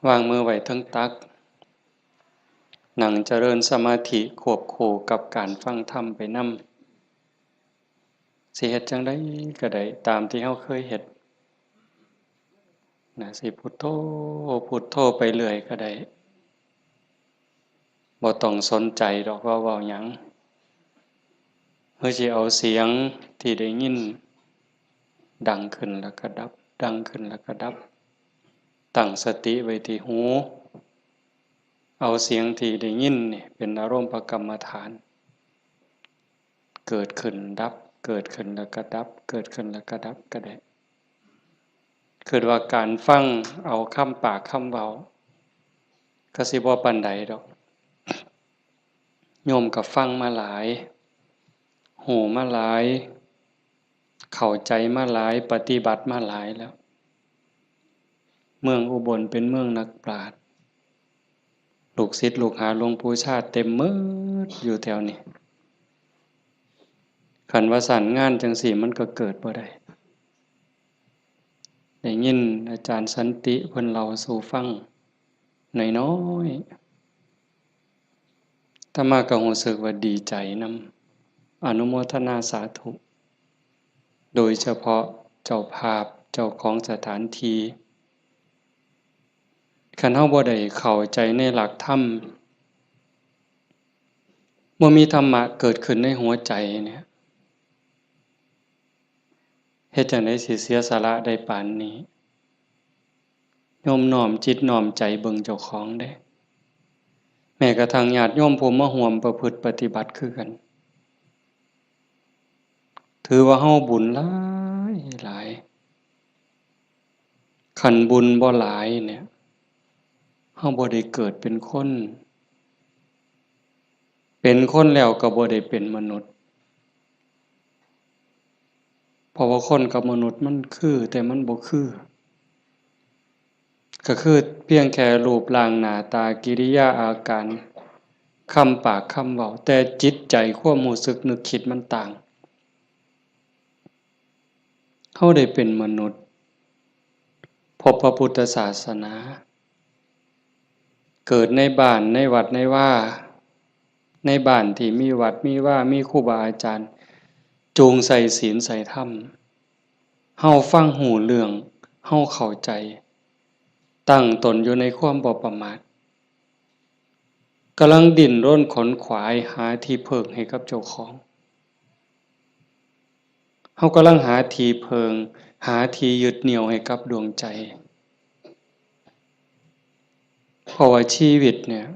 วางมือไว้ทั้งตักนั่งเจริญสมาธิควบคู่กับการฟังธรรมไปนำสิเฮ็ดจังได๋ก็ได้ตามที่เฮาเคยเฮ็ดนะสิพุทโธพุทโธไปเรื่อยก็ได้บ่ต้องสนใจดอกว่าเว้าหยังเฮาสิเอาเสียงที่ได้ยินดังขึ้นแล้วก็ดับดังขึ้นแล้วก็ดับตั้งสติไว้ที่หูเอาเสียงที่ได้ยินนี่เป็นอารมณ์ประกรรมฐานเกิดขึ้นดับเกิดขึ้นแล้วก็ดับเกิดขึ้นแล้วก็ดับก็ได้คือว่าการฟังเอาคำปากคำเว้าก็สิบ่ปานใดดอกโยมก็ฟังมาหลายหูมาหลายเข้าใจมาหลายปฏิบัติมาหลายแล้วเมืองอุบลเป็นเมืองนักปราชญ์ลูกศิษย์ลูกหาหลวงปู่ชาติเต็มหมืดอยู่แถวนี้คันว่าสานงานจังสี่มันก็เกิดบ่ได้ได้ยินอาจารย์สันติเพิ่นเล่าสู่ฟังน้อยๆถ้ามาก็รู้สึกว่าดีใจนำอนุโมทนาสาธุโดยเฉพาะเจ้าภาพเจ้าของสถานที่คันเฮาบ่ได้เข้าใจในหลักธรรมบ่มีธรรมะเกิดขึ้นในหัวใจเนี่ยเฮ็ดจังได๋สิเสียสละได้ปานนี้โยมน้อมจิตน้อมใจเบิ่งเจ้าของเด้แม้กระทั่งญาติโยมผู้มาร่วมประพฤติปฏิบัติคือกันถือว่าเฮาบุญหลายหลายคันบุญบ่หลายเนี่ยเฮาบ่ได้เกิดเป็นคนเป็นคนแล้วก็บ่ได้เป็นมนุษย์เพราะว่าคนกับมนุษย์มันคือแต่มันบ่คือก็คือเพียงแค่รูปร่างหน้าตากิริยาอาการคำปากคำเว้าแต่จิตใจความรู้สึกนึกคิดมันต่างเฮาได้เป็นมนุษย์พบพระพุทธศาสนาเกิดในบ้านในวัดในว่าในบ้านที่มีวัดมีว่ามีครูบาอาจารย์จูงใส่ศีลใส่ธรรมเฮาฟังหูเรื่องเฮาเข้าใจตั้งตนอยู่ในความบ่ประมาทกำลังดิ้นรนขนขวายหาที่พึ่งให้กับเจ้าของเฮากำลังหาที่พึ่งหาที่ยึดเหนี่ยวให้กับดวงใจเพราะว่าชีวิตเนี่ย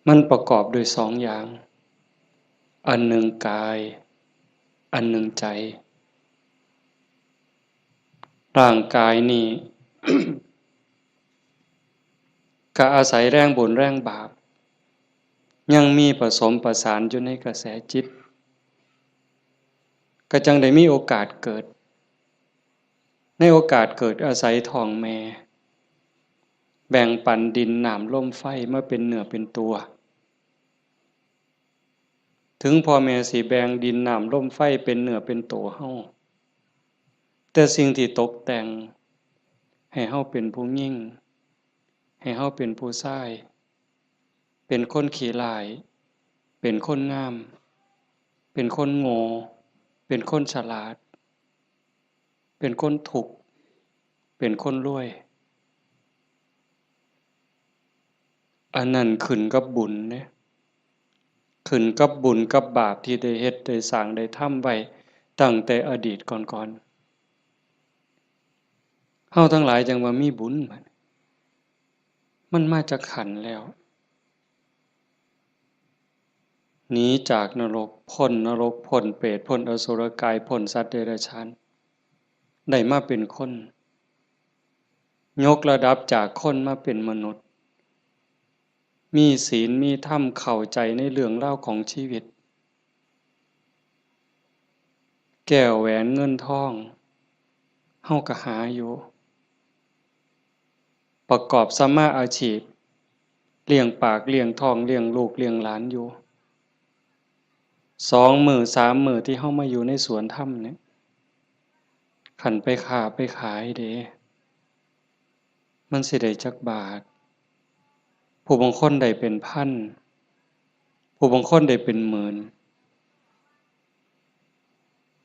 มันประกอบด้วยสองอย่างอันหนึ่งกายอันหนึ่งใจร่างกายนี่ ก็อาศัยแรงบุญแรงบาปยังมีผสมประสานอยู่ในกระแสจิตก็จังได้มีโอกาสเกิดในโอกาสเกิดอาศัยท้องแม่แบ่งปันดินน้ำลมไฟมาเป็นเนื้อเป็นตัวถึงพ่อแม่สิแบ่งดินน้ำลมไฟเป็นเนื้อเป็นตัวเฮาแต่สิ่งที่ตกแต่งให้เฮาเป็นผู้หญิงให้เฮาเป็นผู้ชายเป็นคนขี้ร้ายเป็นคนงามเป็นคนโง่เป็นคนฉลาดเป็นคนทุกข์เป็นคนรวยอันนั้นขึ้นกับบุญเด้ขึ้นกับบุญกับบาปที่ได้เฮ็ดได้สร้างได้ทำไว้ตั้งแต่อดีตก่อนๆเฮาทั้งหลายจังว่ามีบุญบัดมันมาจากขันธ์แล้วหนีจากนรกพ้นนรกพ้นเปรตพ้นอสุรกายพ้นสัตว์เดรัจฉานได้มาเป็นคนยกระดับจากคนมาเป็นมนุษย์มีศีลมีธรรมเข้าใจในเรื่องราวของชีวิตแก้วแหวนเงินทองเฮาก็หาอยู่ประกอบสัมมาอาชีพเลี้ยงปากเลี้ยงท้องเลี้ยงลูกเลี้ยงหลานอยู่2 มื้อ3 มื้อที่เฮามาอยู่ในสวนธรรมเนี่ยคันไปค้าไปขายเด้ มันสิได้จักบาทผู้บางคนได้เป็นพันผู้บางคนได้เป็นหมื่น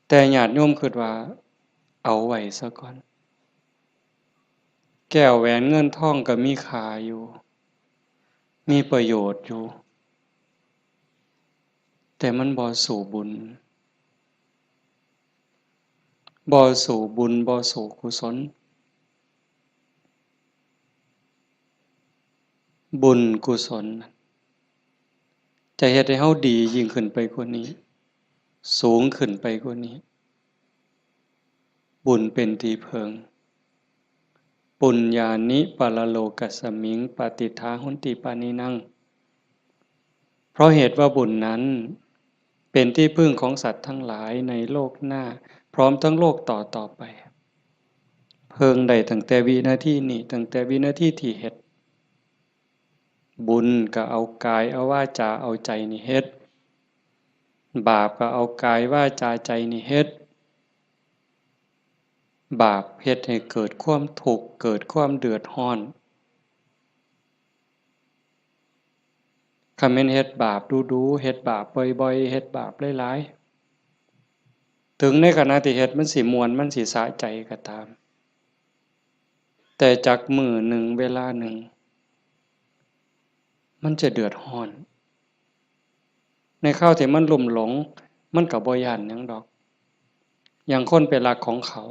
แต่ญาติโยมคิดว่าเอาไว้ซะก่อนแก้วแหวนเงินทองก็มีค่าอยู่มีประโยชน์อยู่แต่มันบ่สู่บุญบ่สู่บุญบ่สู่กุศลบุญกุศลจะเฮ็ดให้เฮาดียิ่งขึ้นไปกว่านี้สูงขึ้นไปกว่านี้บุญเป็นที่เพิงปุญญานิปรโลกัสสมิงปฏิทาหุนติปานินังเพราะเหตุว่าบุญนั้นเป็นที่พึ่งของสัตว์ทั้งหลายในโลกหน้าพร้อมทั้งโลกต่อไปเพิงได้ตั้งแต่วินาทีนี้ตั้งแต่วินาทีที่เฮ็ดบุญก็เอากายเอาวาจาเอาใจนี่เฮ็ดบาปก็เอากายวาจาใจนี่เฮ็ดบาปเฮ็ดให้เกิดความทุกข์เกิดความเดือดร้อนคันแม่นเฮ็ดบาปดูๆเฮ็ดบาปบ่อยๆเฮ็ดบาปหลายๆถึงในขณะที่เฮ็ดมันสิม่วนมันสิสะใจก็ตามแต่จักมื้อหนึ่งเวลาหนึ่งมันจะเดือดร้อนในคราวที่มันลุ่มหลงมันก็บ่ย้านหยังดอกอย่างคนไปลักของเขา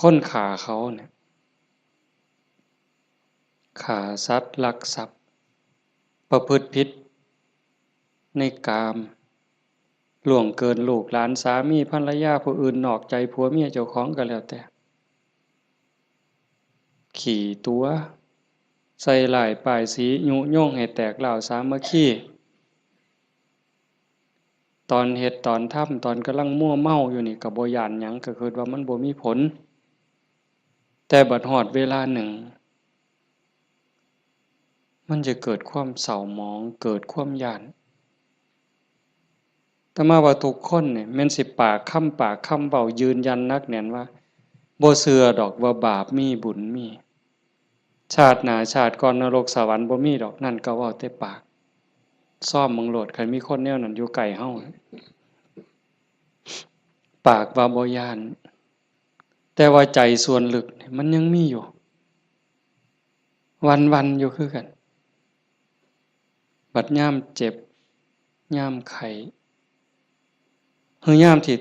คนฆ่าเขาเนี่ยฆ่าสัตว์ลักทรัพย์ประพฤติผิดในกามล่วงเกินลูกหลานสามีภรรยาผู้อื่นนอกใจผัวเมียเจ้าของก็แล้วแต่ขี่ตัวใส่ร้ายป้ายสียุยงให้แตกเหล่าสามัคคีตอนเฮ็ดตอนทำตอนกำลังมั่วเมาอยู่นี่ก็บ่ย้านหยังก็คิดว่ามันบ่มีผลแต่บัดฮอดเวลาหนึ่งมันจะเกิดความเศร้าหมองเกิดความย้านแต่มาว่าทุกคนเนี่ยแม่นสิปากคำเว้ายืนยันนักแน่นว่าบ่เชื่อดอกว่าบาปมีบุญมีชาติหน้าชาติก่อนนรกสวรรค์บ่มีดอกนั่นก็เว้าแต่ปากซ่อมเบิ่งโลดคันมีคนแนวนั้นอยู่ใกล้เฮาปากว่าบ่ย้านแต่ว่าใจส่วนลึกนี่มันยังมีอยู่วันๆอยู่คือกันบัดยามเจ็บยามไข้คือยามที่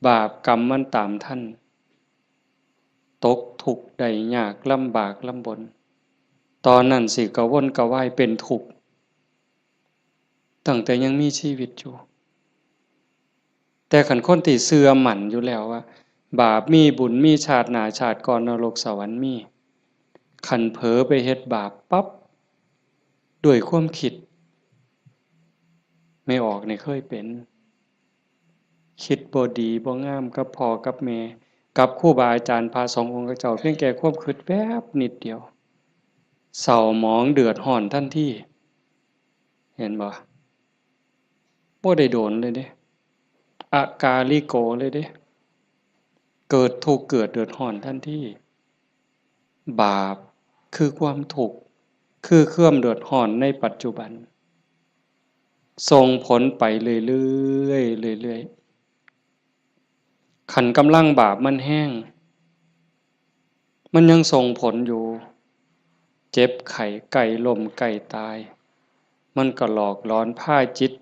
บาปกรรมมันตามทันตกทุกข์ได้ยากลำบากลำบนตอนนั้นสิกระวนกระวายเป็นทุกข์ตั้งแต่ยังมีชีวิตอยู่แต่คันคนที่เชื่อมั่นอยู่แล้วว่าบาปมีบุญมีชาติหน้าชาติก่อนนรกสวรรค์มีคันเผลอไปเฮ็ดบาปปั๊บด้วยความคิดไม่ออกนี่เคยเป็นคิดบ่ดีบ่งามกับพ่อกับแม่กับครูบาอาจารย์พระสงฆ์องค์เจ้าเพียงแค่ความคิดแวบนิดเดียวเศร้าหมองเดือดร้อนทันทีเห็นบ่บ่ได้โดนเลยเด้อากาลิโกเลยเด้เกิดทุกข์เกิดเดือดร้อนทันทีบาปคือความทุกข์คือความเดือดร้อนในปัจจุบันส่งผลไปเรื่อยๆเรื่อยๆคันกำลังบาปมันแห้งมันยังส่งผลอยู่เจ็บไข้ใกล้ล้มใกล้ตายมันก็หลอกหลอนพาจิต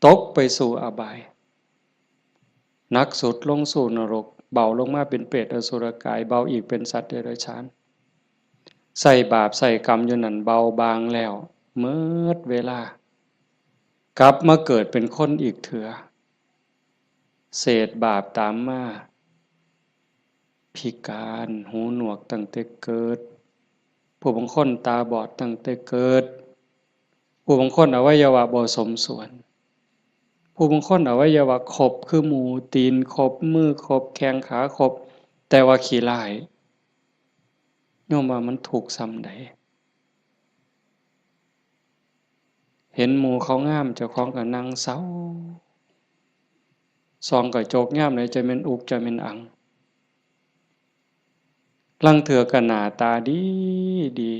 ตกไปสู่อบายหนักสุดลงสู่นรกเบาลงมาเป็นเปรตอสุรกายเบาอีกเป็นสัตว์เดรัจฉานใส่บาปใส่กรรมอยู่นั่นเบาบางแล้วเมิดเวลากลับมาเกิดเป็นคนอีกเถือเศษบาปตามมาพิการหูหนวกตั้งแต่เกิดผู้บางคนตาบอดตั้งแต่เกิดผู้บางคนอวัยวะบ่สมส่วนผู้บางคนอวัยวะครบคือหมูตีนครบมือครบแข้งขาครบแต่ว่าขี้ร้ายโยมว่ามันถูกซ้ำใดเห็นหมู่เขางามเจ้าของก็นั่งเศร้าส่องกระจกยามใดจะแม่นอุกจะแม่นอัง ลังเถือก็หน้าตาดีดี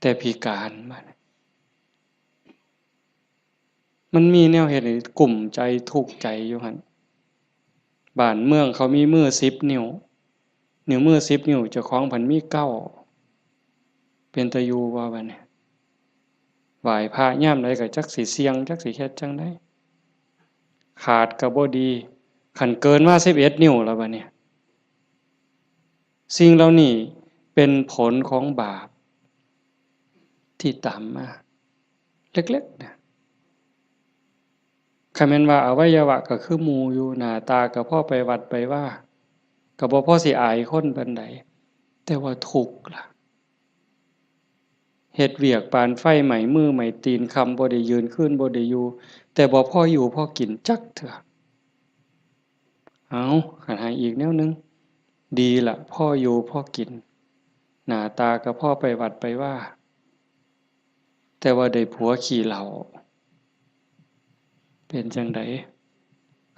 แต่พิการมันมีแนวเฮ็ดให้กลุ่มใจทุกข์ใจอยู่หั่นบ้านเมืองเขามีมือ10 นิ้วนิ้วมือ10 นิ้วเจ้าของเพิ่นมี9เป็นตาอยู่บ่บัดนี้ไหว้พระยามใดก็จักสิเสี่ยงจักสิเฮ็ดจั่งใดขาดก็บ่ดีคันเกินมา11 นิ้วแล้วบัดนี้สิ่งเหล่านี้เป็นผลของบาปที่ตามมาเล็กๆนะคันแม่นว่าอวัยวะก็คือหมู่อยู่หน้าตาก็พอไปวัดไปว่าก็บ่พอสิอายคนปานใดแต่ว่าทุกข์ล่ะเฮ็ดเวียกปานไฟไหม้มือไหม้ตีนค่ำบ่ได้ยืนคืนบ่ได้อยู่แต่บ่พออยู่พอกินจักเทื่อเอาคันให้อีกแนวหนึ่งดีล่ะพ่ออยู่พ่อกินหน้าตาก็พ่อไปวัดไปว่าแต่ว่าได้ผัวขี้เหล้าเป็นจังได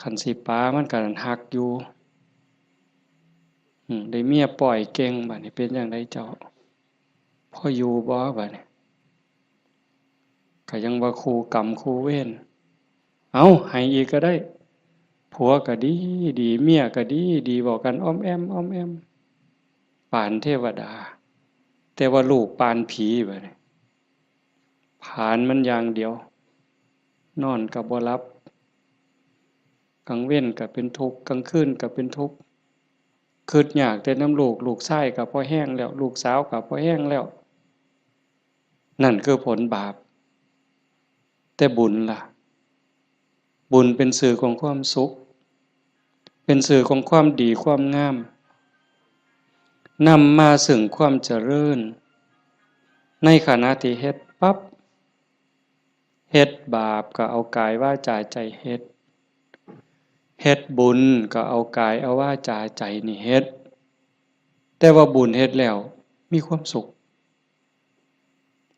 คันสิป๋ามันก็ฮักอยู่ได้เมียปล่อยเก่งบัดนี้เป็นจังไดเจ้าพ่ออยู่บ่บัดนี้ก็ยังว่าคู่กรรมคู่เวรเอาให้อีกก็ได้ผัวก็ดีดีเมียก็ดีดีบอกกันอ้อมแอมอ้อมแอมปานเทวดาแต่ว่าลูกปานผีบัดนี้ผานมันอย่างเดียวนอนก็บ่หลับกลางเว้นก็เป็นทุกข์กลางคืนก็เป็นทุกข์คิดยากแต่น้ำลูกลูกชายก็พอแห้งแล้วลูกสาวก็พอแห้งแล้วนั่นคือผลบาปแต่บุญล่ะบุญเป็นสื่อของความสุขเป็นสื่อของความดีความงามนำมาซึ่งความเจริญในขณะที่เฮ็ดปั๊บเฮ็ดบาปก็เอากายวาจาใจเฮ็ดเฮ็ดบุญก็เอากายเอาวาจาใจนี่เฮ็ดแต่ว่าบุญเฮ็ดแล้วมีความสุข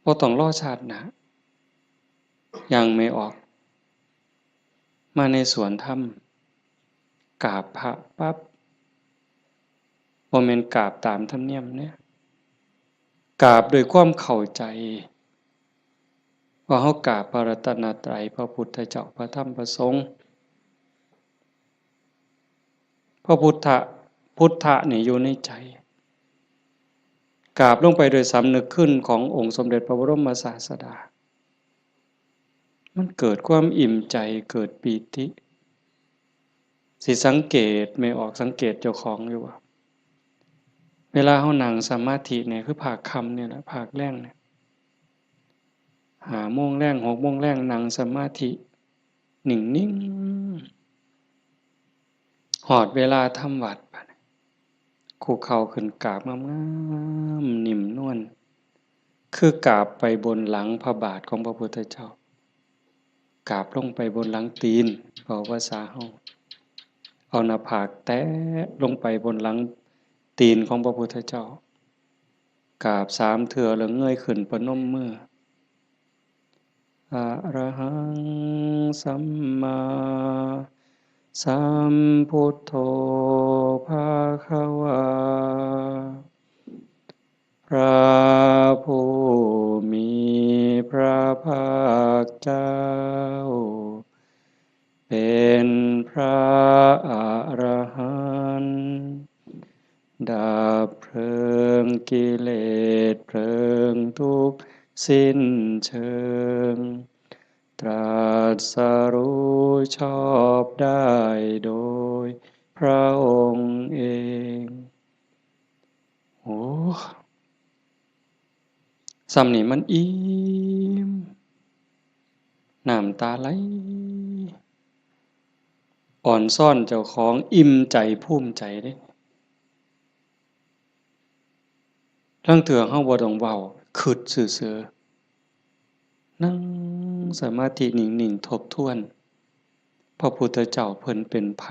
บ่ต้องรอชาติหน้ายังไม่ออกมาในสวนธรรมกราบพระปั๊บบ่แม่นกราบตามธรรมเนียมเนี่ยกราบด้วยความเข้าใจว่าเฮากราบพระรัตนตรัยพระพุทธเจ้าพระธรรมพระสงฆ์พระพุทธะนี่อยู่ในใจกราบลงไปโดยสำนึกขึ้นขององค์สมเด็จพระบรมศาสดามันเกิดความอิ่มใจเกิดปีติสิสังเกตไม่ออกสังเกตเจ้าของอยู่ว่าเวลาเฮานั่งสมาธิเนี่ยคือภาคค่ำเนี่ยแหละภาคแลงเนี่ย5 โมงแลง6 โมงแลงนั่งสมาธินิ่งๆฮอดเวลาทำวัดบัดคุกเข่าขึ้นกราบงามๆนิ่มนวลคือกราบไปบนหลังพระบาทของพระพุทธเจ้ากราบลงไปบนหลังตีนเว้าภาษาเฮาเอาหน้าผากแตะลงไปบนหลังตีนของพระพุทธเจ้ากราบ3 เทื่อแล้วเงยขึ้นประนมมืออะระหังสัมมาสัมพุทโธภะคะวาพระผู้มีพระภาคเจ้าเป็นพระอรหันต์ดับเพลิงกิเลสเพลิงทุกข์สิ้นเชิงตรัสรู้ชอบได้โดยพระองค์เองโอ้สำนี้มันอิ่มน้ำตาไหลอ่อนซ่อนเจ้าของอิ่มใจภูมิใจเด้ทั้งเถื่อเฮาบ่ต้องเว้าคิดซื่อๆนั่งสมาธินิ่งๆทบทวนพระพุทธเจ้าเพิ่นเป็นไผ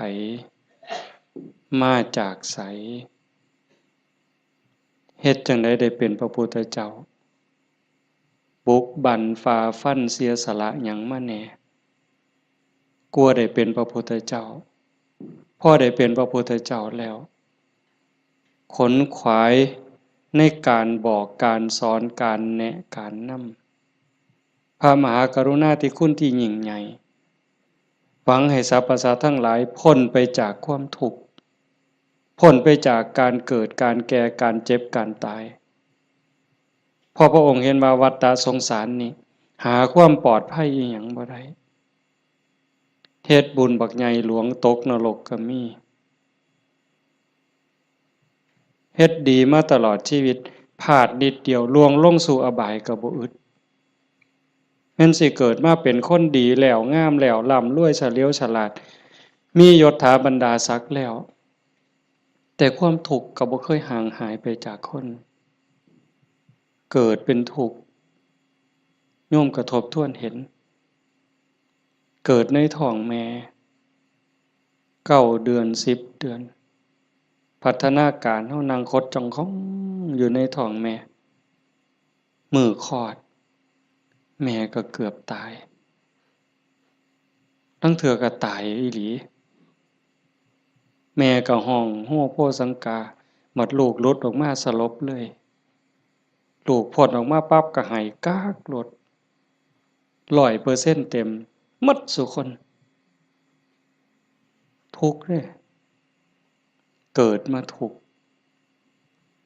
มาจากไสเฮ็ดจังได๋ได้เป็นพระพุทธเจ้าบุกบั่นฝ่าฟันเสียสละหยังมาแหน่กลัวได้เป็นพระพุทธเจ้าพอได้เป็นพระพุทธเจ้าแล้ว ขนขวายในการบอกการสอนการแนะการนำพระมหากรุณาธิคุณที่ยิ่งใหญ่หวังให้สรรพสัตว์ทั้งหลายพ้นไปจากความทุกข์พ้นไปจากการเกิดการแก่การเจ็บการตายพอพระองค์เห็นว่าวัฏฏะสงสารนี้หาความปลอดภัยอีหยังบ่ได้เฮ็ดบุญบักใหญ่หลวงตกนรกก็มีเฮ็ดดีมาตลอดชีวิตพลาดนิดเดียวล่วงลงสู่อบายก็บ่อึดแม่นสิเกิดมาเป็นคนดีแล้วงามแล้วร่ำรวยเฉลียวฉลาดมียศถาบรรดาศักดิ์แล้วแต่ความทุกข์ก็บ่เคยห่างหายไปจากคนเกิดเป็นทุกข์โยมกระทบทวนเห็นเกิดในท้องแม่9 เดือน10 เดือนพัฒนาการเฮานั่งคดจ้องของอยู่ในท้องแม่มื้อคลอดแม่ก็เกือบตายทั้งเทื่อก็ตายอีหลีแม่ก็ห้องโฮโพสังกาหมดลูกหลุดออกมาสลบเลยลูกพ้นออกมาปั๊บก็ให้กากโลด100%เต็มหมดซุคนทุกข์เด้เกิดมาทุกข์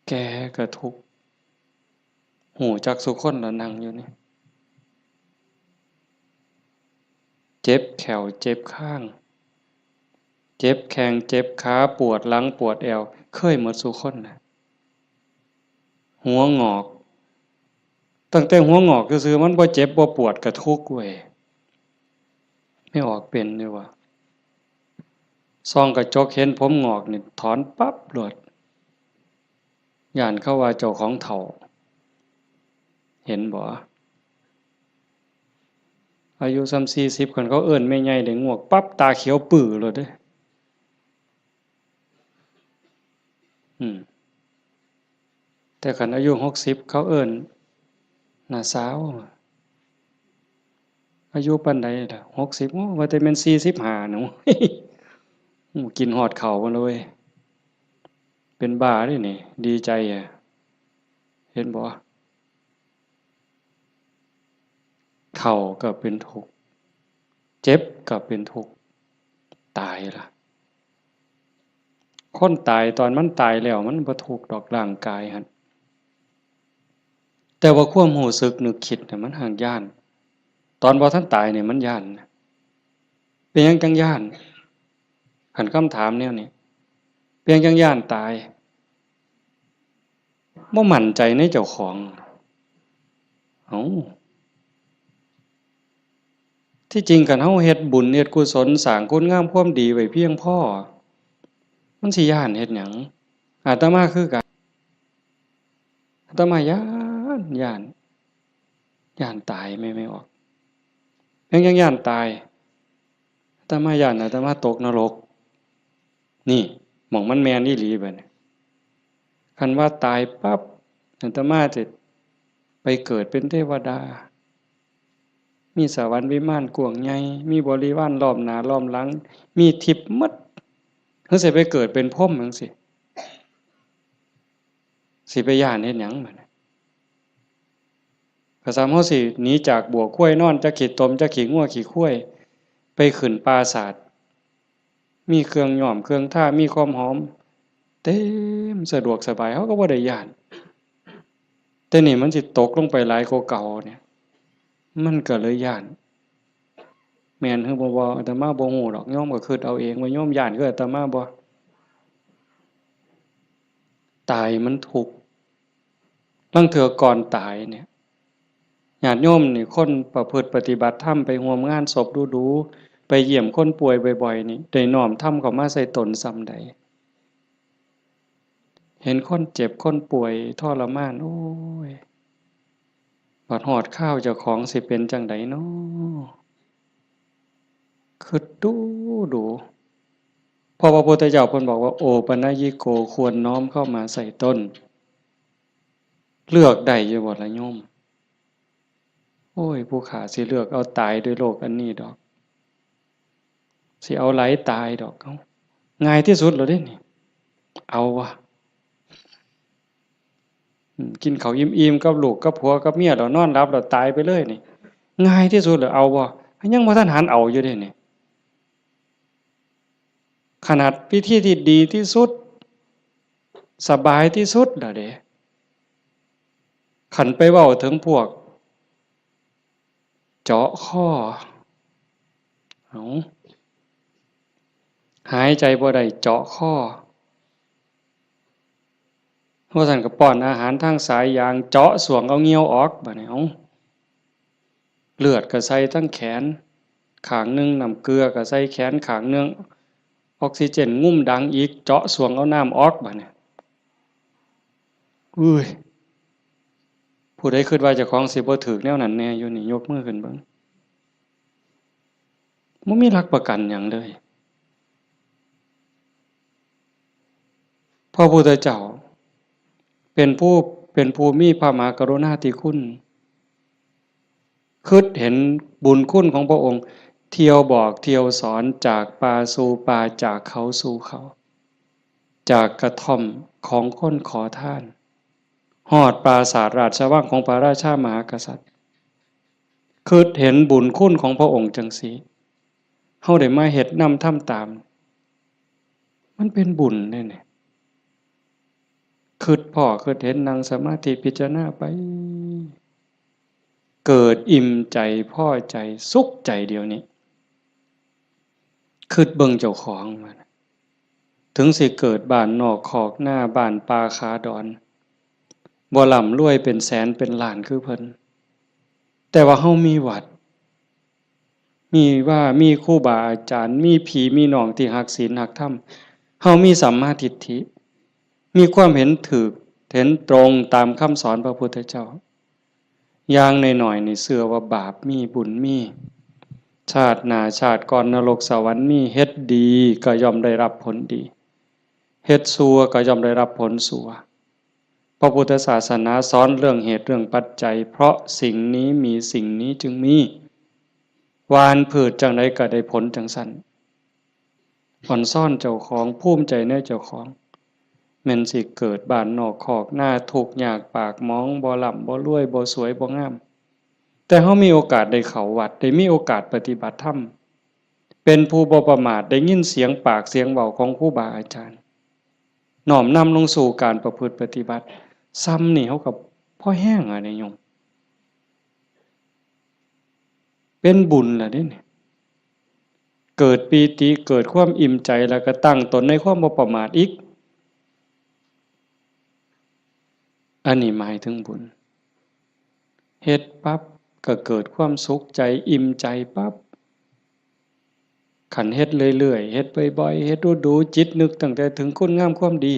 แก่ก็ทุกข์หูจักซุคนละนั่งอยู่นี่เจ็บแขวเจ็บข้างเจ็บแข้งเจ็บขาปวดหลังปวดแอวเคยหมดซุคนน่ะหัวงอกตั้งแต่หัวงอกซื่อๆมันบ่เจ็บบ่ปวดก็ทุกข์เว้ยไม่ออกเป็นเลยว่ะส่องกระจกเห็นผมงอกนี่ถอนปั๊บโลดย้านเขาว่าเจ้าของเฒ่าเห็นบ่อายุส่ำ40คันเขาเอิ้นแม่ใหญ่ได้งวกปั๊บตาเขียวปื้อโลดเด้แต่คันอายุ60เขาเอิ้นน้าสาวอายุปานใดล่ะ60โอ้ว่าแต่แม่น45หนูกินฮอดข้าวมาเลยเป็นบ้าเด้นี่ดีใจอะเห็นบ่เฒ่าก็เป็นทุกข์เจ็บก็เป็นทุกข์ตายล่ะคนตายตอนมันตายแล้วมันบ่ทุกข์ดอกร่างกายหั่นแต่ว่าความรู้สึกนึกคิดน่ะมันหักย้านตอนบ่ทันตายนี่มันย้านเป็นหยังจังย้านคันคำถามแนวนี้เป็นหยังจังย้านตายบ่มั่นใจในเจ้าของเอ้าที่จริงคันเฮาเฮ็ดบุญเฮ็ดกุศลสร้างคุณงามความดีไว้เพียงพอมันสิย้านเฮ็ดหยังอาตมาคือกันอาตมาย้านตายไม่ออกยังย้านตายอาตมาย้านอาตมาตกนรกนี่หม้องมันแม่นอีหลีบัดนี้คันว่าตายปั๊บอาตมาจะไปเกิดเป็นเทวดามีสวรรค์วิมานกว้างใหญ่มีบริวารล้อมหน้าล้อมหลังมีทิพย์หมดเฮาสิไปเกิดเป็นพรหมจังซี่สิไปย้านเฮ็ดหยังบัดนี้ก็ซ้ำเฮาสิหนีจากบ่วควายนอนจักขี้ตมจักขี้งัวขี้ควายไปขึ้นปราสาทมีเครื่องย้อมเครื่องทามีความหอมเต็มสะดวกสบายเฮาก็บ่ได้ย้านแต่นี่มันสิตกลงไปหลายกว่าเก่าเนี่ยมันก็เลยย้านแม่นคือบ่อาตมาบ่ฮู้ดอกโยมก็คิดเอาเองว่าโยมย้านคืออาตมาบ่ตายมันทุกข์ลางเทื่อก่อนตายเนี่ยญาติโยมนี่คนประพฤติปฏิบัติธรรมไปร่วมงานศพดูๆไปเยี่ยมคนป่วยบ่อยๆนี่ได้น้อมธรรมเข้ามาใส่ตนส่ำใดเห็นคนเจ็บคนป่วยทรมานโอ้ยบัดฮอดคราวเจ้าของสิเป็นจั่งใดน้อคิดดูเพราะพระพุทธเจ้าเพิ่นบอกว่าโอปัญญิโกควรน้อมเข้ามาใส่ตนเลือกได้อยู่บ่ล่ะโยมโอ้ยผู้ข้าสิเลือกเอาตายด้วยโรคอันนี้ดอกสิเอาไหลตายดอกเอ้าง่ายที่สุดแล้วเด้นี่เอาวะ กินข้าวอิ่มๆกับลูกกับผัวกับเมียแล้วนอนหลับแล้วตายไปเลยนี่ง่ายที่สุดเหรอเอาบ่ยังบ่ทันหันเอาอยู่เด้นี่ขนาดพิธีที่ดีที่สุดสบายที่สุดล่ะเด้ขันไปเว้าถึงพวกเจาะข้อเอาหายใจบ่ได้เจาะข้อเพราะท่านก็ป้อนอาหารทางสายยางเจาะสวงเอาเงี้ยวออกบัดนี้เอาเลือดก็ใส่ทั้งแขนข้างนึงน้ำเกลือก็ใส่แขนข้างนึงออกซิเจนงุ่มดังอีกเจาะสวงเอาน้ำออกบัดนี้อุ้ยผู้ใดคิดว่าเจ้าของสิบ่ถูกแนวนั้นแน่อยู่นี่ยกมือขึ้นเบิ่งบ่มีหลักประกันหยังเลยพระพุทธเจ้าเป็นผู้มีพระมหากรุณาธิคุณคิดเห็นบุญคุณของพระองค์เที่ยวบอกเที่ยวสอนจากป่าสู่ป่าจากเขาสู่เขาจากกระท่อมของคนขอทานฮอดปราสาทราชวังของพระราชามหากษัตริย์คิดเห็นบุญคุณของพระองค์จังซี่เฮาได้มาเฮ็ดนำทำตามมันเป็นบุญแน่ๆคิดพ้อคิดเห็นนั่งสมาธิพิจารณาไปเกิดอิ่มใจพอใจสุขใจเดียวนี้คิดเบิ่งเจ้าของมันถึงสิเกิดบ้านนอกคอกหน้าบ้านป่าขาดอนบ่ร่ำรวยเป็นแสนเป็นล้านคือเพิ่นแต่ว่าเฮามีวัดมีครูบาอาจารย์มีพี่มีน้องที่รักศีลรักธรรมเฮามีสัมมาทิฏฐิมีความเห็นถูกเห็นตรงตามคำสอนพระพุทธเจ้าอย่างน้อยๆนี่เชื่อว่าบาปมีบุญมีชาติหน้าชาติก่อนนรกสวรรค์มีเฮ็ดดีก็ย่อมได้รับผลดีเฮ็ดชั่วก็ย่อมได้รับผลชั่วพระพุทธศาสนาสอนเรื่องเหตุเรื่องปัจจัยเพราะสิ่งนี้มีสิ่งนี้จึงมีหว่านพืชจังใดก็ได้ผลจังซั่นอ่อนซ่อนเจ้าของภูมิใจในเจ้าของแม่นสิเกิดบ้านนอกคอกหน้าทุกข์ยากปากหมองบ่ร่ำบ่รวยบ่สวยบ่งามแต่เฮามีโอกาสได้เข้าวัดได้มีโอกาสปฏิบัติธรรมเป็นผู้บ่ประมาทได้ยินเสียงปากเสียงเว้าของครูบาอาจารย์น้อมนำลงสู่การประพฤติปฏิบัติซ้ำนี่เฮาก็พอแห้งอะนี่โยมเป็นบุญล่ะเด้นี่เกิดปีติเกิดความอิ่มใจแล้วก็ตั้งตนในความบ่ประมาทอีกอันนี้หมายถึงบุญเฮ็ดปั๊บก็เกิดความสุขใจอิ่มใจปั๊บขันเฮ็ดเรื่อยๆเฮ็ดบ่อยๆเฮ็ดดูๆจิตนึกตั้งแต่ถึงคุณงามความดี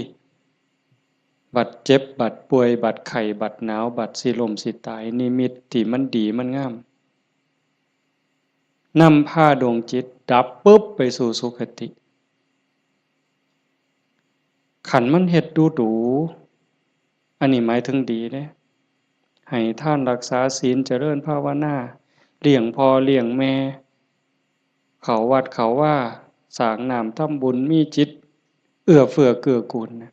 บัดเจ็บบัดป่วยบัดไข้บัดหนาวบัดสิล้มสิตายนิมิตที่มันดีมันงามนำพาดวงจิตดับปุ๊บไปสู่สุคติขันมันเฮ็ดดูอันนี้หมายถึงดีเด้ให้ท่านรักษาศีลเจริญภาวนาเลี้ยงพ่อเลี้ยงแม่เขาวัดเขาว่าสร้างน้ำทำบุญมีจิตเอื้อเฟื้อเกื้อกูลนะ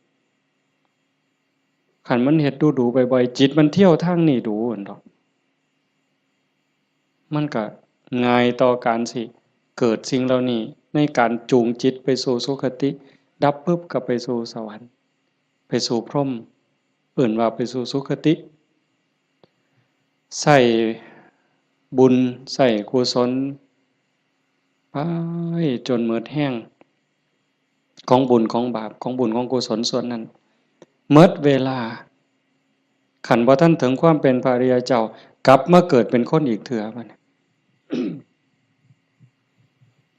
ขันมันเฮ็ดดูบ่อยๆจิตมันเที่ยวทางนี้ดูอั่นดอกมันก็ง่ายต่อการสิเกิดสิ่งเหล่านี้ในการจูงจิตไปสู่สุคติดับปุ๊บก็ไปสู่สวรรค์ไปสู่พรหมเอิ้นว่าไปสู่สุคติใส่บุญใส่กุศลไปจนหมดแห้งของบุญของบาปของบุญของกุศลส่วนนั้นหมดเวลาขันบ่ทันถึงความเป็นพระอริยเจ้ากลับมาเกิดเป็นคนอีกเถื่อบัด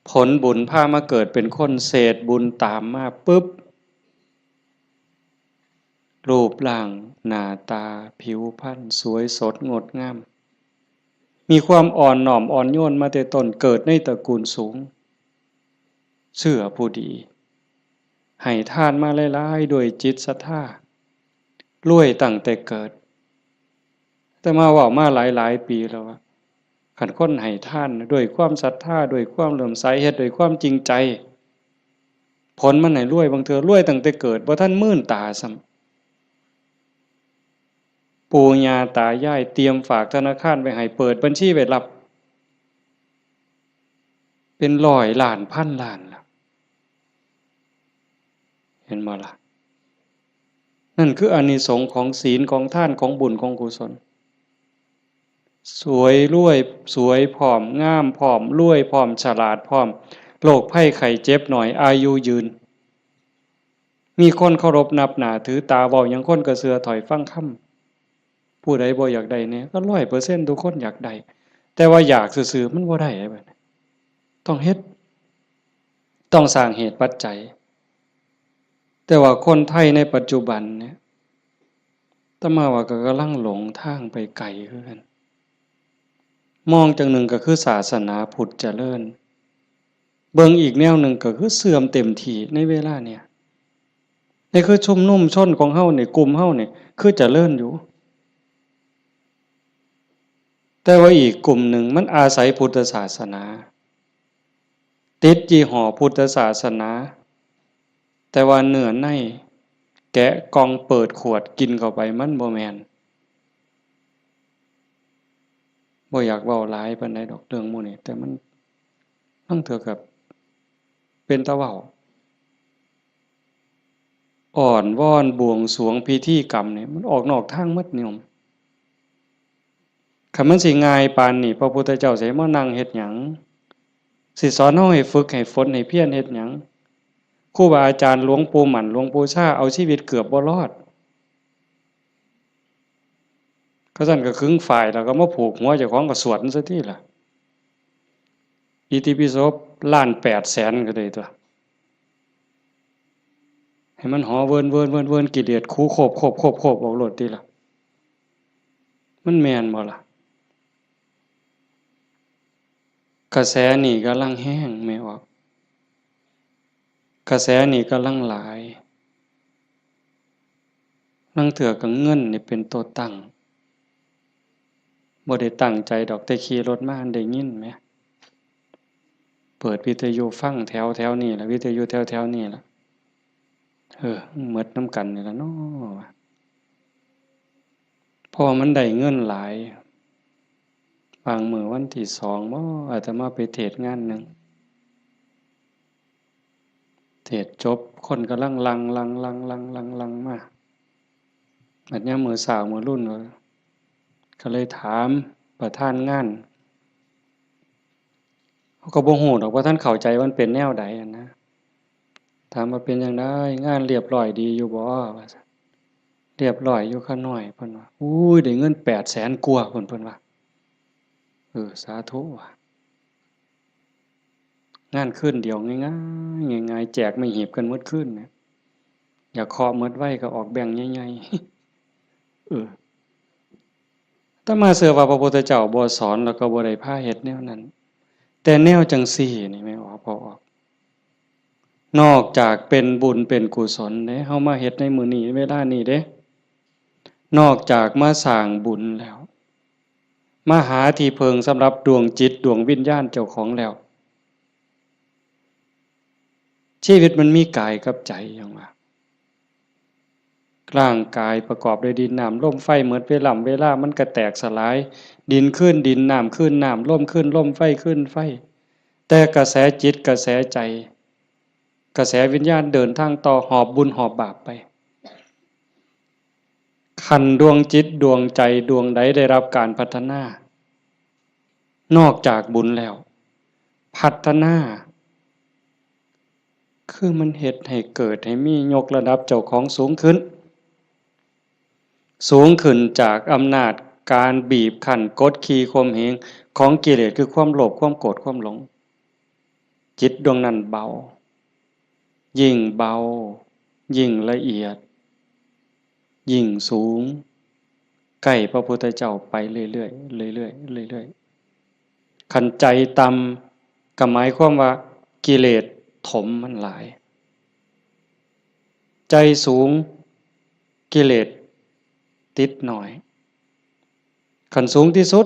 ผลบุญพามาเกิดเป็นคนเศษบุญตามมาปุ๊บรูปร่างหน้าตาผิวพรรณสวยสดงดงามมีความอ่อนน้อมอ่อนโยนมาแต่ต้นเกิดในตระกูลสูงเชื่อผู้ดีให้ทานมาหลายๆด้วยจิตศรัทธารวยตั้งแต่เกิดแต่มาเว้ามาหลายๆปีแล้วว่าขันคนให้ทานด้วยความศรัทธาด้วยความเลื่อมใสเฮ็ดด้วยความจริงใจผลมันให้รวยบางเทื่อรวยตั้งแต่เกิดบ่ทันมื่นตาซ้ ปู่ย่าตายายเตรียมฝากธนาคารไว้ให้เปิดบัญชีไว้รับเป็นร้อยล้านพันล้านล่ะเห็นบ่ล่ะนั่นคืออานิสงส์ของศีลของทานของบุญของกุศลสวยรวยสวยผอมงามผอมรวยผอมฉลาดผอมโรคภัยไข้เจ็บหน่อยอายุยืนมีคนเคารพนับหน้าถือตาเว้าหยังคนก็เชื่อถอยฟังคำผู้ใดบ่อยากได้เนี่ยก็100%ทุกคนอยากได้แต่ว่าอยากซื่อๆมันบ่ได้แบบนี้ต้องเฮ็ดต้องสร้างเหตุปัจจัยแต่ว่าคนไทยในปัจจุบันเนี่ยอาตมาว่าก็กำลังหลงทางไปไกลคือกันมองจังหนึ่งก็คือศาสนาพุทธเจริญเบิ่งอีกแนวหนึ่งก็คือเสื่อมเต็มที่ในเวลาเนี่ยนี่คือชุมนุมชนของเฮานี่กลุ่มเฮานี่คือเจริญอยู่แต่ว่าอีกกลุ่มหนึ่งมันอาศัยพุทธศาสนาติดยี่ห้อพุทธศาสนาแต่ว่าเนื้อในแกะกล่องเปิดขวดกินเข้าไปมันบ่แม่นบ่อยากเว้าหลายปานใดดอกเรื่องหมู่นี้แต่มันทั้งเถือกับเป็นตะเว้าอ่อนวอนบวงสรวงพิธีกรรมนี่มันออกนอกทางหมดนิยมคันมันสิง่ายปานนี้พระพุทธเจ้าสิมานั่งเฮ็ดหยังสิสอนเฮาให้ฝึกให้ฝนให้เพียรเฮ็ดหยังครูบาอาจารย์หลวงปู่หมั่นหลวงปู่ชาเอาชีวิตเกือบบ่รอดเขาซั่นก็ขึงฝ่ายแล้วก็มาผูกหัวเจ้าของก็สวดซะทีล่ะอิติปิโสล้าน800,000ก็ได้ตัวให้มันหอเวินกิเลสคูโคบออกโลดติล่ะมันแม่นบ่ล่ะกระแสนี่กำลังแห้งไม่ออกกระแสนี่กำลังหลายลังเถื่อกับเงินนี่เป็นตัวตั้งบ่ได้ตั้งใจดอกแต่ขี่รถมาได้ยินไหมเปิดวิทยุฟังแถวนี่ล่ะวิทยุแถวนี่ล่ะหมดน้ำกันนี่ล่ะเนาะพอมันได้เงินหลายบางมื้อวันที่2บ่อาตมาไปเทศงานหนึ่งเทศจบคนกำลังลังมาอันนี้มื้อสาวมื้อรุ่นก็เลยถามประธานงานเขาก็บ่ฮู้ดอกว่าท่านเข้าใจว่ามันเป็นแนวใดอะนะถามว่าเป็นจังไดงานเรียบร้อยดีอยู่บ่ว่าซั่นเรียบร้อยอยู่ค่ะน้อยเพิ่นว่าอุ้ยได้เงิน800,000กว่าเพิ่นว่าสาธุว่ะงานคืนเดียวง่ายๆแจกไม่หีบกันหมดคืนเนี่ยอยากเคาะหมดไว้ก็ออกแบ่งค์ใหญ่ๆแต่มาเชื่อว่าพระพุทธเจ้าบ่สอนแล้วก็บ่ได้พาเฮ็ดแนวนั้นแต่แนวจังซี่นี่แม่นบ่พอออกนอกจากเป็นบุญเป็นกุศลเด้เฮามาเฮ็ดในมื้อนี้เวลานี้เด้นอกจากมาสร้างบุญแล้วมาหาที่เพิงสำหรับดวงจิตดวงวิญญาณเจ้าของแล้วชีวิตมันมีกายกับใจอย่างว่าร่างกายประกอบด้วยดินน้ำลมไฟเหมือนเวลามันก็แตกสลายดินขึ้นดินน้ำขึ้นน้ำลมขึ้นลมไฟขึ้นไฟแต่กระแสจิตกระแสใจกระแสวิญญาณเดินทางต่อหอบบุญหอบบาปไปขันดวงจิตดวงใจดวงใดได้รับการพัฒนานอกจากบุญแล้วพัฒนาคือมันเฮ็ดให้เกิดให้มียกระดับเจ้าของสูงขึ้นจากอำนาจการบีบคั้นกดขี่ข่มเหงของกิเลสคือความโลภความโกรธความหลงจิตดวงนั้นเบายิ่งเบายิ่งละเอียดยิ่งสูงใกล้พระพุทธเจ้าไปเรื่อยๆเรื่อยๆเรื่อยๆขันใจต่ำก็หมายความว่ากิเลสถมมันหลายใจสูงกิเลสติดหน่อยขันสูงที่สุด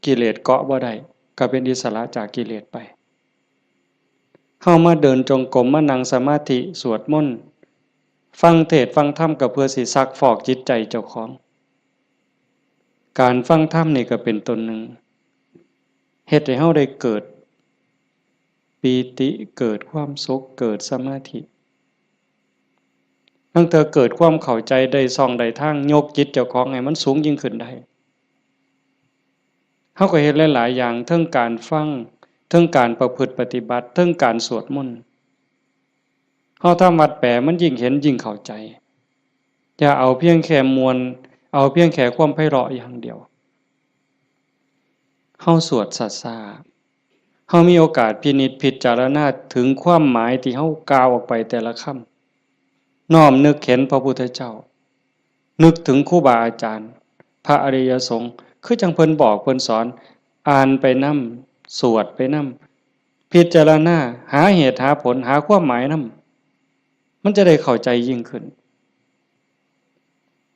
กิเลสเกาะบ่ได้ก็เป็นอิสระจากกิเลสไปเข้ามาเดินจงกรมมานั่งสมาธิสวดมนต์ฟังเทศน์ฟังธรรมก็เพื่อสิซักฟอกจิตใจเจ้าของ การฟังธรรมนี่ก็เป็นตนหนึ่งเฮ็ดให้เฮาได้เกิดปีติเกิดความสุขเกิดสมาธิตั้งแต่เกิดความเข้าใจได้ส่องได้ทางยกจิตเจ้าของให้มันสูงยิ่งขึ้นได้เฮาก็เฮ็ดหลายๆอย่างทั้งการฟังทั้งการประพฤติปฏิบัติทั้งการสวดมนต์เฮาทำวัดแปลมันยิ่งเห็นยิ่งเข้าใจอย่าเอาเพียงแค่มวลเอาเพียงแค่ความไพเราะอย่างเดียวเฮาสวดซ่าๆเฮามีโอกาสพินิจพิจารณาถึงความหมายที่เฮากล่าวออกไปแต่ละคำน้อมนึกเห็นพระพุทธเจ้านึกถึงครูบาอาจารย์พระอริยสงฆ์คือจังเพิ่นบอกเพิ่นสอนอ่านไปนำสวดไปนำพิจารณาหาเหตุหาผลหาความหมายนำมันจะได้เข้าใจยิ่งขึ้น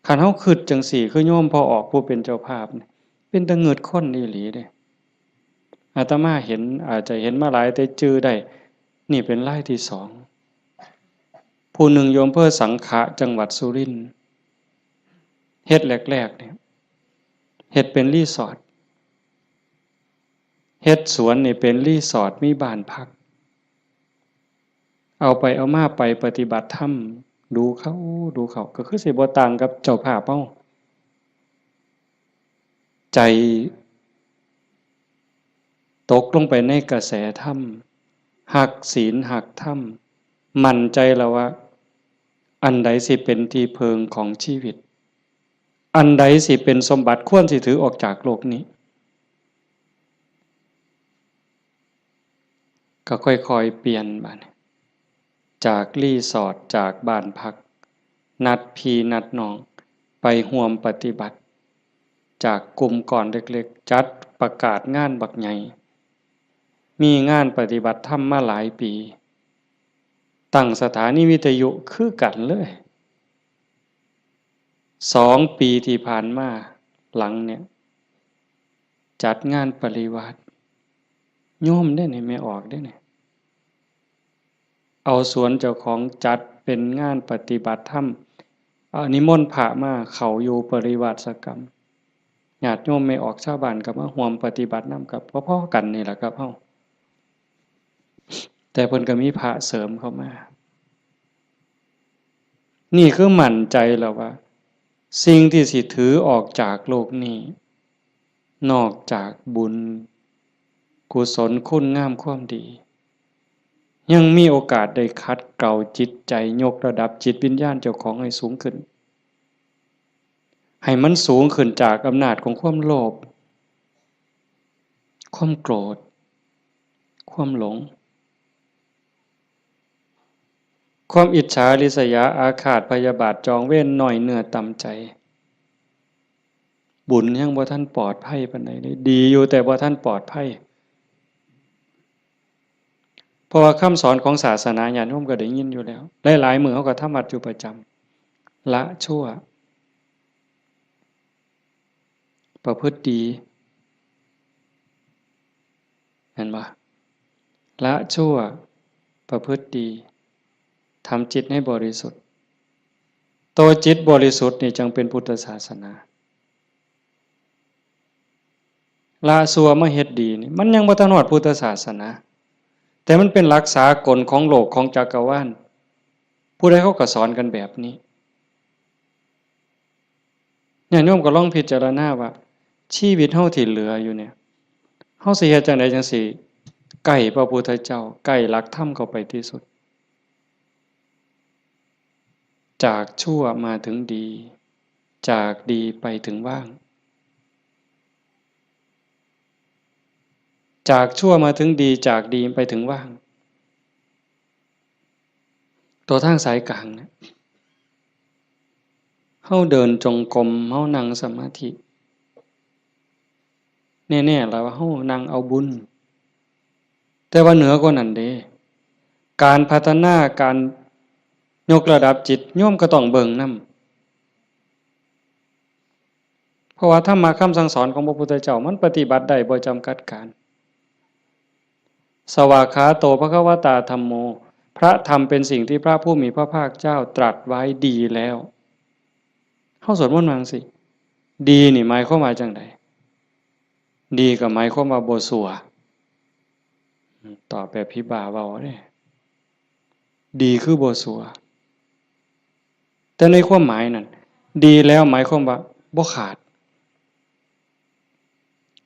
คันเฮาคิดจังสี่คือโยมพอออกผู้เป็นเจ้าภาพนี่เป็นตะเงิดคนอีหลีเด้อาตมาเห็นอาจจะเห็นมาหลายแต่จื้อได้นี่เป็นรายที่สองผู้หนึ่งโยมเพื่อสังขะจังหวัดสุรินทร์เฮ็ดแรกๆเนี่ยเฮ็ดเป็นรีสอร์ทเฮ็ดสวนนี่เป็นรีสอร์ทมีบ้านพักเอาไปเอามาไปปฏิบัติธรรมดูเขาก็คือสิบ่ต่างกับเจ้าภาพเฮาใจตกลงไปในกระแสธรรมหักศีลหักธรรมมั่นใจแล้วว่าอันใดสิเป็นที่เพิงของชีวิตอันใดสิเป็นสมบัติควรสิถือออกจากโลกนี้ก็ค่อยๆเปลี่ยนบัดจากรีสอร์ทจากบ้านพักนัดพี่นัดน้องไปร่วมปฏิบัติจากกลุ่มก่อนเล็กๆจัดประกาศงานบักใหญ่มีงานปฏิบัติธรรมมาหลายปีตั้งสถานีวิทยุคือกันเลย2 ปีที่ผ่านมาหลังเนี่ยจัดงานปริวาสโยมได้เนี่ยไม่ออกได้เนี่ยเอาสวนเจ้าของจัดเป็นงานปฏิบัติธรรมนิมนต์พระมาเขาอยู่ปริวาสกรรมญาติโยมไม่ออกชาวบ้านก็มาร่วมปฏิบัตินำกับพ่อๆกันนี่แหละครับเฮาแต่เพิ่นก็มีพระเสริมเข้ามานี่คือมั่นใจแล้วว่าสิ่งที่สิถือออกจากโลกนี้นอกจากบุญกุศลคุณงามความดียังมีโอกาสได้คัดเกลาจิตใจยกระดับจิตวิญญาณเจ้าของให้สูงขึ้นให้มันสูงขึ้นจากอำนาจของความโลภความโกรธความหลงความอิจฉาริษยาอาฆาตพยาบาทจองเวรหน่อยเนื้อต่ำใจบุญยังบ่ทันปลอดภัยปานใดเลยดีอยู่แต่บ่ทันปลอดภัยเพราะว่าคำสอนของศาสนาญาติโยมก็ได้ยินอยู่แล้วหลายๆมื้อเฮาก็ทำวัดอยู่ประจำละชั่วประพฤติดีเห็นบ่ละชั่วประพฤติดีทำจิตให้บริสุทธิ์ตัวจิตบริสุทธิ์นี่จึงเป็นพุทธศาสนาละชั่วมาเฮ็ดดีนี่มันยังบ่ทันฮอดพุทธศาสนาแต่มันเป็นหลักสากลของโลกของจักรวาลผู้ใดเขาก็สอนกันแบบนี้ญาติโยมก็ลองพิจารณาว่าชีวิตเฮาที่เหลืออยู่เนี่ยเฮาสิเฮ็ดจังไดจังสิใกล้พระพุทธเจ้าใกล้หลักธรรมเข้าไปที่สุดจากชั่วมาถึงดีจากดีไปถึงว่างจากชั่วมาถึงดีจากดีไปถึงว่างตัวทางสายกลางเนี่ยเฮาเดินจงกรมเฮานั่งสมาธิแน่ๆแล้วว่าเฮานั่งเอาบุญแต่ว่าเหนือกว่านั้นเด้การพัฒนาการยกระดับจิตโยมก็ต้องเบิ่งนำเพราะว่าธรรมะคำสั่งสอนของพระพุทธเจ้ามันปฏิบัติได้บ่จำกัดการสวากขาโตภควตาธัมโมพระธรรมเป็นสิ่งที่พระผู้มีพระภาคเจ้าตรัสไว้ดีแล้วเฮาสวดมนต์ว่าจังซี่ ดีนี่หมายความว่าจังไดดีก็หมายความว่าบ่ชั่วตอบแบบพี่บ่าเว้าเด้ดีคือบ่ชั่วแต่ในความหมายนั้นดีแล้วหมายความว่าบ่ขาด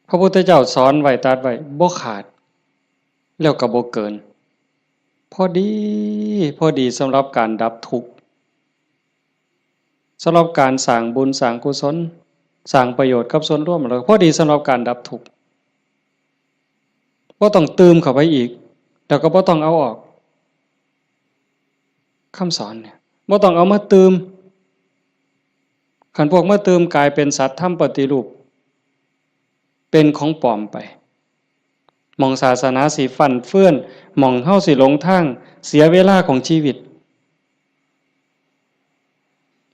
พระพุทธเจ้าสอนไว้ตรัสไว้บ่ขาดแล้วก็บ่เกินพอดีพอดีสำหรับการดับทุกข์สำหรับการสร้างบุญสร้างกุศลสร้างประโยชน์กับส่วนรวมแล้วพอดีสำหรับการดับทุกข์บ่ต้องเติมเข้าไปอีกแล้วก็บ่ต้องเอาออกคำสอนเนี่ยบ่ต้องเอามาเติมคันพวกมาเติมกลายเป็นสัตว์ทำปฏิรูปเป็นของปลอมไปมองศาสนาสิฟั่นเฟื่อนมองเฮาสิหลงทางเสียเวลาของชีวิต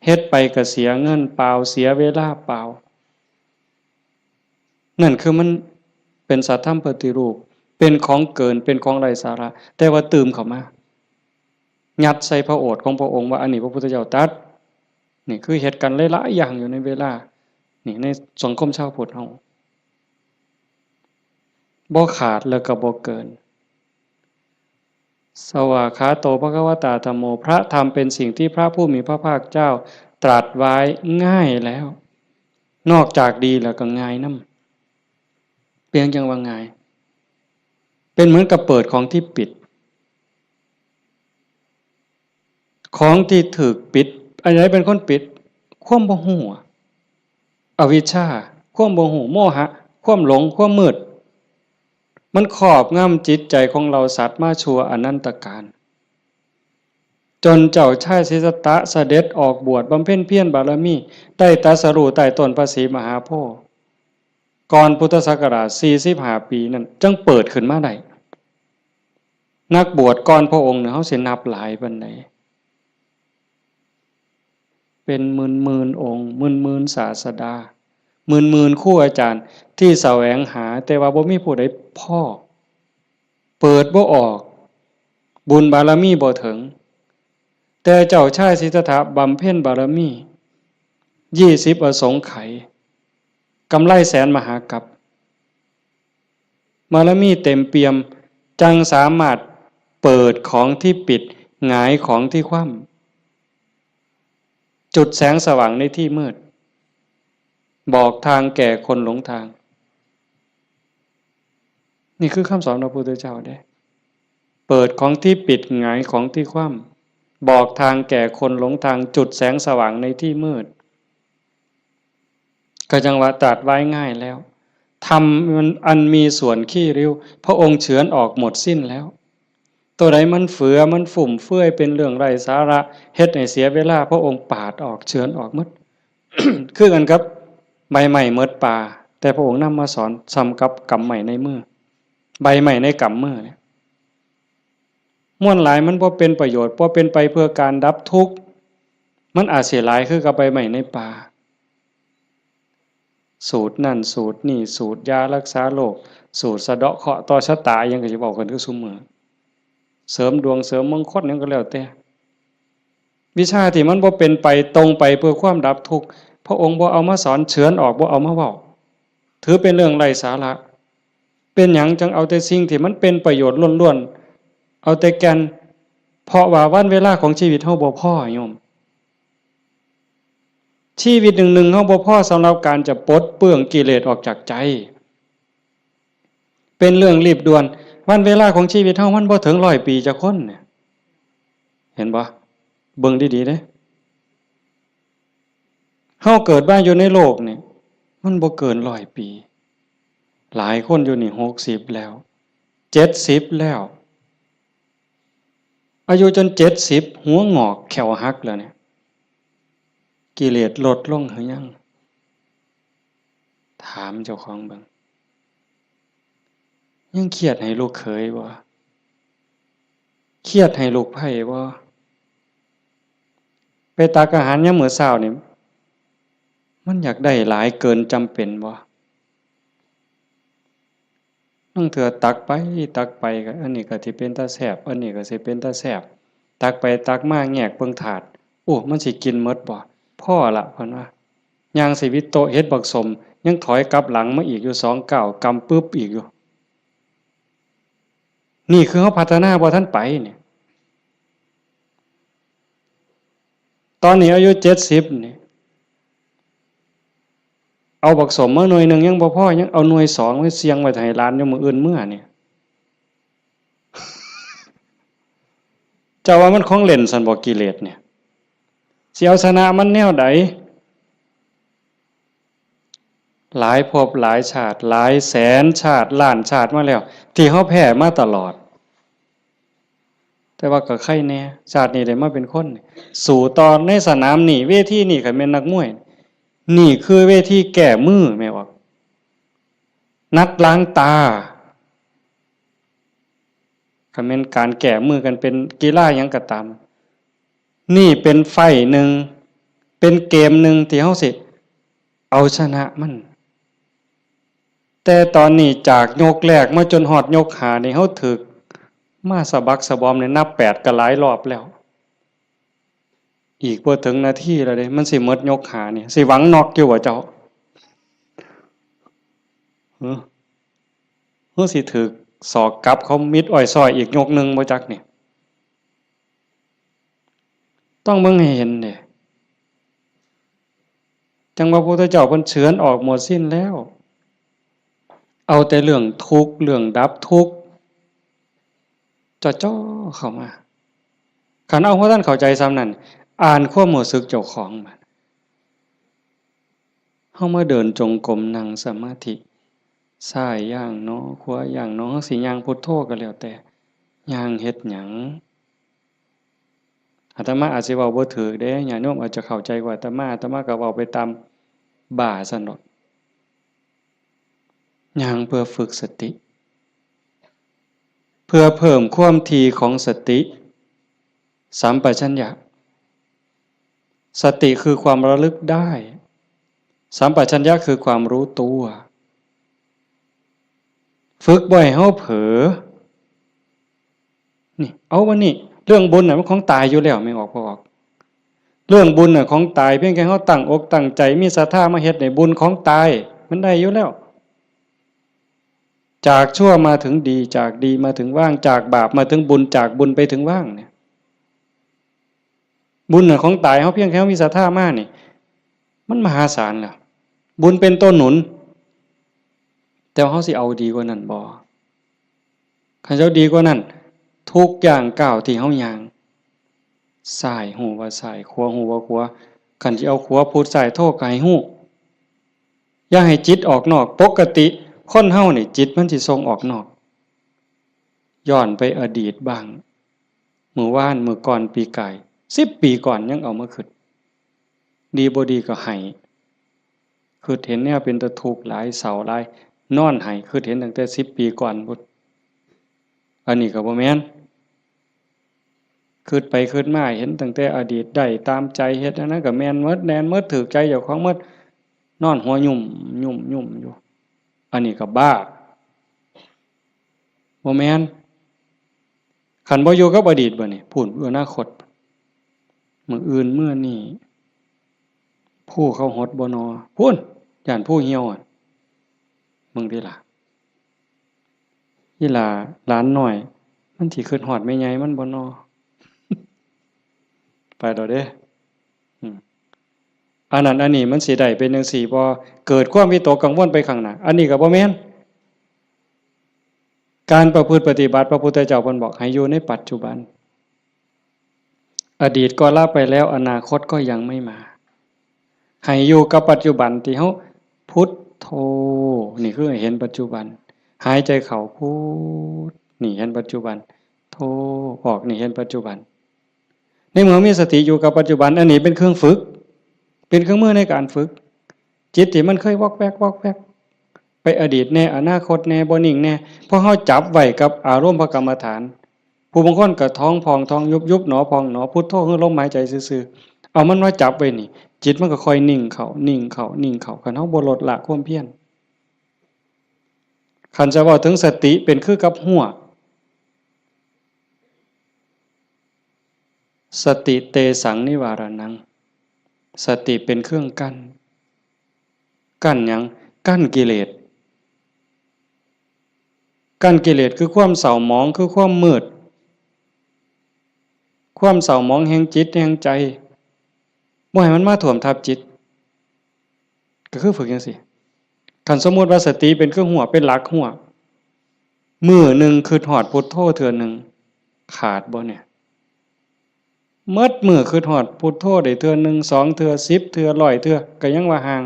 เฮ็ดไปก็เสียเงินเปล่าเสียเวลาเปล่านั่นคือมันเป็นสัตว์ทำปฏิรูปเป็นของเกินเป็นของไร้สาระแต่ว่าตื่มเข้ามายัดใส่พระโอษฐ์ของพระองค์ว่าอันนี้พระพุทธเจ้าตรัสนี่คือเหตุการณ์หลายๆอย่างอยู่ในเวลานี่ในสังคมชาวพุทธเฮาบ่ขาดแล้วก็บ่เกินสวากขาโตภควตาธัมโมพระธรรมเป็นสิ่งที่พระผู้มีพระภาคเจ้าตรัสไว้ง่ายแล้วนอกจากดีแล้วก็ง่ายนำเพียงจังว่าง่ายเป็นเหมือนกับเปิดของที่ปิดของที่ถูกปิดอันไหนเป็นคนปิดความบ่ฮู้อวิชชาความบ่ฮู้โมหะความหลงความมืดมันครอบงำจิตใจของเราสัตว์มาชั่วอนันตกาลจนเจ้าชายสิทธัตถะเสด็จออกบวชบำเพ็ญเพียรบารมีได้ตรัสรู้ใต้ต้นพระศรีมหาโพธิ์ก่อนพุทธศักราช45ปีนั้นจึงเปิดขึ้นมาได้นักบวชก่อนพระองค์เนี่ยเฮาสินับหลายปานใดเป็นหมื่นๆองค์หมื่นๆศาสดาหมื่นๆครูอาจารย์ที่แสวงหาแต่ว่าบ่มีผู้ใดพ้อเปิดบ่ออกบุญบารมีบ่ถึงแต่เจ้าชายสิทธัตถะบำเพ็ญบารมี20อสงไขยกำไรแสนมหากัปบารมีเต็มเปี่ยมจังสามารถเปิดของที่ปิดหงายของที่คว่ำจุดแสงสว่างในที่มืดบอกทางแก่คนหลงทางนี่คือคำสอนของพระพุทธเจ้าเด้เปิดของที่ปิดหงายของที่คว่ำบอกทางแก่คนหลงทางจุดแสงสว่างในที่มืดก็จังว่าตรัสไว้ง่ายแล้วธรรมมันอันมีส่วนขี้ริ้วพระองค์เฉือนออกหมดสิ้นแล้วตัวใดมันเฟือมันฝุ่มเฟื่อยเป็นเรื่องไร้สาระเฮ็ดให้เสียเวลาพระองค์ปาดออกเฉือนออกหมด คือกันครับใบใหม่เมดป่าแต่พระองค์นำมาสอนซ้ำกับกำใหม่ในมือใบใหม่ในกำมือเนี่ยม่วนหลายมันบ่เป็นประโยชน์บ่เป็นไปเพื่อการดับทุกข์มันอาจเสียหลายคือกับใบใหม่ในป่าสูตรนั่นสูตรนี่สูตรยารักษาโรคสูตรสะเดาะเคราะห์ต่อชะตายังก็สิบอกกันคือซุมื้อเสริมดวงเสริมมงคลหยังก็แล้วแต่วิชาที่มันบ่เป็นไปตรงไปเพื่อความดับทุกข์พระองค์บ่เอามาสอนเฉือนออกบ่เอามาเว้าถือเป็นเรื่องไร้สาระเป็นหยังจังเอาแต่สิ่งที่มันเป็นประโยชน์ล้วนๆเอาแต่แก่นเพราะว่าวันเวลาของชีวิตเฮาบ่พอโยมชีวิตหนึ่งๆเฮาบ่พอสำหรับการจะปลดเปลื้องกิเลสออกจากใจเป็นเรื่องรีบด่วนวันเวลาของชีวิตเฮามันบ่ถึง100ปีจักคนเนี่ยเห็นบ่เบิ่งดีๆเด้เฮาเกิดมาอยู่ในโลกนี่มันบ่เกิน100ปีหลายคนอยู่นี่60แล้ว70แล้วอายุจน70หัวงอกแขวหักแล้วเนี่ยกิเลสลดลงหรือยังถามเจ้าของเบิ่งยังเครียดให้ลูกเขยบ่เครียดให้ลูกไผ่บ่ไปตักอาหารยามมื้อเช้านี่มันอยากได้หลายเกินจำเป็นบ่บางเทื่อตักไปก็อันนี้ก็สิเป็นตาแซ่บอันนี้ก็สิเป็นตาแซ่บตักไปตักมาแงกเบิ่งถาดโอ้มันสิกินหมดบ่พอละเพิ่นว่า ย่างสิวิโตเฮ็ดบักสมยังถอยกลับหลังมาอีกอยู่2 ก้าวกำปึ๊บอีกอยู่นี่คือเขาพัฒนาบ่ทันไปเนี่ยตอนนี้อายุ70นี่เอาบักสมมาหน่วยนึงยังบ่พอยังเอาหน่วย2ไว้เสียงไว้ให้หลานอยู่มื้ออื่นมื้อนี่เจ้าว่ามันของเล่นซั่นบ่กิเลสเนี่ยสิเอาชนะมันแนวใดหลายภพหลายชาติหลายแสนชาติล้านชาติมาแล้วที่เฮาแพ้มาตลอดแต่ว่าก็ใครแน่ชาตินี้ได้มาเป็นคนสู่ตอนในสนามนี่เวทีนี่คันแม่นนักมวยนี่คือเวทีแก้มือแม่ว่านัดล้างตาคันแม่นการแก้มือกันเป็นกีฬาหยังก็ตามนี่เป็นไฟหนึ่งเป็นเกมหนึ่งที่เฮาสิเอาชนะมันแต่ตอนนี้จากยกแรกมาจนฮอดยก5นี่เฮาถึกมาสะบักสะบอมเนี่ยนับ8ก็หลายรอบแล้วอีกบ่ถึงนาทีแล้วเด้มันสิหมดยก5นี่สิหวังน็อกอยู่บ่เจ้าเฮาสิถึกศอกกลับเขามิดอ้อยซอยอีกยกนึงบ่จักนี่ต้องเบิ่งให้เห็นเด้จังว่าพระพุทธเจ้าเพิ่นเฉือนออกหมดสิ้นแล้วเอาแต่เรื่องทุกข์เรื่องดับทุกข์จ่อๆเข้ามาคันเอาเพราะท่านเข้าใจซ้ำนั่นอ่านความรู้สึกเจ้าของบัดเฮามาเดินจงกรมนั่งสมาธิซ้ายย่างเนาะขวาย่างเนาะเฮาสิย่างพุทโธก็แล้วแต่ย่างเฮ็ดหยังอาตมาอาจสิเว้าบ่ถูกเด้ญาติโยมอาจจะเข้าใจกว่าอาตมาก็เว้าไปตามบ่าซั่นเนาะย่างเพื่อฝึกสติเพื่อเพิ่มความถี่ของสติสัมปชัญญะสติคือความระลึกได้สัมปชัญญะคือความรู้ตัวฝึกบ่อยเฮาเผลอนี่เอาวันนี้เรื่องบุญน่ะมันของตายอยู่แล้วไม่ออกบ่ออกเรื่องบุญน่ะของตายเพียงแค่เฮาตั้งอกตั้งใจมีศรัทธามาเฮ็ดให้บุญของตายมันได้อยู่แล้วจากชั่วมาถึงดีจากดีมาถึงว่างจากบาปมาถึงบุญจากบุญไปถึงว่างเนี่ยบุญน่ะของตายเฮาเพียงแค่มีศรัทธามานี่มันมหาศาลแล้วบุญเป็นต้นหนุนแต่เฮาสิเอาดีกว่านั้นบ่คันเจ้าดีกว่านั้นทุกอย่างก้าวที่เฮาย่างซ้ายหูว่าซ้ายขวาหูว่าขวาคันสิเอาขวาพุทธซ้ายโทก็ให้ฮู้อย่าให้จิตออกนอกปกติคนเฮานี่จิตมันสิส่งออกนอกย้อนไปอดีตบ้างมื้อวานมื้อก่อนปีกาย10 ปีก่อนยังเอามาคิดดีบ่ดีก็ให้คือเห็นแนวเป็นตะทุกข์หลายเศร้าหลายนอนให้คือเห็นตั้งแต่10 ปีก่อนพุทธอันนี้ก็บ่แม่นคิดไปคิดมาเห็นตั้งแต่อดีตได้ตามใจเฮ็ดอันนั้นก็แม่นหมดแน่นหมดถูกใจเจ้าของหมดนอนหัวยุ่มอยู่อันนี้ก็บ้าบ่แม่นคันบ่อยู่กับอดีตบ่นี่พูดอนาคตมื้ออื่นมื้อนี้ผู้เขาหดบ่นอพูนย่านผู้เหี่ยวอ่ะมึงติล่ะอีหล่าหลานน้อยมันสิคิดฮอดแม่ใหญ่มันบ่นอไปดอกเด้อืมอันนั้นอันนี้มันสิได้เป็นจังซี่บ่เกิดความวิตกกังวลไปข้างหน้าอันนี้ก็บ่แม่นการประพฤติปฏิบัติพระพุทธเจ้าเพิ่นบอกให้อยู่ในปัจจุบันอดีตก็ละไปแล้วอนาคตก็ยังไม่มาให้อยู่กับปัจจุบันที่เฮาพุทโธนี่คือให้เห็นปัจจุบันหายใจเข้าพุทนี่เห็นปัจจุบันโธออกนี่เห็นปัจจุบันในเมื่อมีสติอยู่กับปัจจุบันอันนี้เป็นเครื่องฝึกเป็นเครื่องมือในการฝึกจิตที่มันเคยวอกแวกไปอดีตแน่อนาคตแน่บ่นิ่งแน่เพราะเฮาจับไว้กับอารมณ์พระกรรมฐานผู้บางคนก็ท้องพองท้องยุบหนอพองหนอพุทโธคือลมหายใจซื่อๆเอามันมาจับไว้นี่จิตมันก็ค่อยนิ่งเข้าคันเฮาบ่ลดละความเพียรคันจะเว้าถึงสติเป็นคือกับหัวสติเตสังนิวารนังสติเป็นเครื่องกั้น กั้นหยังกั้นกิเลสกั้นกิเลสคือความเศร้าหมองคือความมืดความเศร้าหมองแห่งจิตแห่งใจบ่ให้มันมาท่วมทับจิตก็คือฝึกจังซี่คันสมมุติว่าสติเป็นเครื่องหัวเป็นหลักหัวมื้อหนึ่งคือฮอดพุทโธเทื่อหนึ่งขาดบ่เนี่ยหมดมื้อคือฮอดพุทโธได้เทื่อหนึ่ง2เทื่อ10เทื่อ100เทื่อก็ยังว่าห่าง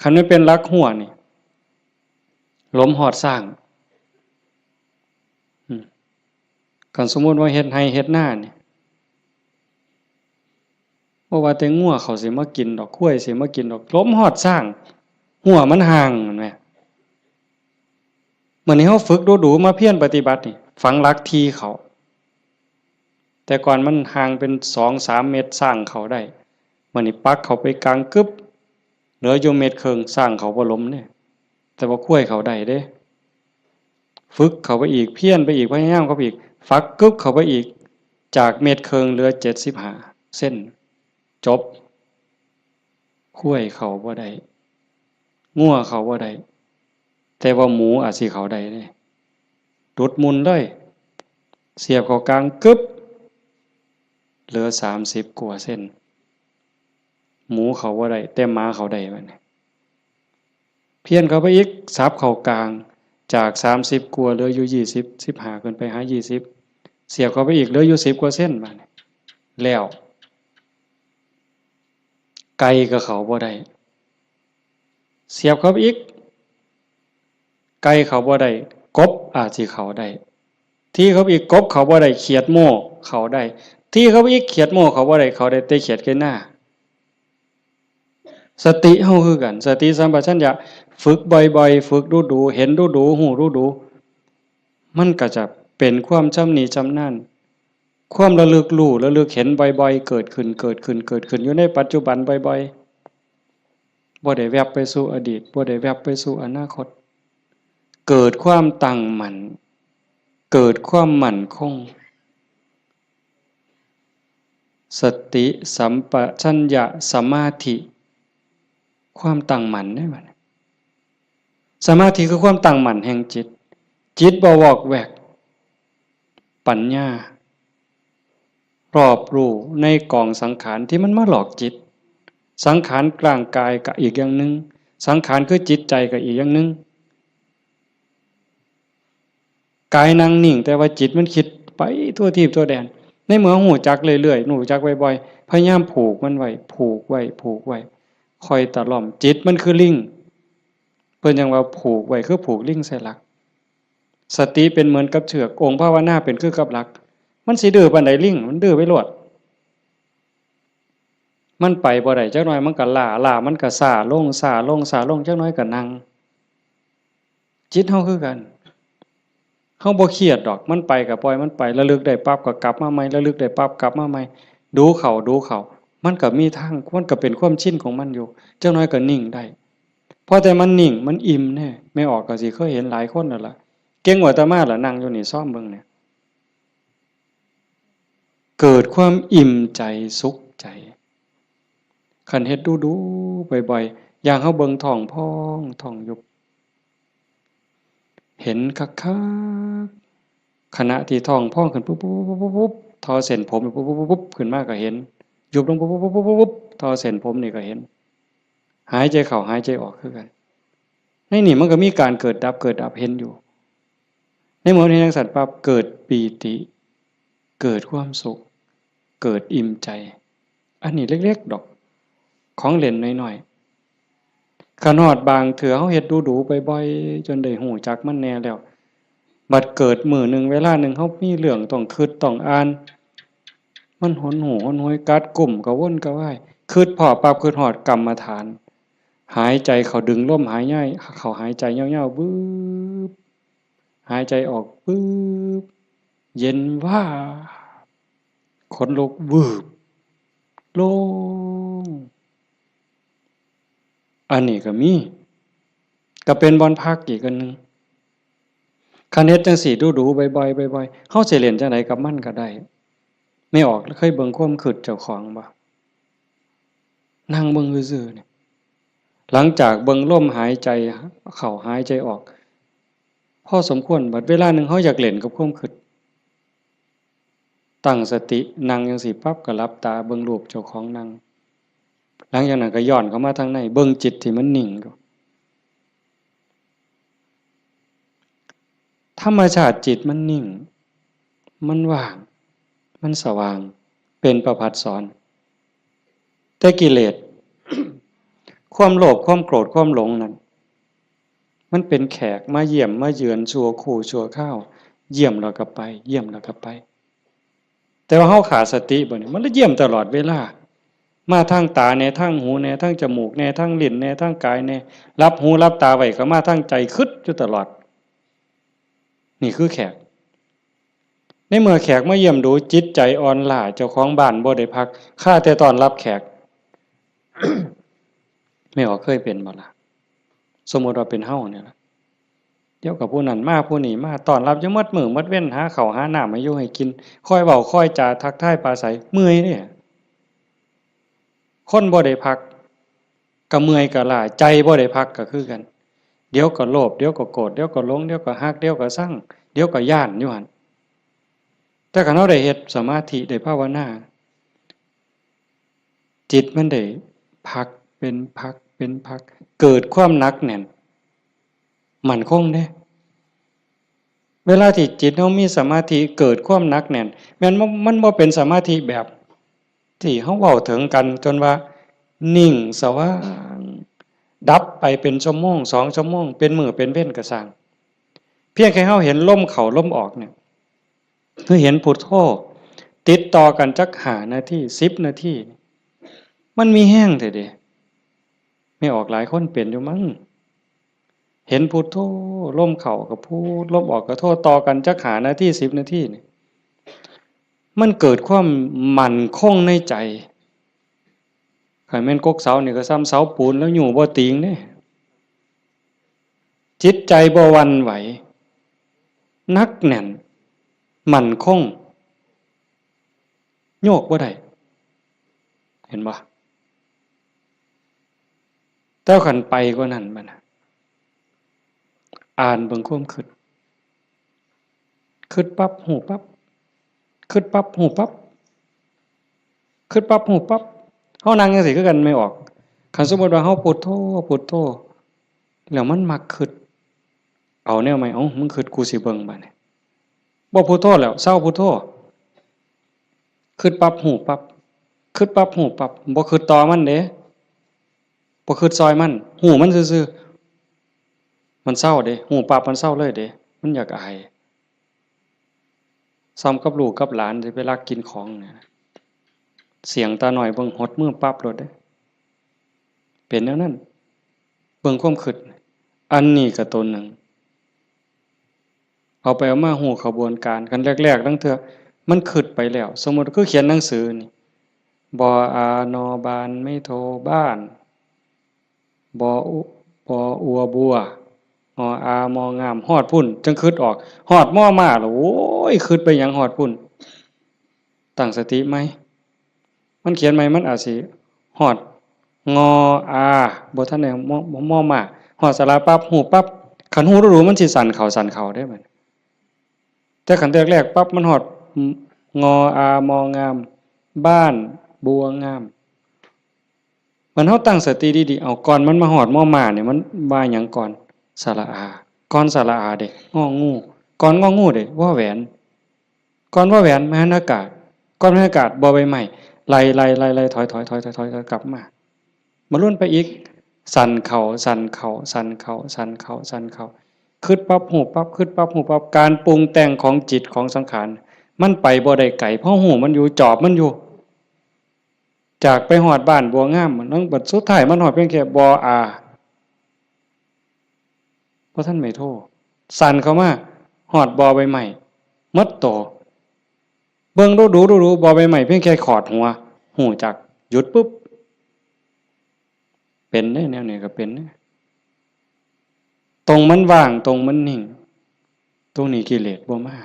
คันมันเป็นหลักหัวนี่ล้มฮอดสร้างคันสมมุติว่าเฮ็ดไร่เฮ็ดนานี่บ่ว่าแต่งัวเขาสิมากินดอกควายสิมากินดอกล้มฮอดสร้างหัวมันห่างนั่นแหมมื้อนี้เฮาฝึกดูๆมาเพียรปฏิบัตินี่ฝังหลักที่เขาแต่ก่อนมันห่างเป็น2-3 เมตรสร้างเขาได้มื้อนี้ปักเขาไปกลางกึบเหลืออยู่เม็ดครึ่งสร้างเขาบ่ล้มเนี่ยแต่ว่าควายเขาได้เด้ฝึกเขาไปอีกเพี้ยนไปอีกพยายามเขาไปอีกฝักกึบเขาไปอีกจากเม็ดครึ่งเหลือ75เส้นจบควายเขาบ่ได้งัวเขาบ่ได้แต่ว่าหมูอาจสิเขาได้เด้ดุดมุนเลยเสียบเข้ากลางกึบเหลือ30กว่าเส้นหมูเขาบ่ได้แต่หมาเขาได้บัดนี้เพี้ยนเขาไปอีกสับเข้ากลางจาก30กว่าเหลืออยู่20 15ขึ้นไปหา20เสียบเข้าไปอีกเหลืออยู่10กว่าเส้นบัดนี้แล้วไก่ก็เขาบ่ได้เสียบเข้าไปอีกไก่เขาบ่ได้กบอาจสิเขาได้ที่เขาอีกกบเขาบ่ได้เขียดโม่เขาได้ที่เขาอีกเขียดโม่เขาบ่ได้เขาได้แต่เขียดแค่หน้าสติเฮาคือกันสติสัมปชัญญะฝึกบ่อยๆฝึกดูๆเห็นดูๆหูดูๆมันก็จะเป็นความชำนิชำนาญความระลึกรู้ระลึกเห็นบ่อยๆเกิดขึ้นอยู่ในปัจจุบันบ่อยๆบ่ได้แวบไปสู่อดีตบ่ได้แวบไปสู่อนาคตเกิดความตั้งมั่นเกิดความมั่นคงสติสัมปชัญญะสมาธิความตั้งมั่นได้บัดนี้สมาธิคือความตั้งมั่นแห่งจิตจิตบ่วอกแวกปัญญารอบรู้ในกองสังขารที่มันมาหลอกจิตสังขารกลางกายก็อีกอย่างนึงสังขารคือจิตใจก็อีกอย่างนึงกายนั่งนิ่งแต่ว่าจิตมันคิดไปทั่วทิพย์ทั่วแดนในเมื่อหูจักเรื่อยๆหูจักบ่อยๆพยายามผูกมันไว้คอยตะล่อมจิตมันคือลิงเพิ่นยังว่าผูกไว้คือผูกลิงใส่หลักสติเป็นเหมือนกับเชือกองค์ภาวนาเป็นคือกับหลักมันสิดื้อปานใดลิงมันดื้อไปโลดมันไปบ่ได้จักหน่อยมันก็ล้ามันก็ซ่าลงจักหน่อยก็นั่งจิตเฮาคือกันเฮาบ่เครียดดอกมันไปก็ปล่อยมันไประลึกได้ปั๊บก็กลับมาใหม่ระลึกได้ปั๊บกลับมาใหม่ดูเข้ามันก็มีทางมันก็เป็นความชินของมันอยู่จักหน่อยก็นิ่งได้พอแต่มันนิ่งมันอิ่มแน่ไม่ออกก็สิเคยเห็นหลายคนนั่นล่ะเก่งกว่าอาตมาล่ะนั่งอยู่นี่ซ่อมเบิ่งเนี่ยเกิดความอิ่มใจสุขใจคันเฮ็ดดูๆบ่อยๆอย่างเฮาเบิ่งท้องพองท้องยุบเห็นคักๆขณะที่ท้องพองขึ้นปุ๊บๆๆๆทอเส้นผมปุ๊บๆๆขึ้นมาก็เห็นยุบลงปุ๊บๆๆๆทอเส้นผมนี่ก็เห็นหายใจเข้าหายใจออกคือกันในนี่มันก็มีการเกิดดับเห็นอยู่ในหมดในจังซั่นปั๊บเกิดปีติเกิดความสุขเกิดอิ่มใจอันนี้เล็กๆดอกของเล่นน้อยๆขนอดบางเถื่อเฮาเฮ็ดดูๆบ่อยๆจนได้ฮู้จักมันแน่แล้วบัดเกิดมื้อหนึ่งเวลาหนึ่งเฮามีเรื่องต้องคิดต้องอ่านมันหนหูหนหวยกัดกุ่มกระวนกระวายคิดพ้อปั๊บคิดฮอดกรรมฐานหายใจเข้าดึงลมหายใจเข้าหายใจยาวๆบึบหายใจออกปึ๊บเย็นว่า ขนลุกวืบโล่งอันนี้ก็มีก็เป็นบอนพักอีกอันนึงคันเฮ็ดจังซี่ดูๆบ่อยๆๆเฮาสิเล่นจังไดกับมันก็ได้ไม่ออกเคยเบิ่งความคิดเจ้าของบ่นั่งเบิ่งซื่อๆนี่ หลังจากเบิ่งลมหายใจเข้าหายใจออกพอสมควรบัดเวลาหนึ่งเขาอยากเล่นกับความคิดตั้งสตินั่งจังสิปั๊บก็หลับตาเบิ่งรูปเจ้าของนั่งหลังจากนั้นก็ย้อนเข้ามาทางในเบิ่งจิตที่มันนิ่งธรรมชาติจิตมันนิ่งมันว่างมันสว่างเป็นประภัสสรแต่กิเลส ความโลภความโกรธความหลงนั้นมันเป็นแขกมาเยี่ยมมาเยือนชั่วคู่ชั่วข้าวเยี่ยมแล้วก็ไปเยี่ยมแล้วก็ไปแต่ว่าเฮาขาดสติบ่เนี่ยมันเยี่ยมตลอดเวลามาทางตาแน่ทางหูแน่ทางจมูกแน่ทางลิ้นแน่ทางกายแน่รับหูรับตาไว้ก็มาทางใจคิดอยู่ตลอดนี่คือแขกในเมื่อแขกมาเยี่ยมดูจิตใจอ่อนล้าเจ้าของบ้านบ่ได้พักข้าแต่ต้อนรับแขก ไม่ออกเคยเป็นบ่ล่ะสมมุติว่าเป็นเฮาเนี่ยล่ะเดี๋ยวกับผู้นั้นมาผู้นี้มาต้อนรับอยู่หมดมื้อหมดเว้นหาข้าวหาน้ำมาอยู่ให้กินคอยเว้าคอยจาทักทายปราศัยเมื่อยเด้คนบ่ได้พักก็เมื่อยก็ล้าใจบ่ได้พักก็คือกันเดี๋ยวก็โลภเดี๋ยวก็โกรธเดี๋ยวก็หลงเดี๋ยวก็ฮักเดี๋ยวก็ชังเดี๋ยวก็ย้านอยู่หั่นแต่คันเฮาได้เฮ็ดสมาธิได้ภาวนาจิตมันได้พักเป็นพักเป็นพักเกิดความหนักแน่นมั่นคงเด้เวลาที่จิตเฮามีสมาธิเกิดความหนักแน่นแม้นมันบ่เป็นสมาธิแบบที่เฮาเว้าถึงกันจนว่านิ่งสว่างดับไปเป็นชั่วโมง2ชั่วโมงเป็นมื้อเป็นเว้นก็สร้างเพียงแค่เฮาเห็นลมเข้าลมออกเนี่ยคือเห็นพุทโธติดต่อกันจัก5นาที10นาทีมันมีแห้งแท้เด้ไม่ออกหลายคนเป็นอยู่มั้งเห็นพุทโธลมเข้าก็พูดลมออกก็โธต่อกันจัก5นาที10นาทีนี่มันเกิดความมั่นคงในใจคันแม่นกกเสานี่ก็ซ้ำเสาปูนแล้วอยู่บ่ติงเด้จิตใจบ่หวั่นไหวนักแน่นมั่นคงโยกบ่ได้เห็นบ่แต่คันไปกว่านั้นบัดน่ะอ่านเบิ่งความคิดคิดปั๊บหูปั๊บคิดปั๊บหูปั๊บคิดปั๊บหูปั๊บเฮานั่งจังซี่คือกันไม่ออกคันสมมุติว่าเฮาพุทโธพุทโธแล้วมันมักคิดเอาแนวใหม่เอ้ามึงคิดกูสิเบิ่งบัดนี้บ่พุทโธแล้วเซาพุทโธคิดปั๊บหูปั๊บคิดปั๊บหูปั๊บบ่คิดต่อมันเด้บ่คิดซอยมันหูมันซื่อๆมันเศร้าเด้หูปั๊บมันเศร้าเลยเด้มันอยากอายซ้ำกับลูกกับหลานสิไปลักกินของเนี่ยเสียงตาหน่อยเบิ่งหดมือปั๊บโลดเด้เป็นแนวนั้นเบิ่งความคิดอันนี้ก็ตัวหนึ่งเอาไปเอามาฮู้ขบวนการกันแรกๆตั้งเทื่อมันคิดไปแล้วสมมุติคือเขียนหนังสือนี่บออานอบานไม่โทบ้านบออุบออัวบัวออามองามฮอดพุ่นจังคิดออกฮอดม่อมาแล้วโอ้ยคิดไปหยังฮอดพุ่นตั้งสติไหมมันเขียนไหมมันอาจสิฮอดงออาบ่ทันได้ม่อมาฮอดสระปั๊บฮู้ปั๊บคันฮู้รู้มันสิสั่นเข้าได้บัดแต่คันแรกๆปั๊บมันฮอดงออามองามบ้านบัวงามมันเฮาตั้งสติดีๆเอาก่อนมันมาฮอดม่อมาเนี่ยมันว่าหยังก่อนสระอาก่อนสระอาเด้งองูก่อนงองูเด้วอแหวนก่อนวอแหวนมหานากาศก่อนมหานากาศบอใบไม้ไล่ถอยกลับมาลุ้นไปอีกสั่นเข่าคิดปั๊บหูปั๊บคิดปั๊บหูปั๊บการปรุงแต่งของจิตของสังขารมันไปบ่ได้ไกลเพราะหูมันอยู่จอบมันอยู่จากไปหอดบ้านบัวงามมันต้องบัดสุดท้ายมันหอดเพียงแค่บออาเพราะท่านไม่โทษสั่นเข้ามาหอดบอใบใหม่มัดโตเบิ่งดูบอใบใหม่เพียงแค่ขอดหัวหูจักหยุดปุ๊บเป็นได้แนวนี้ก็เป็นตรงมันว่างตรงมันนิ่งตรงนี้กิเลสบ่มา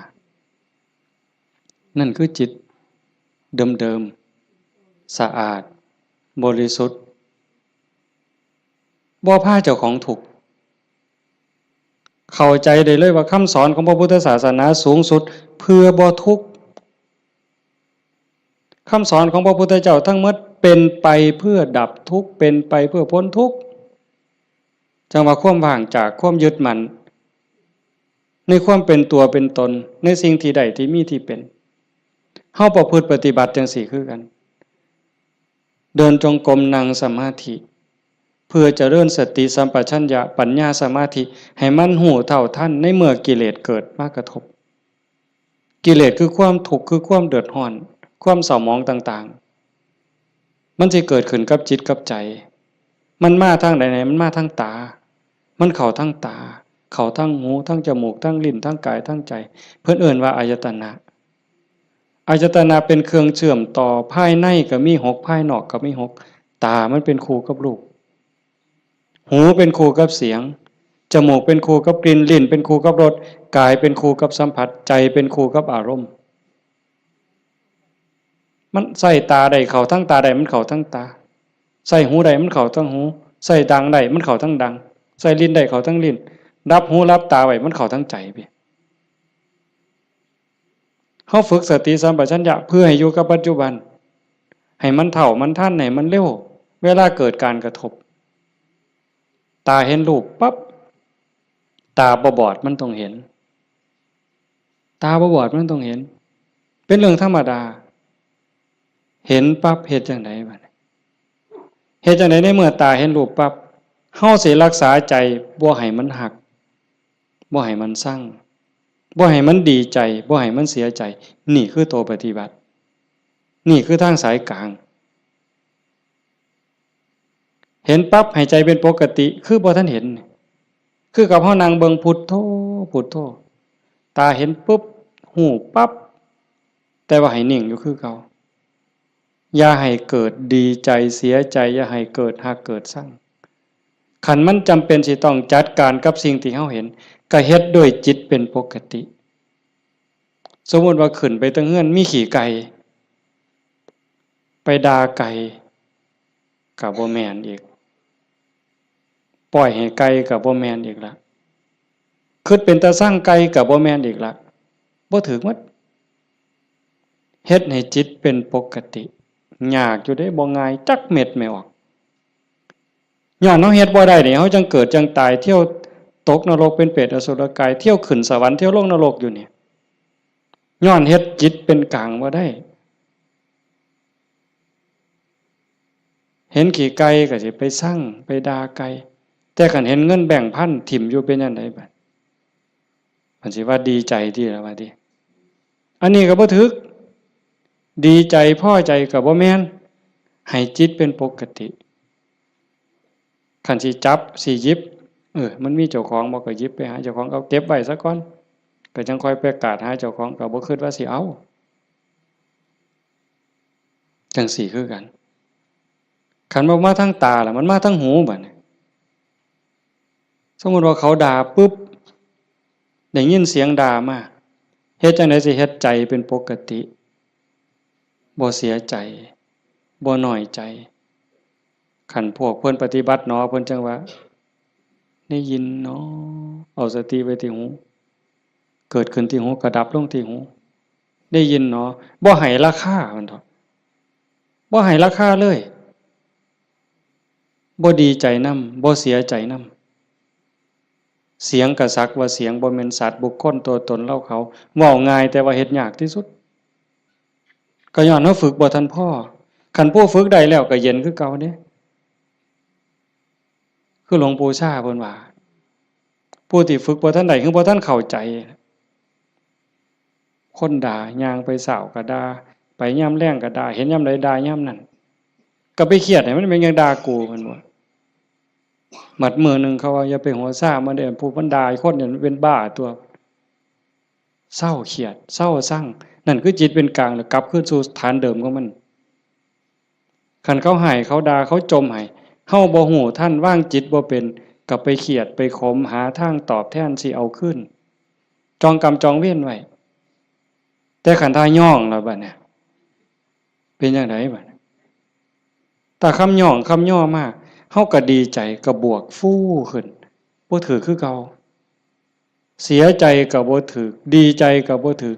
นั่นคือจิตเดิมสะอาดบริสุทธิ์ บ่พาเจ้าของทุกข์เข้าใจได้เลยว่าคำสอนของพระพุทธศาสนาสูงสุดเพื่อบ่ทุกข์คำสอนของพระพุทธเจ้าทั้งหมดเป็นไปเพื่อดับทุกข์เป็นไปเพื่อพ้นทุกข์จังว่าความว่างจากความยึดมั่นในความเป็นตัวเป็นตนในสิ่งที่ใดที่มีที่เป็นเฮาประพฤติปฏิบัติจังสี่คือกันเดินจงกรมนั่งสมาธิเพื่อเจริญสติสัมปชัญญะปัญญาสมาธิให้มันหูเท่าทันในเมื่อกิเลสเกิดมากระทบกิเลสคือความทุกข์คือความเดือดร้อนความเศร้าหมองต่างๆมันจะเกิดขึ้นกับจิตกับใจมันมาทางใดๆมันมาทางตามันเข้าทางตาเข้าทางหูทางจมูกทางลิ้นทางกายทางใจเพิ่นเอิ้นว่าอายตนะอายตนะเป็นเครื่องเชื่อมต่อภายในก็มี6ภายนอกก็มี6ตามันเป็นคู่กับรูปหูเป็นคู่กับเสียงจมูกเป็นคู่กับกลิ่นลิ้นเป็นคู่กับรสกายเป็นคู่กับสัมผัสใจเป็นคู่กับอารมณ์มันใส่ตาใดเข้าทั้งตาใดมันเข้าทั้งตาใส่หูใดมันเข้าทั้งหูใส่ดังใดมันเข้าทั้งดังใส่ลิ้นใดเข้าทั้งลิ้นรับหูรับตาไว้มันเข้าทั้งใจพี่เฮาฝึกสติสัมปชัญญะเพื่อให้อยู่กับปัจจุบันให้มันเท่ามันทันให้มันเร็วเวลาเกิดการกระทบตาเห็นรูปปั๊บตาบ่บอดมันต้องเห็นตาบ่บอดมันต้องเห็นเป็นเรื่องธรรมดาเห็นปั๊บเฮ็ดจังไดบัดนี้เฮ็ดจังไดในเมื่อตาเห็นรูปปั๊บเฮาสิรักษาใจบ่ให้มันหักบ่ให้มันสั่งบ่ให้มันดีใจบ่ให้มันเสียใจนี่คือตัวปฏิบัตินี่คือทางสายกลางเห็นปั๊บให้ใจเป็นปกติคือบ่ทันเห็นคือกับเฮานั่งเบิ่งพุทโธพุทโธตาเห็นปุ๊บหูปั๊บแต่ว่าให้นิ่งอยู่คือเก่าอย่าให้เกิดดีใจเสียใจอย่าให้เกิดหักเกิดสั่งคันมันจำเป็นสิต้องจัดการกับสิ่งที่เฮาเห็นก็เฮ็ดด้วยจิตเป็นปกติสมมุติว่าขึ้นไปตะเฮือนมีขี้ไก่ไปด่าไก่ก็บ่แม่นอีกปล่อยให้ไก่ก็บ่แม่นอีกละคิดเป็นตาสร้างไก่ก็บ่แม่นอีกละบ่ถูกหมดเฮ็ดให้จิตเป็นปกติยากอยู่ได้บ่ง่ายจักเม็ดไม่ออกย้อนเฮาเฮ็ดบ่ได้นี่เฮาจังเกิดจังตายเที่ยวตกนรกเป็นเปรตอสุรกายเที่ยวขึ้นสวรรค์เที่ยวลงนรกอยู่นี่ย้อนเฮ็ดจิตเป็นกลางบ่ได้เห็นขี้ไก่ก็สิไปสั่งไปด่าไก่แต่คันเห็นเงินแบ่งพันถิ่มอยู่เป็นจังได๋บัดมันสิว่าดีใจที่ล่ะว่าติอันนี้ก็บ่ถูกดีใจพอใจก็บ่แม่นให้จิตเป็นปกติคันสิจับสิหยิบมันมีเจ้าของบ่ก็หยิบไปหาเจ้าของเอาเก็บไว้ซะก่อนก็จังค่อยประกาศหาเจ้าของก็บ่คิดว่าสิเอาจังสี่คือกันคันบ่มาทางตาล่ะมันมาทางหูบัดนี้สมมุติว่าเขาด่าปุ๊บได้ยินเสียงด่ามาเฮ็ดจังได๋สิเฮ็ดใจเป็นปกติบ่เสียใจบ่น้อยใจคันพวกเพิ่นปฏิบัติเนาะเพิ่นจังว่าได้ยินเนาะเอาสติไว้ที่หูเกิดขึ้นที่หูก็ดับลงที่หูได้ยินเนาะบ่ให้ราคามันเถาะบ่ให้ราคาเลยบ่ดีใจนำบ่เสียใจนำเสียงก็สักว่าเสียงบ่แม่นสัตว์บุคคลตัวตนเราเขาเว้าง่ายแต่ว่าเฮ็ดยากที่สุดก็ย้อนเฮาฝึกบ่ทันพอคันผู้ฝึกได้แล้วก็เย็นคือเก่าเด้คือหลวงปู่ชาเพิ่นว่าผู้ที่ฝึกบ่ทันได้คือบ่ทันเข้าใจคนด่าย่างไปเช้าก็ด่าไปยามแลงก็ด่าเห็นยามใดด่ายามนั้นก็ไปเครียดให้มันเป็นหยังด่ากูเพิ่นว่าหมัดมือนึงเขาว่าอย่าไปหัวซ่ามันเด้ผู้มันด่าคนเนี่ยมันเป็นบ้าตัวเศร้าเครียดเศร้าซั่งนั่นคือจิตเป็นกลางแล้วกลับคืนสู่ฐานเดิมของมันคันเขาให้เขาด่าเขาจมให้เฮาบ่ฮู้ทันวางจิตบ่เป็นก็ไปเครียดไปขมหาทางตอบแทนสิเอาคืนจองกรรมจองเวรไว้แต่คันท่าย่องแล้วบัดเนี่ยเป็นจังไดบัดถ้าคำย่องคำย่อมาก เฮาก็ดีใจก็บวกฟู่ขึ้นบ่ถือคือเก่าเสียใจก็บ่ถือดีใจก็บ่ถือ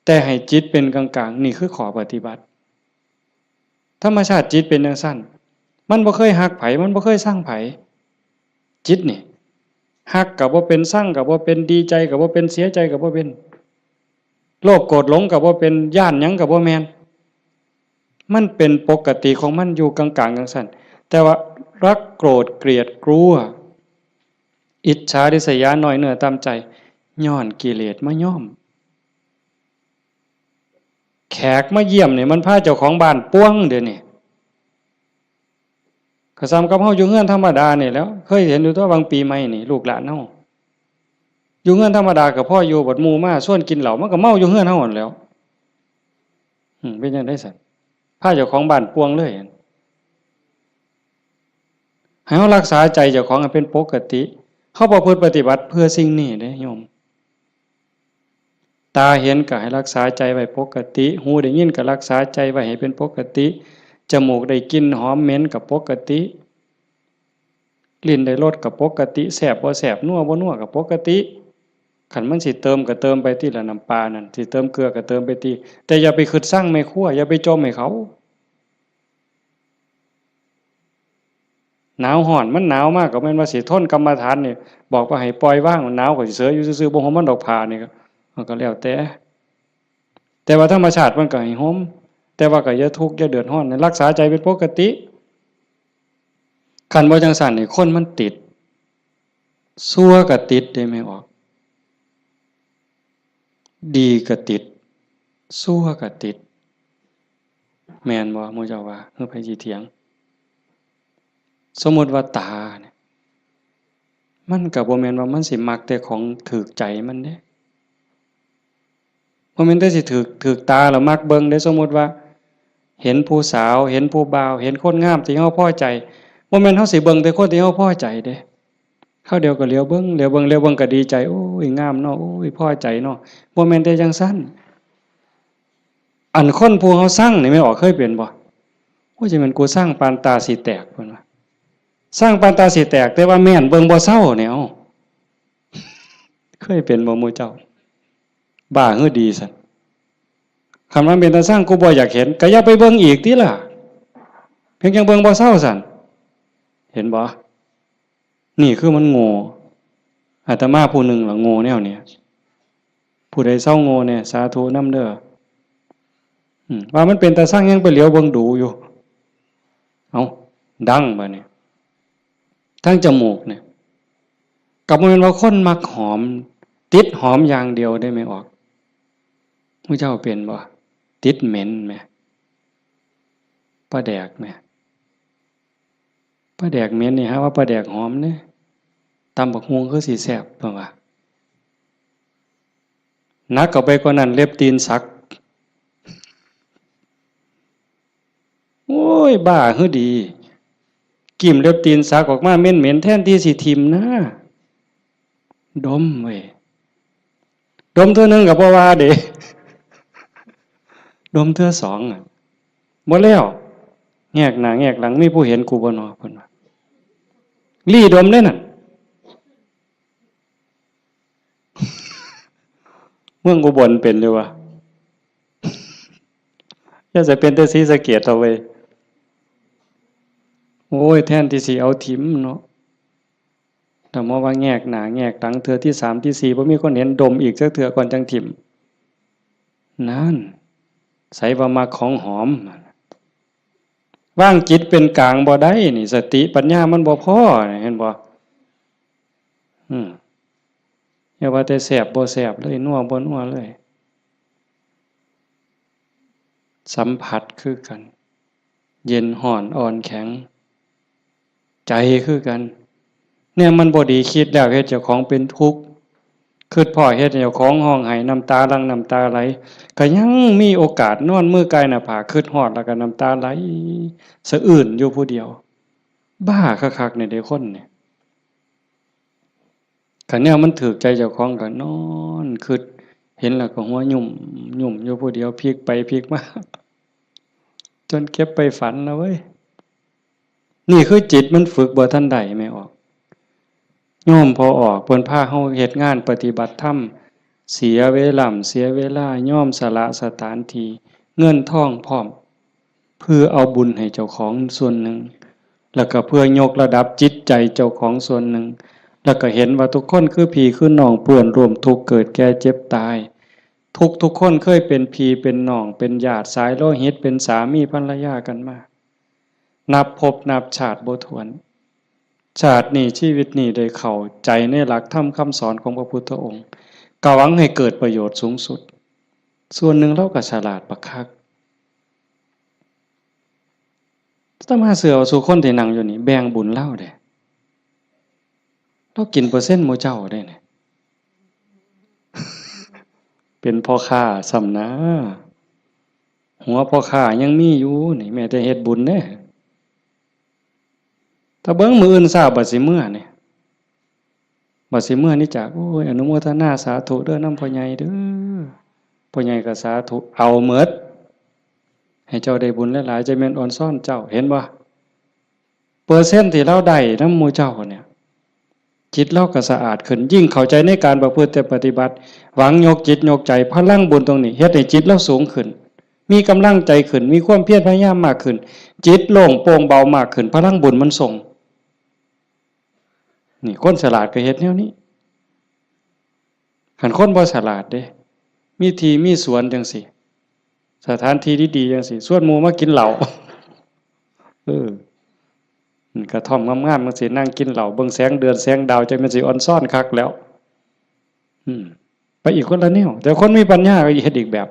แต่ให้จิตเป็นกลางๆนี่คือข้อปฏิบัติธรรมชาติจิตเป็นจังซั่นมันบ่เคยฮักไผมันบ่เคยสร้างไผจิตนี่ฮักก็บ่เป็นสร้างก็บ่เป็นดีใจก็บ่เป็นเสียใจก็บ่เป็นโลภโกรธหลงก็บ่เป็นย้านหยังก็บ่แม่นมันเป็นปกติของมันอยู่กลางๆจังซั่นแต่ว่ารักโกรธเกลียดกลัวอิจฉาริษยาน้อยเนื้อตามใจย้อนกิเลสมาย่อมแขกมาเยี่ยมเนี่ยมันพาเจ้าของบ้านป้วงเดี๋ยวนี้ก็ซ้ำกับเฮาอยู่เฮือนธรรมดานี่แล้วเคยเห็นอยู่ตัวบางปีใหม่นี่ลูกหลานเฮาอยู่เฮือนธรรมดากับพ่ออยู่บัดหมู่มาชวนกินเหล้ามันก็เมาอยู่เฮือนเฮาหั่นแหล้วเป็นจังได๋ซั่นพาเจ้าของบ้านป้วงเลยให้เฮารักษาใจเจ้าของให้เป็นปกติเฮาประพฤติปฏิบัติเพื่อสิ่งนี้เด้โยมตาเห็นก็ให้รักษาใจไว้ปกติหูได้ยินก็รักษาใจไว้ให้เป็นปกติจมูกได้กลิ่นหอมเหม็นก็ปกติลิ้นได้รสก็ปกติแซ่บบ่แซ่บนัวบ่นัวก็ปกติคันมันสิเติมก็เติมไปที่ละน้ำปลานั่นสิเติมเกลือก็เติมไปที่แต่อย่าไปคิดสร้างแม่ครัวอย่าไปจมให้เขาหนาวร้อนมันหนาวมากก็แม่นว่าสิทนกรรมฐานนี่บอกว่าให้ปล่อยว่างหนาวก็สิเสืออยู่ซื่อๆบ่ห่มมันดอกผ้านี่ก็แล้วแต่ว่าธรรมชาติมันก็ให้ห่มแต่ว่าก็อย่าทุกข์อย่าเดือดร้อนรักษาใจเป็นปกติคันบ่จังซั่นนี่คนมันติดชั่วก็ติดได้ไม่ออกดีก็ติดชั่วก็ติดแม่นบ่หมู่เจ้าว่าเฮาไผสิเถียงสมมุติว่าตาเนี่ยมันก็บ่แม่นว่ามันสิมักแต่ของถูกใจมันเด้บ่แม่นแต่สิถูกตาแล้วมักเบิ่งได้สมมุติว่าเห็นผู้สาวเห็นผู้บ่าวเห็นคนงามที่เฮาพอใจบ่แม่นเฮาสิเบิ่งแต่คนที่เฮาพอใจเด้คราวเดียวก็เหลียวเบิ่งก็ดีใจโอ้ยงามเนาะโอ้ยพอใจเนาะบ่แม่นแต่จังซั่นอันคนผู้เฮาสั่งนี่แม่นออกเคยเป็นบ่โอ้ยสิแม่นกูสร้างปานตาสิแตกเพิ่นว่าสร้างปานตาสิแตกแต่ว่าแม่นเบิ่งบ่เซาเนี่ยเคยเป็นบ่หมู่เจ้าบ้าหือดีซั่นคันว่าเป็นตาสร้างกูบ่อยากเห็นก็อย่าไปเบิ่งอีกติล่ะเพียงจังเบิ่งบ่เซาซั่นเห็นบ่นี่คือมันโง่อาตมาผู้หนึ่งล่ะโง่แนวเนี้ยผู้ใดเศร้าโง่เนี่ยสาธุนำเด้อว่ามันเป็นตาสร้างยังไปเหลียวเบิ่งดูอยู่เอาดังบัดนี้ทั้งจมูกเนี่ยกับมันเป็นว่าคนมักหอมติดหอมอย่างเดียวได้ไม่ออกผู้เจ้าเป็นบ่ติดเหม็นแม่ปลาแดกแม่ปลาแดกเหม็นนี่ฮะว่าปลาแดกหอมเนี่ยตำบักฮวงคือสิแซ่บเพิ่นว่านักก็ไปกว่านั้นเล็บตีนสักโอ้ยบ้าหือดีกิ่มเล็บตีนสักออกมาเหม็นๆแทนที่สิทิ่มนะดมเว้ยดมเทื่อนึงก็บ่ว่าเด้ดมเทื่อสองบ่แล้วแงกหน้าแงกหลังมีผู้เห็นกูบ่เนาะเพิ่นว่าลี่ดมเด้นั่นเมืองอุบลเป็นอยู่วะอย่าจะเป็นแต่ศรีสะเกษเอาไว้โอ้ยแทนที่สิเอาถิ่มเนาะแต่ว่าแงกหน้าแงกหลังเทื่อที่3ที่4บ่มีคนเห็นดมอีกจักเทื่อก่อนจังถิ่มนั่นใส่ว่ามักของหอมว่างจิตเป็นกลางบ่ได้นี่สติปัญญามันบ่พอเห็นบ่อย่าว่าแต่แสบบ่แสบเลยนัวบ่นัวเลยสัมผัสคือกันเย็นร้อนอ่อนแข็งใจคือกันเนี่ยมันบ่ดีคิดแล้วเฮ็ดเจ้าของเป็นทุกข์คิดพ่อเฮ็ดเจ้าของห้องไห้น้ำตาหลั่งน้ำตาไหลก็ยังมีโอกาสนอนมือกายหน้าผากคิดฮอดแล้วก็น้ำตาไหลสะอื้นอยู่ผู้เดียวบ้าคักๆเนี่ยเด้คนเนี่ยคันแนวมันถูกใจเจ้าของก็นอนคิดเห็นแล้วก็หัวยุ่มอยู่ผู้เดียวพลิกไปพลิกมาจนเก็บไปฝันนะเว้ย นี่คือจิตมันฝึกบ่ทันใดไม่ออกโยมพอออกเพิ่นพาเฮาเฮ็ดงานปฏิบัติธรรมเสียเวลาเสียเวลาย่อมสละสถานที่เงินทองพร้อมเพื่อเอาบุญให้เจ้าของส่วนหนึ่งแล้วก็เพื่อยกระดับจิตใจเจ้าของส่วนหนึ่งแล้วก็เห็นว่าทุกคนคือพี่คือน้องเปื้อนร่วมทุกข์เกิดแก่เจ็บตายทุกคนเคยเป็นพี่เป็นน้องเป็นญาติสายโลหิตเป็นสามีภรรยากันมานับภพนับชาติบ่ถ้วนชาตินี้ชีวิตนี้ได้เข้าใจในหลักธรรมคำสอนของพระพุทธองค์กหวังให้เกิดประโยชน์สูงสุดส่วนหนึ่งเราก็ฉลาดบักคักถ้ามาเสือเอาสู่คนที่นั่งอยู่นี่แบ่งบุญเล่าเด้เรากินเปอร์เซ็นต์หมู่เจ้าได้เนี่ยเป็นพ่อค้าซ้ำนะหัวพ่อค้ายังมีอยู่นี่แม้แต่เฮ็ดบุญเด้ถ้าเบิ่งมื้ออื่นทราบบัดสิมื้อนี่บัดสิมื้อนี่จากโอ้ยอนุโมทนาสาธุเด้อนำพ่อใหญ่เด้อพ่อใหญ่ก็สาธุเอาหมดให้เจ้าได้บุญหลายๆจะแม่นอ่อนซ่อนเจ้าเห็นบ่เปอร์เซ็นต์ที่เราได้นำหมู่เจ้าเนี่ยจิตเราก็สะอาดขึ้นยิ่งเข้าใจในการประพฤติปฏิบัติหวังยกจิตยกใจพลังบุญตรงนี้เฮ็ดให้จิตเราสูงขึ้นมีกำลังใจขึ้นมีความเพียรพยายามมากขึ้นจิตโล่งโปร่งเบามากขึ้นพลังบุญมันส่งนี่คนฉลาดก็เฮ็ดแนวนี้คันคนบ่ฉลาดเด้มีที่มีสวนจังซี่สถานที่ดีๆจังซี่ส่วนหมู่มากินเหล้าเออกระท่อมงามๆจังซี่นั่งกินเหล้าเบิ่งแสงเดือนแสงดาวจังมันสิอ่อนซ่อนคักแล้วไปอีกคนละแนวแต่คนมีปัญญาก็เฮ็ดอีกแบบ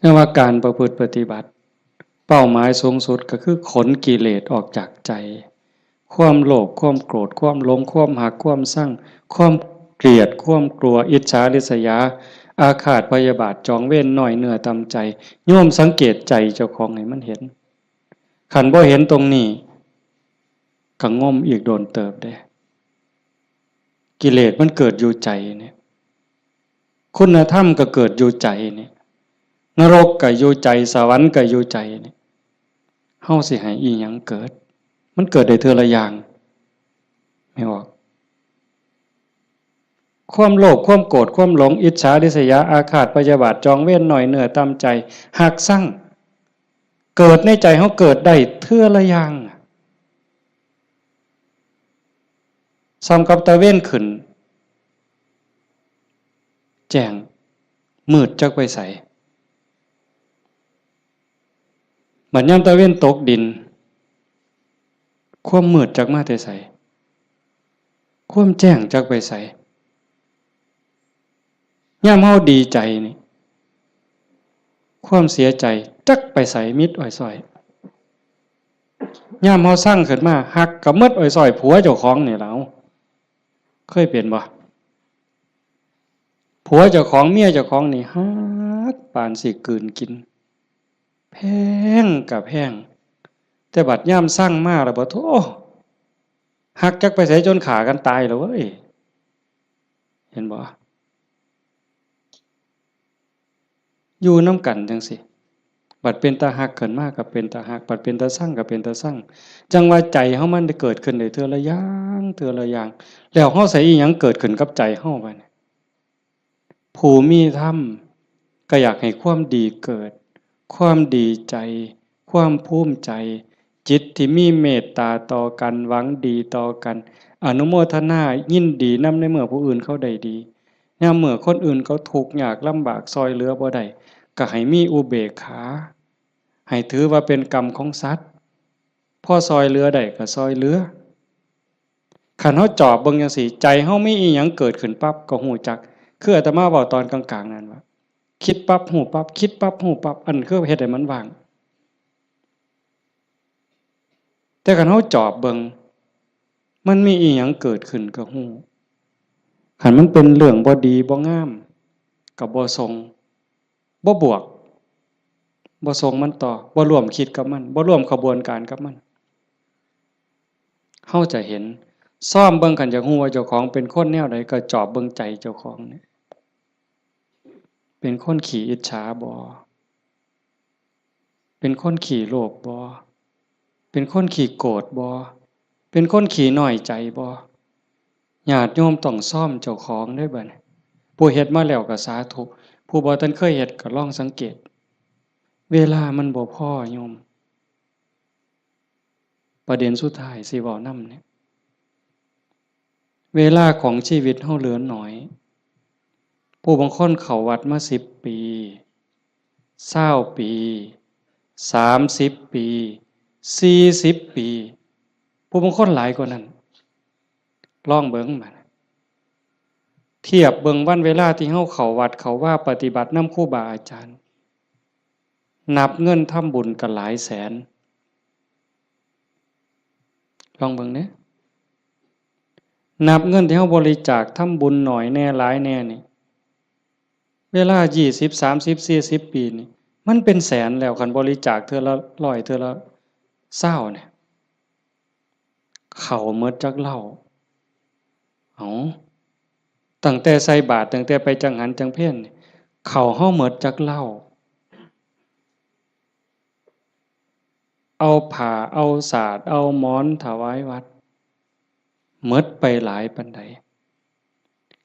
นั่นว่าการประพฤติปฏิบัติเป้าหมายสูงสุดก็คือขนกิเลสออกจากใจความโลภความโกรธความหลงความหักความชั่งความเกลียดความกลัวอิจฉาริษยาอาฆาตพยาบาทจองเวรน้อยเนื้อตำใจโยมสังเกตใจเจ้าของให้มันเห็นขันบ่เห็นตรงนี้ก็ง่มอีกโดนเติบได้กิเลสมันเกิดอยู่ใจเนี่ยคุณธรรมก็เกิดอยู่ใจเนี่ยนรกก็อยู่ใจสวรรค์ก็อยู่ใจเนี่ยเฮาสิให้อีหยังเกิดมันเกิดได้เทื่อละอย่างไม่ออกความโลภความโกรธความหลงอิจฉาริษยาอาฆาตพยาบาทจองเวรหน่อยเหนือตามใจหักสั่งเกิดในใจเฮาเกิดได้เทื่อละอย่างซ้ำกับตะเว้นขึ้นแจ้งมืดจักไปใสบัดยามตะเว้นตกดินความมืดจักมาแต่ไสความแจ้งจักไปไสยามเฮาดีใจนี่ความเสียใจจักไปไสมิดอ้อยส้อยยามเฮาสร้างขึ้นมาฮักกับมิดอ้อยส้อยผัวเจ้าของนี่ล่ะเคยเป็นบ่ผัวเจ้าของเมียเจ้าของนี่ฮักปานสิกลืนกินแพงกับแพงแต่บัดยามสร้างมาแล้วบ่โธ่ฮักจักไปไสจนขากันตายแล้วเว้ยเห็นบ่อยู่นำกันจังซี่บัดเป็นตาฮักขึ้นมาก็เป็นตาฮักบัดเป็นตาซังก็เป็นตาซังจังว่าใจเฮามันได้เกิดขึ้นได้เทื่อละอย่างเทื่อละอย่างแล้วเฮาใส่อีหยังเกิดขึ้นกับใจเฮาบัดนี้ผู้มีธรรมก็อยากให้ความดีเกิดความดีใจความภูมิใจจิตที่มีเมตตาต่อกันหวังดีต่อกันอนุโมทนายินดีนำในเมื่อผู้อื่นเขาได้ดียามเมื่อคนอื่นเขาทุกข์ยากลำบากซอยเหลือบ่ได้ก็ให้มีอุเบกขาให้ถือว่าเป็นกรรมของสัตว์พ่อซอยเหลือได้ก็ซอยเหลือคันเฮาจอบเบิ่งจังซี่ใจเฮามีอีหยังเกิดขึ้นปั๊บก็ฮู้จักคืออาตมาเว้าตอนกลางๆนั่นว่าคิดปั๊บฮู้ปั๊บคิดปั๊บฮู้ปั๊บอันคือเฮ็ดให้มันว่างแต่คันเฮาจอบเบิ่งมันมีอีหยังเกิดขึ้นก็ฮู้คันมันเป็นเรื่องบ่ดีบ่งามก็บ่ทรงบ่บวกบ่ทรงมันต่อบ่ร่วมคิดกับมันบ่ร่วมขบวนการกับมันเฮาจะเห็นซ่อมเบิ่งกันอยากฮู้ว่าเจ้าของเป็นคนแนวใดก็จอบเบิ่งใจเจ้าของนี่เป็นคนขี้อิจฉาบ่เป็นคนขี้โลภบ่ เป็นคนขี้โกรธบ่เป็นคนขี้น้อยใจบ่ญาติโยมต้องซ่อมเจ้าของได้บัดนี้ผู้เฮ็ดมาแล้วก็สาธุผู้บ่ทันเคยเฮ็ดก็ลองสังเกตเวลามันบ่พอโยมประเด็นสุดท้ายสิเว้านำเนี่ยเวลาของชีวิตเฮาเหลือน้อยผู้บางคนเข้าวัดมา10 ปี20 ปี30 ปี40 ปีผู้บางคนหลายกว่านั้นลองเบิ่งมาเทียบเบิ่งวันเวลาที่เฮาเข้าวัดเข้าว่าปฏิบัตินำครูบาอาจารย์นับเงินทำบุญกันหลายแสนลองเบิ่งเด้นับเงินที่เฮาบริจาคทำบุญหน่อยแน่หลายแน่นี่เวลา20 30 40 ปีนี่มันเป็นแสนแล้วคันบริจาคเทื่อละ100เทื่อละ20เนี่ยเข้าหมดจักเหล้าตั้งแต่ใส่บาตรตั้งแต่ไปจังหันจังเพี้ยนเข้าเฮาหมดจักเหล้าเอาผ้าเอาสาดเอาหมอนถวายวัดหมดไปหลายปานใด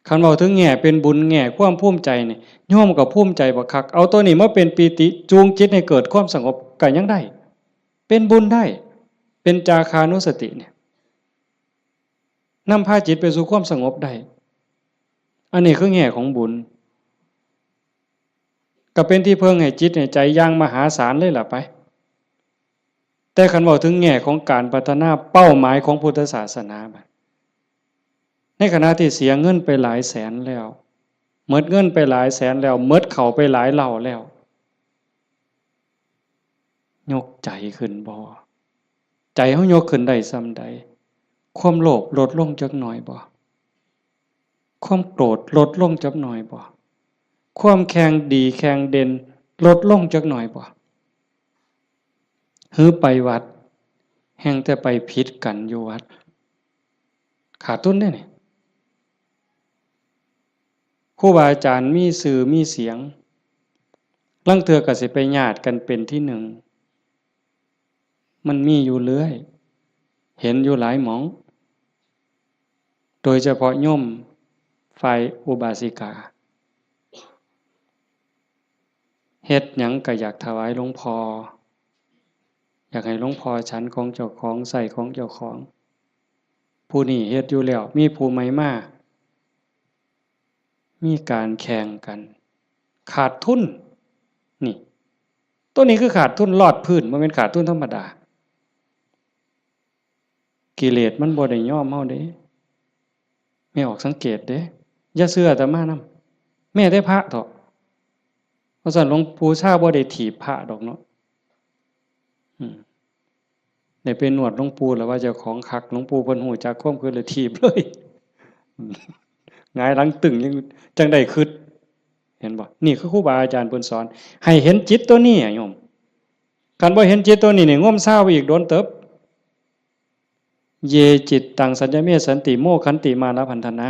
คันเว้าถึงแง่เป็นบุญแง่ความภูมิใจนี่โยมก็ภูมิใจบักคักเอาตัวนี้มาเป็นปีติจูงจิตให้เกิดความสงบก็ยังได้เป็นบุญได้เป็นจาคานุสติเนี่ยนำพาจิตไปสู่ความสงบได้อันนี้คือแง่ของบุญก็เป็นที่เพิ่งให้จิตให้ใจอย่างมหาศาลเลยล่ะไปแต่คันบอกถึงแง่ของการพัฒนาเป้าหมายของพุทธศาสนาในขณะที่เสียเงินไปหลายแสนแล้วหมดเงินไปหลายแสนแล้วหมดเข่าไปหลายเหล่าแล้วยกใจขึ้นบ่ใจเฮายกขึ้นได้ส่ำใดความโลภลดลงจักหน่อยบ่ความโกรธลดลงจักหน่อยบ่ความแข็งดีแข็งเด่นลดลงจักหน่อยบ่หือไปวัดแห่งแต่ไปผิดกันอยู่วัดขาดทุนได้นี่ครูบาอาจารย์มีสื่อมีเสียงลังเทื่อก็สิไปญาติกันเป็นที่หนึ่งมันมีอยู่เรื่อยเห็นอยู่หลายหมองโดยเฉพาะโยมฝ่ายอุบาสิกาเฮ็ดหยังก็อยากถวายหลวงพ่ออยากให้หลวงพ่อฉันของเจ้าของใส่ของเจ้าของผู้นี้เฮ็ดอยู่แล้วมีผู้ใหม่มามีการแข่งกันขาดทุนนี่ตัวนี้คือขาดทุนลอดพื้นมันเป็นขาดทุนธรรมดากิเลสมันบ่ได้ยอมเฮาเด้ไม่ออกสังเกตเด้อย่าเชื่ออาตมานำแม้แต่พระเถาะเพราะฉะนั้นหลวงปู่ชาบ่ได้ถีบพระดอกเนาะได้ไปนวดหลวงปู่แล้วว่าเจ้าของคักหลวงปู่เพิ่นฮู้จักความคือเลยถีบเลยหงายหลังตึงยังจังได้คิดเห็นบ่นี่คือครูบาอาจารย์เพิ่นสอนให้เห็นจิตตัวนี้โยมคันบ่เห็นจิตตัวนี้นี่งมซ่าไปอีกโดนเติบเยจิตตังสัญญเมสันติโมขันติมานะพันธนา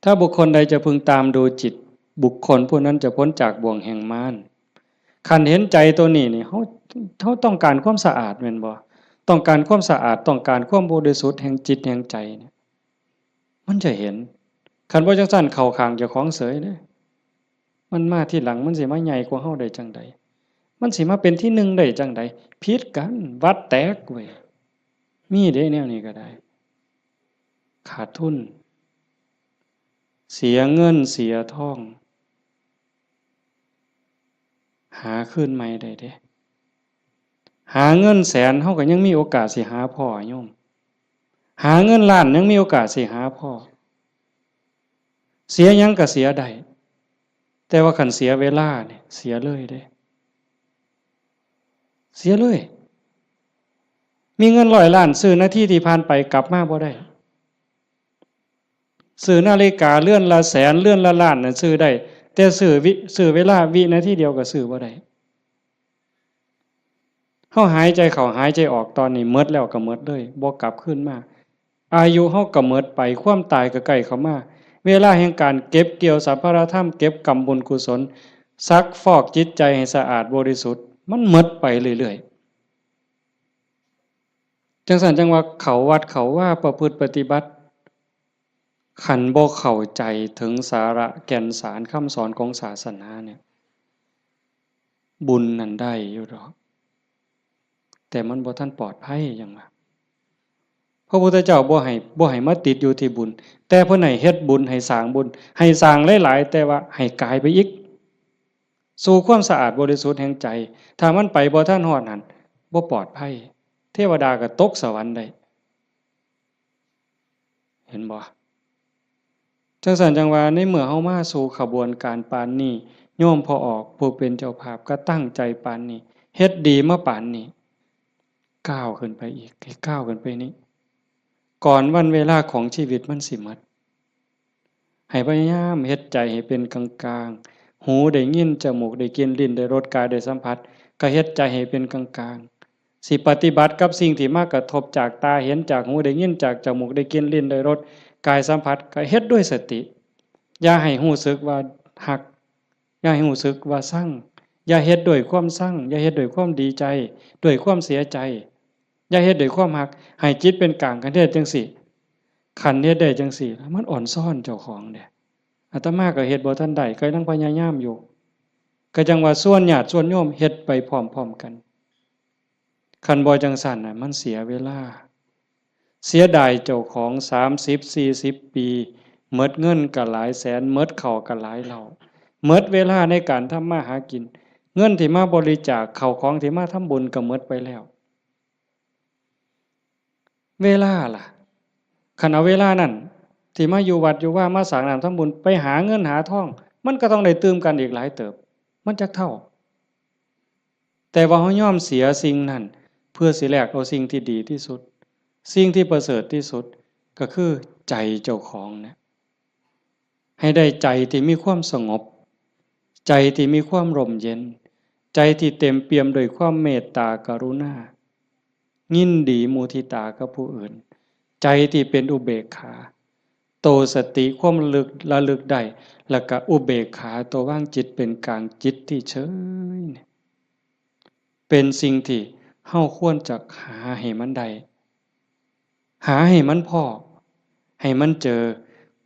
ถ้าบุคคลใดจะพึงตามดูจิตบุคคลผู้นั้นจะพ้นจากบ่วงแห่งมารคันเห็นใจตัวนี้นี่เขาต้องการความสะอาดแม่นบ่ต้องการความสะอาดต้องการความบริสุทธิ์แห่งจิตแห่งใจเนี่ยมันจะเห็นคันบ่จังซั่นเข้าข้างเจ้าของเสยเด้มันมาที่หลังมันสิมาใหญ่กว่าเฮาได้จังใดมันสิมาเป็นที่หนึ่งได้จังใดผิดกันวัดแตกเว้ยมีเด้แนวนี้ก็ได้ขาดทุนเสียเงินเสียทองหาคืนใหม่ได้เด้หาเงินแสนเฮาก็ยังมีโอกาสสิหาพ่อโยมหาเงินล้านยังมีโอกาสสิหาพ่อเสียหยังก็เสียได้แต่ว่าคันเสียเวลาเนี่ยเสียเลยเด้เสียเลยมีเงิน100 ล้านซื้อนาทีที่ผ่านไปกลับมาบ่ได้ซื้อนาฬิกาเลื่อนละแสนเลื่อนละล้านน่ะซื้อได้แต่ซื้อเวลาวินาทีเดียวก็ซื้อบ่ได้เฮาหายใจเข้าหายใจออกตอนนี้หมดแล้วก็หมดเลยบ่กลับคืนมาอายุเฮาก็หมดไปความตายก็ใกล้เข้ามาเวลาแห่งการเก็บเกี่ยวสัพพะธรรมเก็บกรรมบุญกุศลซักฟอกจิตใจให้สะอาดบริสุทธิ์มันหมดไปเรื่อย จังสันจังว่าเขาวัดเขาว่าประพฤติปฏิบัติขันบ่เข้าใจถึงสาระแก่นสารคำสอนของศาสนาเนี่ยบุญนั่นได้อยู่หรอกแต่มันบ่ทันปลอดภัยอย่างว่าพระพุทธเจ้าบ่ให้มาติดอยู่ที่บุญแต่เพิ่นให้เฮ็ดบุญให้สร้างบุญให้สร้างหลายๆแต่ว่าให้กายไปอีกสู่ความสะอาดบริสุทธิ์แห่งใจถ้ามันไปบ่ทันฮอดนั่นบ่ปลอดภัยเทวดาก็ตกสวรรค์ได้เห็นบ่จังสันจังว่าในเมื่อเฮามาสู่ขบวนการปานนี้โยมพอออกผู้เป็นเจ้าภาพก็ตั้งใจปานนี้เฮ็ดดีมาปานนี้ก้าวขึ้นไปอีกให้ก้าวขึ้นไปนี้ก่อนวันเวลาของชีวิตมันสิหมดให้พยายามเฮ็ดใจให้เป็นกลางๆหูได้ยินจมูกได้กลิ่นลิ้นได้รสกายได้สัมผัสก็เฮ็ดใจให้เป็นกลางๆสิปฏิบัติกับสิ่งที่มากระทบจากตาเห็นจากหูได้ยินจากจมูกได้กลิ่นลิ้นได้รสกายสัมผัสก็เฮ็ดด้วยสติอย่าให้รู้สึกว่าหักอย่าให้รู้สึกว่าสั่งอย่าเฮ็ดด้วยความสั่งอย่าเฮ็ดด้วยความดีใจด้วยความเสียใจอย่าเฮ็ดด้วยความหักให้จิตเป็นกลางกันเฮ็ดจังซี่คันเฮ็ดได้จังซี่มันอ่อนซ่อนเจ้าของเด้อาตมาก็เฮ็ดบ่ทันได้ก็ยังพยายามอยู่ก็จังว่าส่วนญาติส่วนโยมเฮ็ดไปพร้อมๆกันคันบ่จังซั่นน่ะมันเสียเวลาเสียดายเจ้าของ30-40 ปีหมดเงินก็หลายแสนหมดข้าวก็หลายเหล่าหมดเวลาในการทำมาหากินเงินที่มาบริจาคข้าวของที่มาทำบุญก็หมดไปแล้วเวลาล่ะคันเอาเวลานั้นที่มาอยู่วัดอยู่ว่ามาสร้างน้ำทำบุญไปหาเงินหาทองมันก็ต้องได้ตื่มกันอีกหลายเติบมันจักเท่าแต่ว่าเฮายอมเสียสิ่งนั้นเพื่อสิแลกเอาสิ่งที่ดีที่สุดสิ่งที่ประเสริฐที่สุดก็คือใจเจ้าของเนี่ยให้ได้ใจที่มีความสงบใจที่มีความร่มเย็นใจที่เต็มเปี่ยมด้วยความเมตตากรุณายินดีมุทิตากับผู้อื่นใจที่เป็นอุเบกขาโตสติความระลึกได้แล้วก็อุเบกขาตัวว่างจิตเป็นกลางจิตที่เฉยเป็นสิ่งที่เฮาควรจะหาให้มันได้หาให้มันพอให้มันเจอ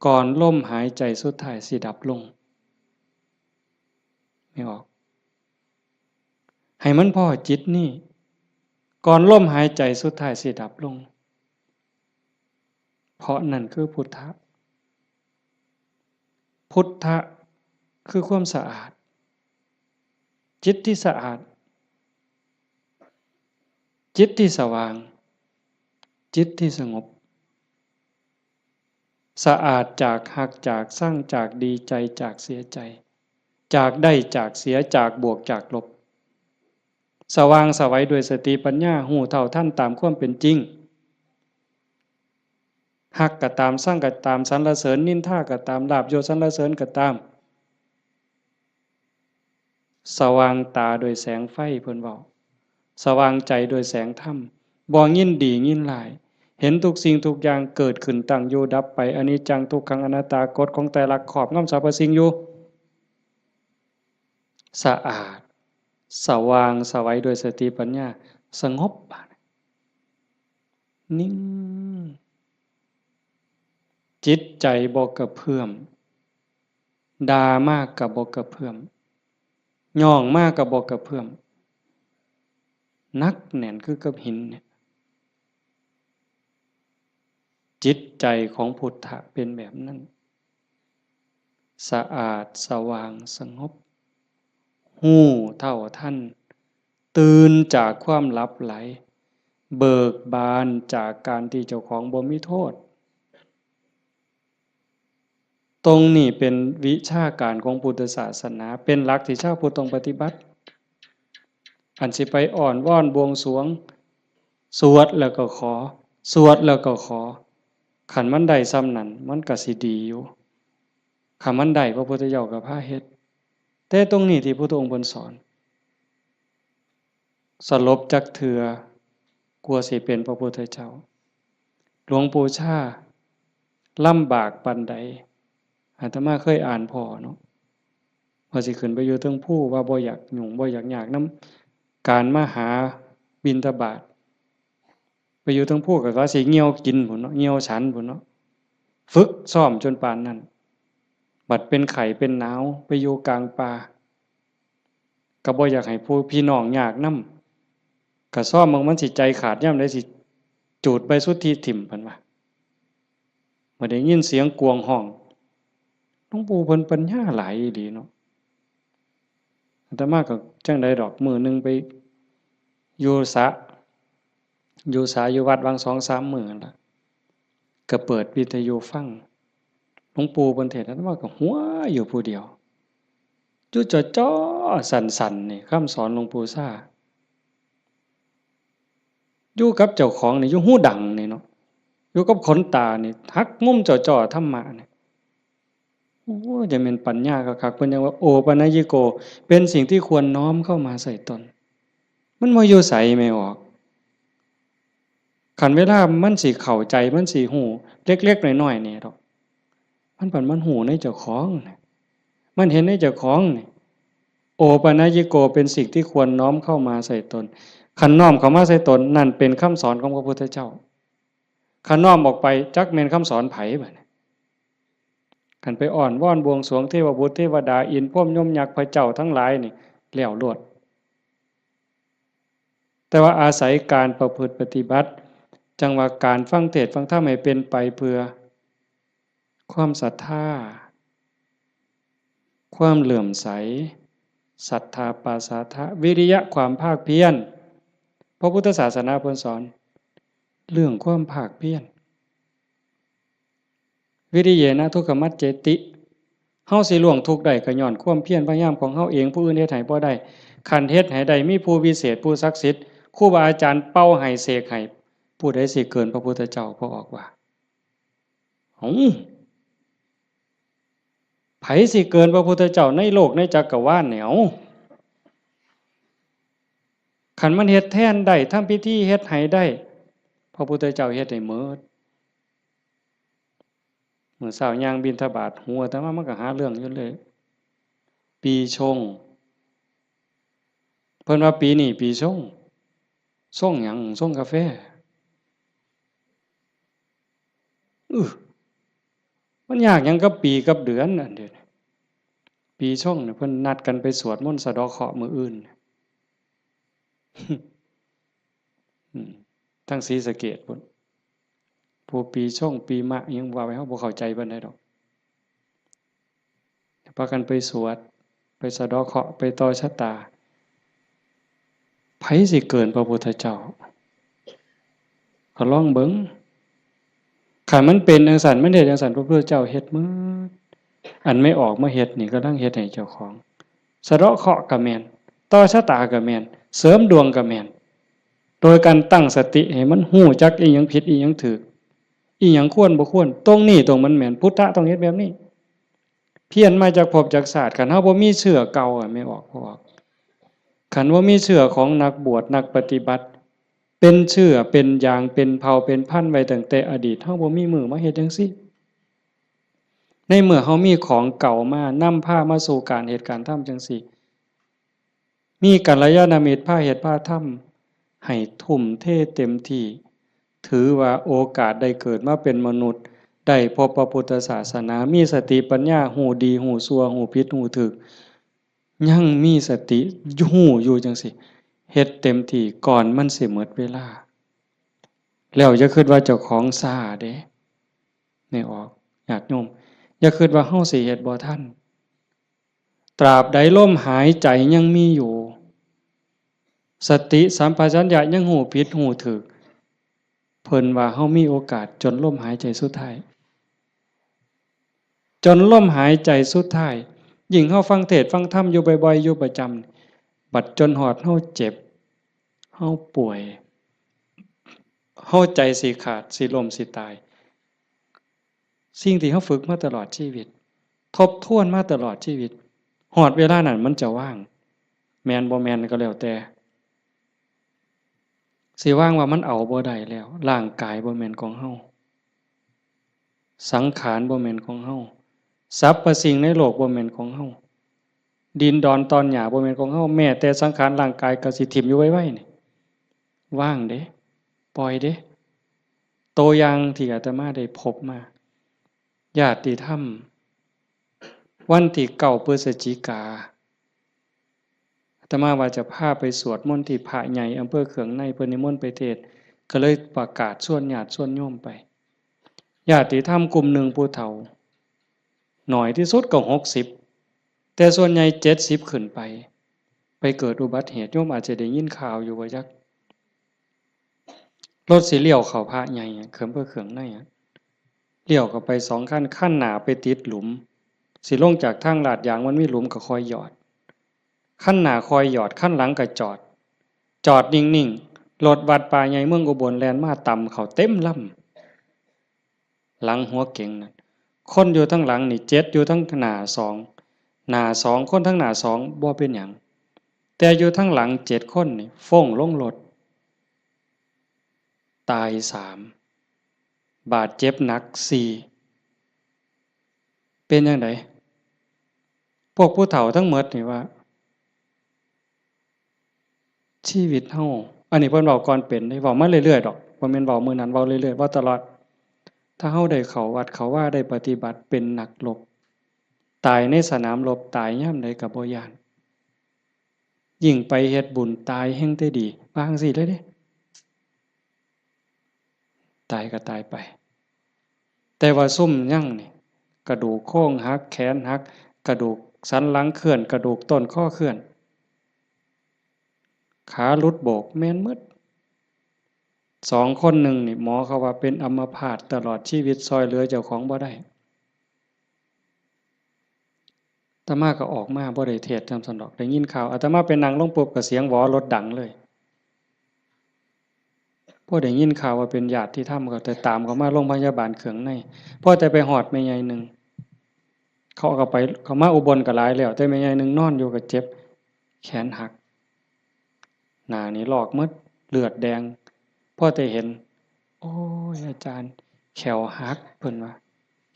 ก่อนลมหายใจสุดท้ายสิดับลงไม่ออกให้มันพอจิตนี่ก่อนลมหายใจสุดท้ายสิดับลงเพราะนั่นคือพุทธะพุทธะคือความสะอาดจิตที่สะอาดจิตที่สว่างจิตที่สงบสะอาดจากหักจากสร้างจากดีใจจากเสียใจจากได้จากเสียจากบวกจากลบสว่างสวัยด้วยสติปัญญาหูเท่าท่านตามความเป็นจริงหักก็ตามสร้างก็ตามสรรเสริญนินทาก็ตามลาภยศสรรเสริญก็ตามสว่างตาโดยแสงไฟเพิ่นเว้าสว่างใจโดยแสงธรรมบ่ยินดียินร้ายเห็นทุกสิ่งทุกอย่างเกิดขึ้นตั้งอยู่ดับไปอนิจจังทุกขังอนัตตากฎของไตรลักษณ์ครอบงำสรรพสิ่งอยู่สะอาดสว่างสวัยโดยสติปัญญาสงบนิ่งจิตใจบ่กระเพื่อมด่ามากก็บ่กระเพื่อมย่องมากก็บ่กระเพื่อมนักแน่นคือกับหินเนี่ยจิตใจของพุทธะเป็นแบบนั้นสะอาดสว่างสงบหู้เท่าทันตื่นจากความหลับไหลเบิกบานจากการที่เจ้าของบ่มีโทษตรงนี้เป็นวิชาการของพุทธศาสนาเป็นหลักที่ชาวพุทธต้องปฏิบัติอันสิไปอ่อนว่อนบวงสรวงสวดแล้วก็ขอสวดแล้วก็ขอขันมันได้ซ้ำนั้นมันก็สิดีอยู่ขันมันได้พระพุทธเจ้าก็พาเฮ็ดแต่ตรงนี้ที่พระองค์เพิ่นสอนสลบจักเทื่อกลัวสิเป็นพระพุทธเจ้าหลวงปู่ชาลำบากปานใดอาตมาเคยอ่านพอเนาะว่าสิขึ้นไปอยู่เทิงภูว่าบ่อยากยุ่งบ่อยากยากนำการมาหาบิณฑบาตไป อยู่ทั้งผู้ก็สิเหี่ยวกินพุ่นเนาะเหี่ยวฉันพุ่นเนาะฝึกซ้อมจนปานนั้นบัดเป็นไข้เป็นหนาวไปอยู่กลางป่าก็บ่อยากให้ผู้พี่น้องยากนำก็ซ้อมมันสิใจขาดยามใดสิจูดไปสุดที่ถิ่มเพิ่นว่าเมื่อได้ยินเสียงกวงห้องหลวงปู่เพิ่นปัญญาหลายดีเนาะอาตมาก็จังได๋ดอกมื้อนึงไปอยู่อยู่วัดวัง 2-3 มื้อนั่นล่ะก็เปิดวิทยุฟังหลวงปู่เพิ่นเทศน์อาตมาก็หัวอยู่ผู้เดียวอยู่จ้อๆสั่นๆนี่คำสอนหลวงปู่ซ่าอยู่กับเจ้าของนี่อยู่หูดังนี่เนาะอยู่กับขนตานี่หักมุมจ่อๆธรรมะนี่โอ้จะเป็นปัญญาคักๆเพิ่นยังว่าโอปัญญิโกเป็นสิ่งที่ควรน้อมเข้ามาใส่ตนมันบ่อยู่ไสไม่ออกคันเวลามันสิเข้าใจมันสิฮู้เล็กๆน้อยๆนี่ดอกมันฮู้ในเจ้าของมันเห็นในเจ้าของนี่โอปัญญิโกเป็นสิ่งที่ควรน้อมเข้ามาใส่ตนคันน้อมเข้ามาใส่ตนนั่นเป็นคำสอนของพระพุทธเจ้าคันน้อมออกไปจักแม่นคำสอนไผบัดนี้คันไปอ้อนวอนบวงสรวงเทวบุตรเทวดาอินทร์พรหมยมยักษ์พระเจ้าทั้งหลายนี่แล้วโลดแต่ว่าอาศัยการประพฤติปฏิบัติจังว่าการฟังเทศน์ฟังธรรมให้เป็นไปเพื่อความศรัทธาความเหลื่อมใสศรัทธาปาสาทะวิริยะความภาคเพียรพระพุทธศาสนาเพิ่นสอนเรื่องความภาคเพียรวิริเยนะทุกขมัจเจติเฮาสิล่วงทุกข์ได้ก็ย้อนความเพียรพยายามของเฮาเองผู้อื่นเฮ็ดให้บ่ได้คันเฮ็ดให้ได้มีผู้วิเศษผู้ศักดิ์สิทธิ์ครูบาอาจารย์เป่าให้เสกให้ผู้ใดสิเกินพระพุทธเจ้าพอออกว่าไผสิเกินพระพุทธเจ้าในโลกในจักรวาลเนี่ยคันมันเฮ็ดแทนได้ทำพิธีเฮ็ดให้ได้พระพุทธเจ้าเฮ็ดให้หมดมื้อเช้าย่างบิณฑบาตหัวแต่ว่ามันก็หาเรื่องอยู่เลยปีชงเพิ่นว่าปีนี้ปีชงหยังส่งกาแฟมันยากหยังกับปีกับเดือนนั่นเด้อปีชงเนี่ยเพิ่นนัดกันไปสวดมนต์สะเดาะเคราะห์มื้ออื่นทั้งศรีสะเกษพุ่นผู้ปีชงปีมะยังว่าไว้เฮาบ่เข้าใจปานใดดอกพากันไปสวดไปสะเดาะเคราะห์ไปต่อชะตาไผสิเกินพระพุทธเจ้าก็ลองเบิ่งคันมันเป็นจังซั่นมันเฮ็ดจังซั่นพระพุทธเจ้าเฮ็ดหมดอันไม่ออกมาเฮ็ดนี่กำลังเฮ็ดให้เจ้าของสะเดาะเคราะห์ก็แม่นต่อชะตาก็แม่นเสริมดวงก็แม่นโดยการตั้งสติให้มันฮู้จักอีหยังผิดอีหยังถูกอีหยังควรบ่ควรตรงนี้ตรงมันแม่นพุทธะต้องเฮ็ดแบบนี้เพี้ยนมาจากภพจากชาติคันเฮาบ่มีเชื่อเก่าไม่ออกบ่ออกคันว่ามีเชื่อของนักบวชนักปฏิบัติเป็นเชื่อเป็นอย่างเป็นเผ่าเป็นพันธุ์ไว้ตั้งแต่อดีตเฮาบ่มีมือมาเฮ็ดจังซี่ในเมื่อเฮามีของเก่ามานำพามาสู่การเหตุการณ์ทำจังซี่มีกัลยาณมิตรพาเฮ็ดพาทำให้ทุ่มเทเต็มที่ถือว่าโอกาสได้เกิดมาเป็นมนุษย์ได้พบพระพุทธศาสนามีสติปัญญาหูดีหูชั่วหูผิดหูถูกยังมีสติหูอยู่จังซี่เฮ็ดเต็มที่ก่อนมันสิหมดเวลาแล้วอย่าคิดว่าเจ้าของซ่าเด้ไม่ออกญาติโยมอย่าคิดว่าเฮาสิเฮ็ดบ่ทันตราบใดลมหายใจยังมีอยู่สติสัมปชัญญะยังหูผิดหูถูกเพิ่นว่าเฮามีโอกาสจนลมหายใจสุดท้ายจนลมหายใจสุดท้ายยิ่งเฮาฟังเทศน์ฟังธรรมอยู่บ่อยๆอยู่ประจำบัดจนฮอดเฮาเจ็บเฮาป่วยเฮาใจสิขาดสิล้มสิตายสิ่งที่เฮาฝึกมาตลอดชีวิตทบทวนมาตลอดชีวิตฮอดเวลานั้นมันจะว่างแม่นบ่แม่นก็แล้วแต่สิว่างว่ามันเอาบ่ได้แล้วร่างกายบ่แม่นของเฮาสังขารบ่แม่นของเฮาสรรพสิ่งในโลกบ่แม่นของเฮาดินดอนตอนหญ้าบ่แม่นของเฮาแม้แต่สังขารร่างกายก็สิถิ้มอยู่ไว้ๆนี่ว่างเด้ปล่อยเด้ ตัวอย่างที่อาตมาได้พบมาญาติธรรมวันที่9 พฤศจิกาอาตมาว่าจะพาไปสวดมนต์ที่พระใหญ่อำเภอเขืองในเพิ่นนิมนต์ไปเทศน์ก็เลยประกาศชวนญาติชวนโยมไปญาติธรรมกลุ่มหนึ่งผู้เฒ่าหน่อยที่สุดก็60แต่ส่วนใหญ่70ขึ้นไปเกิดอุบัติเหตุโยมอาจจะได้ยินข่าวอยู่ว่าจักรถสิเลี้ยวเข้าพระใหญ่เขิมเพื่อเขืองในเลี้ยวเข้าไป2 ขั้นหน้าไปติดหลุมสิลงจากทางลาดยางมันมีหลุมก็คอยหยอดขั้นหน้าคอยหยอดขั้นหลังก็จอดนิ่งๆรถวัดป่าใหญ่เมืองอุบลแล่นมาต่ำเขาเต็มลำหลังหัวเก่งนั่นคนอยู่ทั้งหลังนี่7อยู่ทั้งหน้า2คนทั้งหน้า2บ่เป็นหยังแต่อยู่ทั้งหลัง7คนนี่ฟ้งลงรถตาย3บาดเจ็บหนัก4เป็นจังไดพวกผู้เฒ่าทั้งหมดนี่ว่าชีวิตเฮาอันนี้เพิ่นเว้าก่อนเป็นได้เว้ามาเรื่อยๆดอกบ่แม่นเว้ามื้อนั้นเว้าเรื่อยๆเว้าตลอดถ้าเฮาได้เข้าวัดเข้าว่าได้ปฏิบัติเป็นนักรบตายในสนามรบตายยามใดก็บ่ย้านยิ่งไปเฮ็ดบุญตายแฮ่งแต่ดีว่าจังซี่เลยเด้ตายก็ตายไปแต่ว่าซุ่มยังนี่กระดูกโครงหักแขนหักกระดูกสันหลังเคลื่อนกระดูกต้นข้อเคลื่อนขาหลุดโบกแม่นหมด2 คนหนึ่งนี่หมอเขาว่าเป็นอัมพาตตลอดชีวิตซอยเหลือเจ้าของบ่ได้อาตมาก็ออกมาบ่ได้เทศน์นำสันดอกได้ยินข่าวอาตมาไปนั่งลงปุ๊บก็เสียงหวอรถดังเลยพอได้ยินข่าวว่าเป็นญาติที่ทำก็แต่ตามเขามาโรงพยาบาลเขืองในพอแต่ไปฮอดแม่ใหญ่นึงเขาก็ไปเขามาอุบลก็หลายแล้วแต่แม่ใหญ่นึงนอนอยู่ก็เจ็บแขนหักหน้านี่ลอกหมดเลือดแดงพอแต่เห็นโอ้ยอาจารย์แขวหักเพิ่นว่า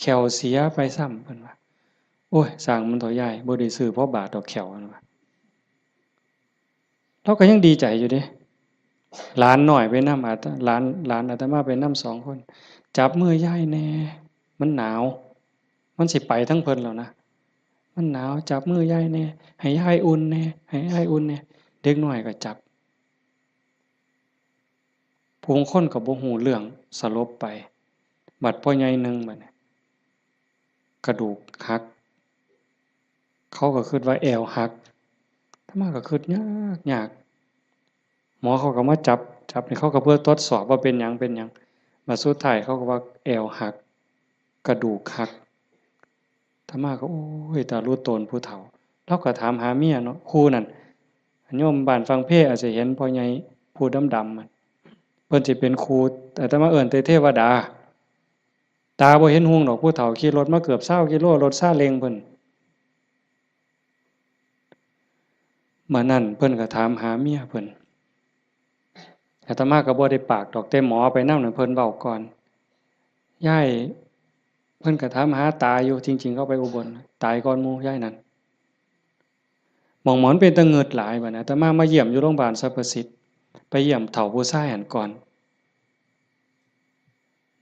แขวเสียไปซ้ำเพิ่นว่าโอ้ยสร้างมันเถาใหญ่บ่ได้ซื้อเพราะบาทดอกแขวนั่นว่าเราก็ยังดีใจอยู่เด้หลานน้อยไปนำหลานอาตมาไปนำ2 คนจับมือยายแน่มันหนาวมันสิไปทั้งเพิ่นแล้วนะมันหนาวจับมือยายแน่ให้ยายอุ่นแน่ให้ยายอุ่นแน่เด็กน้อยก็จับผู้คนก็บ่ฮู้เรื่องสลบไปบัดพ่อใหญ่นึงบัดนี้กระดูกหักเขาก็คิดว่าแอวหักอาตมาก็คิดยากหมอเขาก็มาจับนี่เขาก็เพื่อทดสอบว่าเป็นหยังบัดสุดท้ายเขาก็ว่าแอวหักกระดูกหักอาตมาก็โอ้ยตารู้ตนผู้เฒ่าเราก็ถามหาเมียเนาะครูนั่นโยมบ้านฟังเพอาจจะเห็นพ่อใหญ่ผู้ดำๆมันเพิ่นสิเป็นครูอาตมาเอิ้นแต่เทวดาตาบ่เห็นหุงดอกผู้เฒ่าขี่รถมาเกือบ20 กิโลรถซาเล้งเพิ่นมานั่นเพิ่นก็ถามหาเมียเพิ่นอาตมาก็บ่ได้ปากดอกแต่หมอไปนำนั่นเพิ่นเว้าก่อนยายเพิ่นก็ถามหาตาอยู่จริงๆเขาไปอุบลตายก่อนหมู่ยายนั่นหม่องหมอนเป็นตะเงิดหลายบัดน่ะอาตมาเยี่ยมอยู่โรงพยาบาลสรรพสิทธิ์ไปเยี่ยมเฒ่าผู้ชายหันก่อน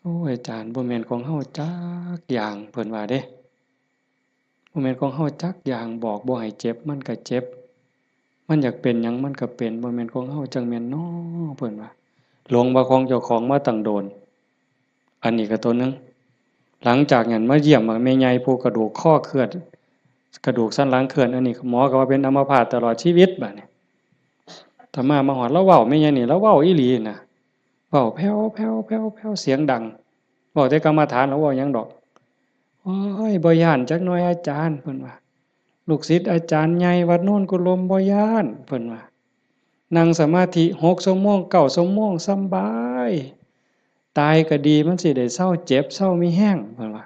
โอ้ยอาจารย์บ่แม่นของเฮาจักอย่างเพิ่นว่าเด้บ่แม่นของเฮาจักอย่างบอกบ่ให้เจ็บมันก็เจ็บมันอยากเป็นหยังมันก็เป็นบ่แม่นของเฮาจังแม่นน้อเพิ่นว่าหลงว่าของเจ้าของมาตั้งโดนอันนี้ก็ตัวนึงหลังจากนั้นมาเยี่ยมแม่ใหญ่ผู้กระดูกข้อเคลื่อนกระดูกสันหลังเคลื่อนอันนี้หมอก็ว่าเป็นอัมพาตตลอดชีวิตบัดนี้ถ้ามาฮอดแล้วเว้าแม่ใหญ่นี่แล้วเว้าอีหลีน่ะเว้าแผ่วๆๆๆเสียงดังเว้าแต่กรรมฐานแล้วเว้าหยังดอกโอ้ยบ่ย้านจักหน่อยอาจารย์เพิ่นว่าลูกศิษย์อาจารย์ใหญ่วัดโน่นกุลมบ่ย้านเพิ่นว่านั่งสมาธิ6 ชั่วโมง9 ชั่วโมงสำบายตายก็ดีมันสิได้เซาเจ็บเซามีแรงเพิ่นว่า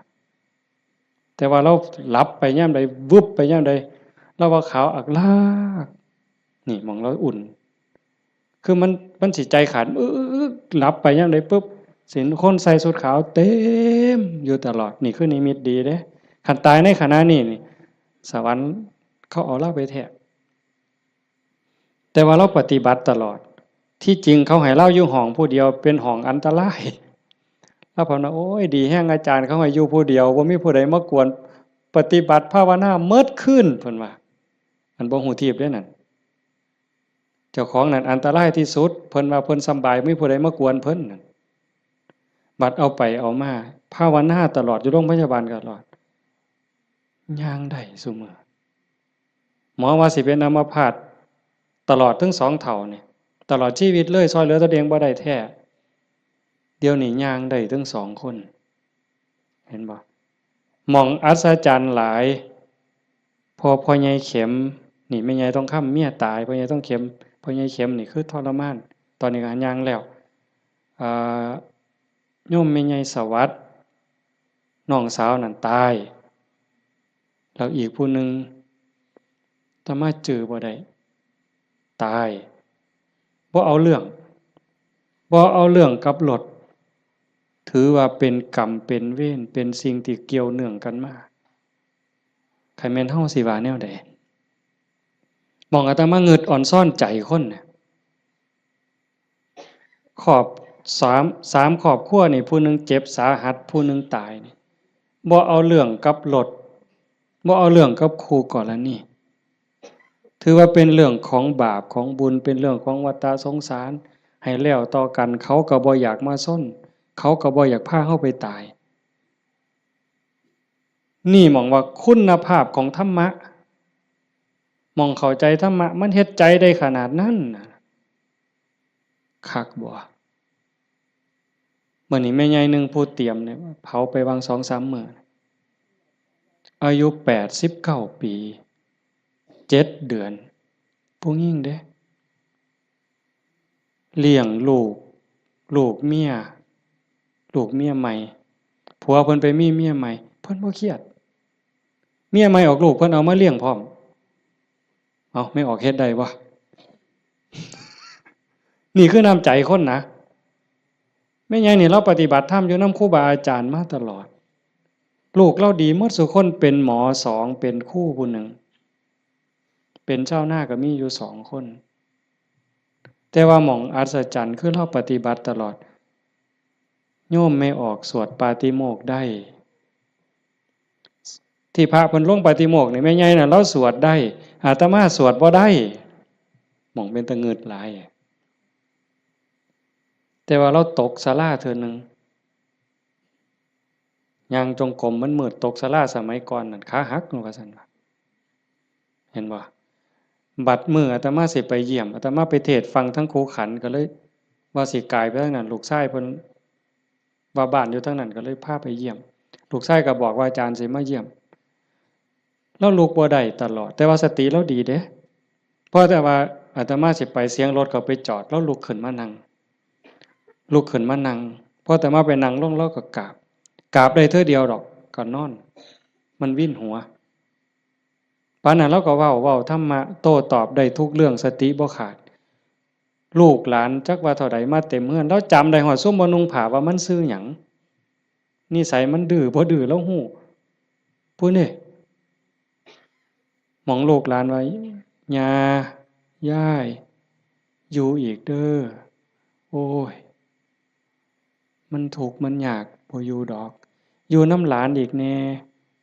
แต่ว่าเราหลับไปยามใดวึบไปยามใดเราว่าขาวอักลากนี่หม้องเราอุ่นคือมันสิใจขาดหลับไปยามใดปึ๊บสิเห็นคนใส่ชุดขาวเต็มอยู่ตลอดนี่คือนิมิตดีเด้คันตายในขณะนี้นี่สวรรค์เขาเอาเราไปแท้แต่ว่าเราปฏิบัติตลอดที่จริงเขาให้เราอยู่ห้องผู้เดียวเป็นห้องอันตราย แล้วผมว่าโอ้ยดีแห้งอาจารย์เขาให้อยู่ผู้เดียวบ่มีผู้ใดมากวนปฏิบัติภาวนาเมิดขึ้นเพิ่นว่าอันบ่ฮู้ทีบเด้นั่นเจ้าของนั่นอันตรายที่สุดเพิ่นว่าเพิ่นสำบายไม่มีผู้ใดมากวนเพิ่นนั่นบัดเอาไปเอามาภาวนาตลอดอยู่โรงพยาบาลตลอดย่างได้ซุมื้อหมอว่าสิเป็นอัมพาตตลอดถึง2เท่านี่ตลอดชีวิตเลยซอยเหลือตัวเองบ่ได้แท้เดี๋ยวนี้ย่างได้ถึง2คนเห็นบ่หม่องอัศจรรย์หลายพ่อใหญ่เข็มนี่แม่ใหญ่ต้องค้ำเมียตายพ่อใหญ่ต้องเข็มพ่อใหญ่เข็มนี่คือทรมานตอนนี้ก็ย่างแล้วอ่าโยมแม่ใหญ่สวัสดิ์น้องสาวนั่นตายแล้วอีกผู้หนึ่งตมาจือบ่ได้ตายบ่เอาเรื่องกับรถถือว่าเป็นกรรมเป็นเวรเป็นสิ่งที่เกี่ยวเนื่องกันมาใครแม่นเฮาสิว่าแนวใดมองอาตมาเงิดอ่อนซ่อนใจคนน่ะขอบสามครอบครัวนี่ผู้หนึงเจ็บสาหัสผู้หนึงตายนี่บ่เอาเรื่องกับรถบ่เอาเรื่องกับครูกรณีถือว่าเป็นเรื่องของบาปของบุญเป็นเรื่องของวัฏสงสารให้แล้วต่อกันเขาก็บ่อยากมาซ้นเขาก็บ่อยากพาเฮาไปตายนี่มองว่าคุณภาพของธรรมะมองเข้าใจธรรมะมันเฮ็ดใจได้ขนาดนั้นน่ะคักบ่มื้อนี้แม่ใหญ่นึงผู้เตรียมเนี่ยเผาไปวาง 2-3 มื้ออายุ89ปี7 เดือนผู้หญิงเด้เลี้ยงลูกเมียใหม่ผัวเพิ่นไปมีเมียใหม่เพิ่นบ่เครียดเมียใหม่ออกลูกเพิ่นเอามาเลี้ยงพร้อมเอาไม่ออกเฮ็ดได้บ่นี่คือน้ำใจคนนะแม่ใหญ่นี่เราปฏิบัติธรรมอยู่นำครูบาอาจารย์มาตลอดลูกเราดีหมดทุกคนเป็นหมอ2เป็นครูผู้หนึ่งเป็นเจ้าหน้าก็มีอยู่2คนแต่ว่าหม่องอัศจรรย์คือเราปฏิบัติตลอดโยมไม่ออกสวดปาติโมกข์ได้ที่พระเพิ่นลงปาติโมกข์นี่แม่ใหญ่น่ะเราสวดได้อาตมาสวดบ่ได้หม่องเป็นตะงึดหลายแต่ว่าเราตกศาลาเทื่อนึงย่างจงกรมมันมืดตกศาลาสมัยก่อนนั่นขาหักนู่นว่าซั่นว่าเห็นบ่บัดมื้ออาตมาสิไปเยี่ยมอาตมาไปเทศน์ฟังทั้งครูขันก็เลยว่าสิกายไปทางนั้นลูกชายเพิ่นว่าบ้านอยู่ทางนั้นก็เลยพาไปเยี่ยมลูกชายก็บอกว่าอาจารย์สิมาเยี่ยมเราลุกบ่ได้ตลอดแต่ว่าสติเราดีเด้เพราะแต่ว่าอาตมาสิไปเสียงรถก็ไปจอดแล้วลุกขึ้นมานั่งพอแต่มาไปนั่งลงแล้วก็กราบได้เท่อเดียวดอกก็นอนมันวิ่นหัวปานนั้นเราก็เว้าธรรมะโต้ตอบได้ทุกเรื่องสติบ่ขาดลูกหลานจักว่าเท่าใดมาเต็มเฮือนแล้วจำได้ฮอดซุมบ่นุ่งผ้าว่ามันชื่อหยังนิสัยมันดื้อบ่ดื้อแล้วฮู้ผู้นี่หมองลูกหลานว่าย่าย่ายอยู่อีกเด้อโอ้ยมันทุกข์มันยากบ่อยู่ดอกอยู่น้ำหลานอีกแน่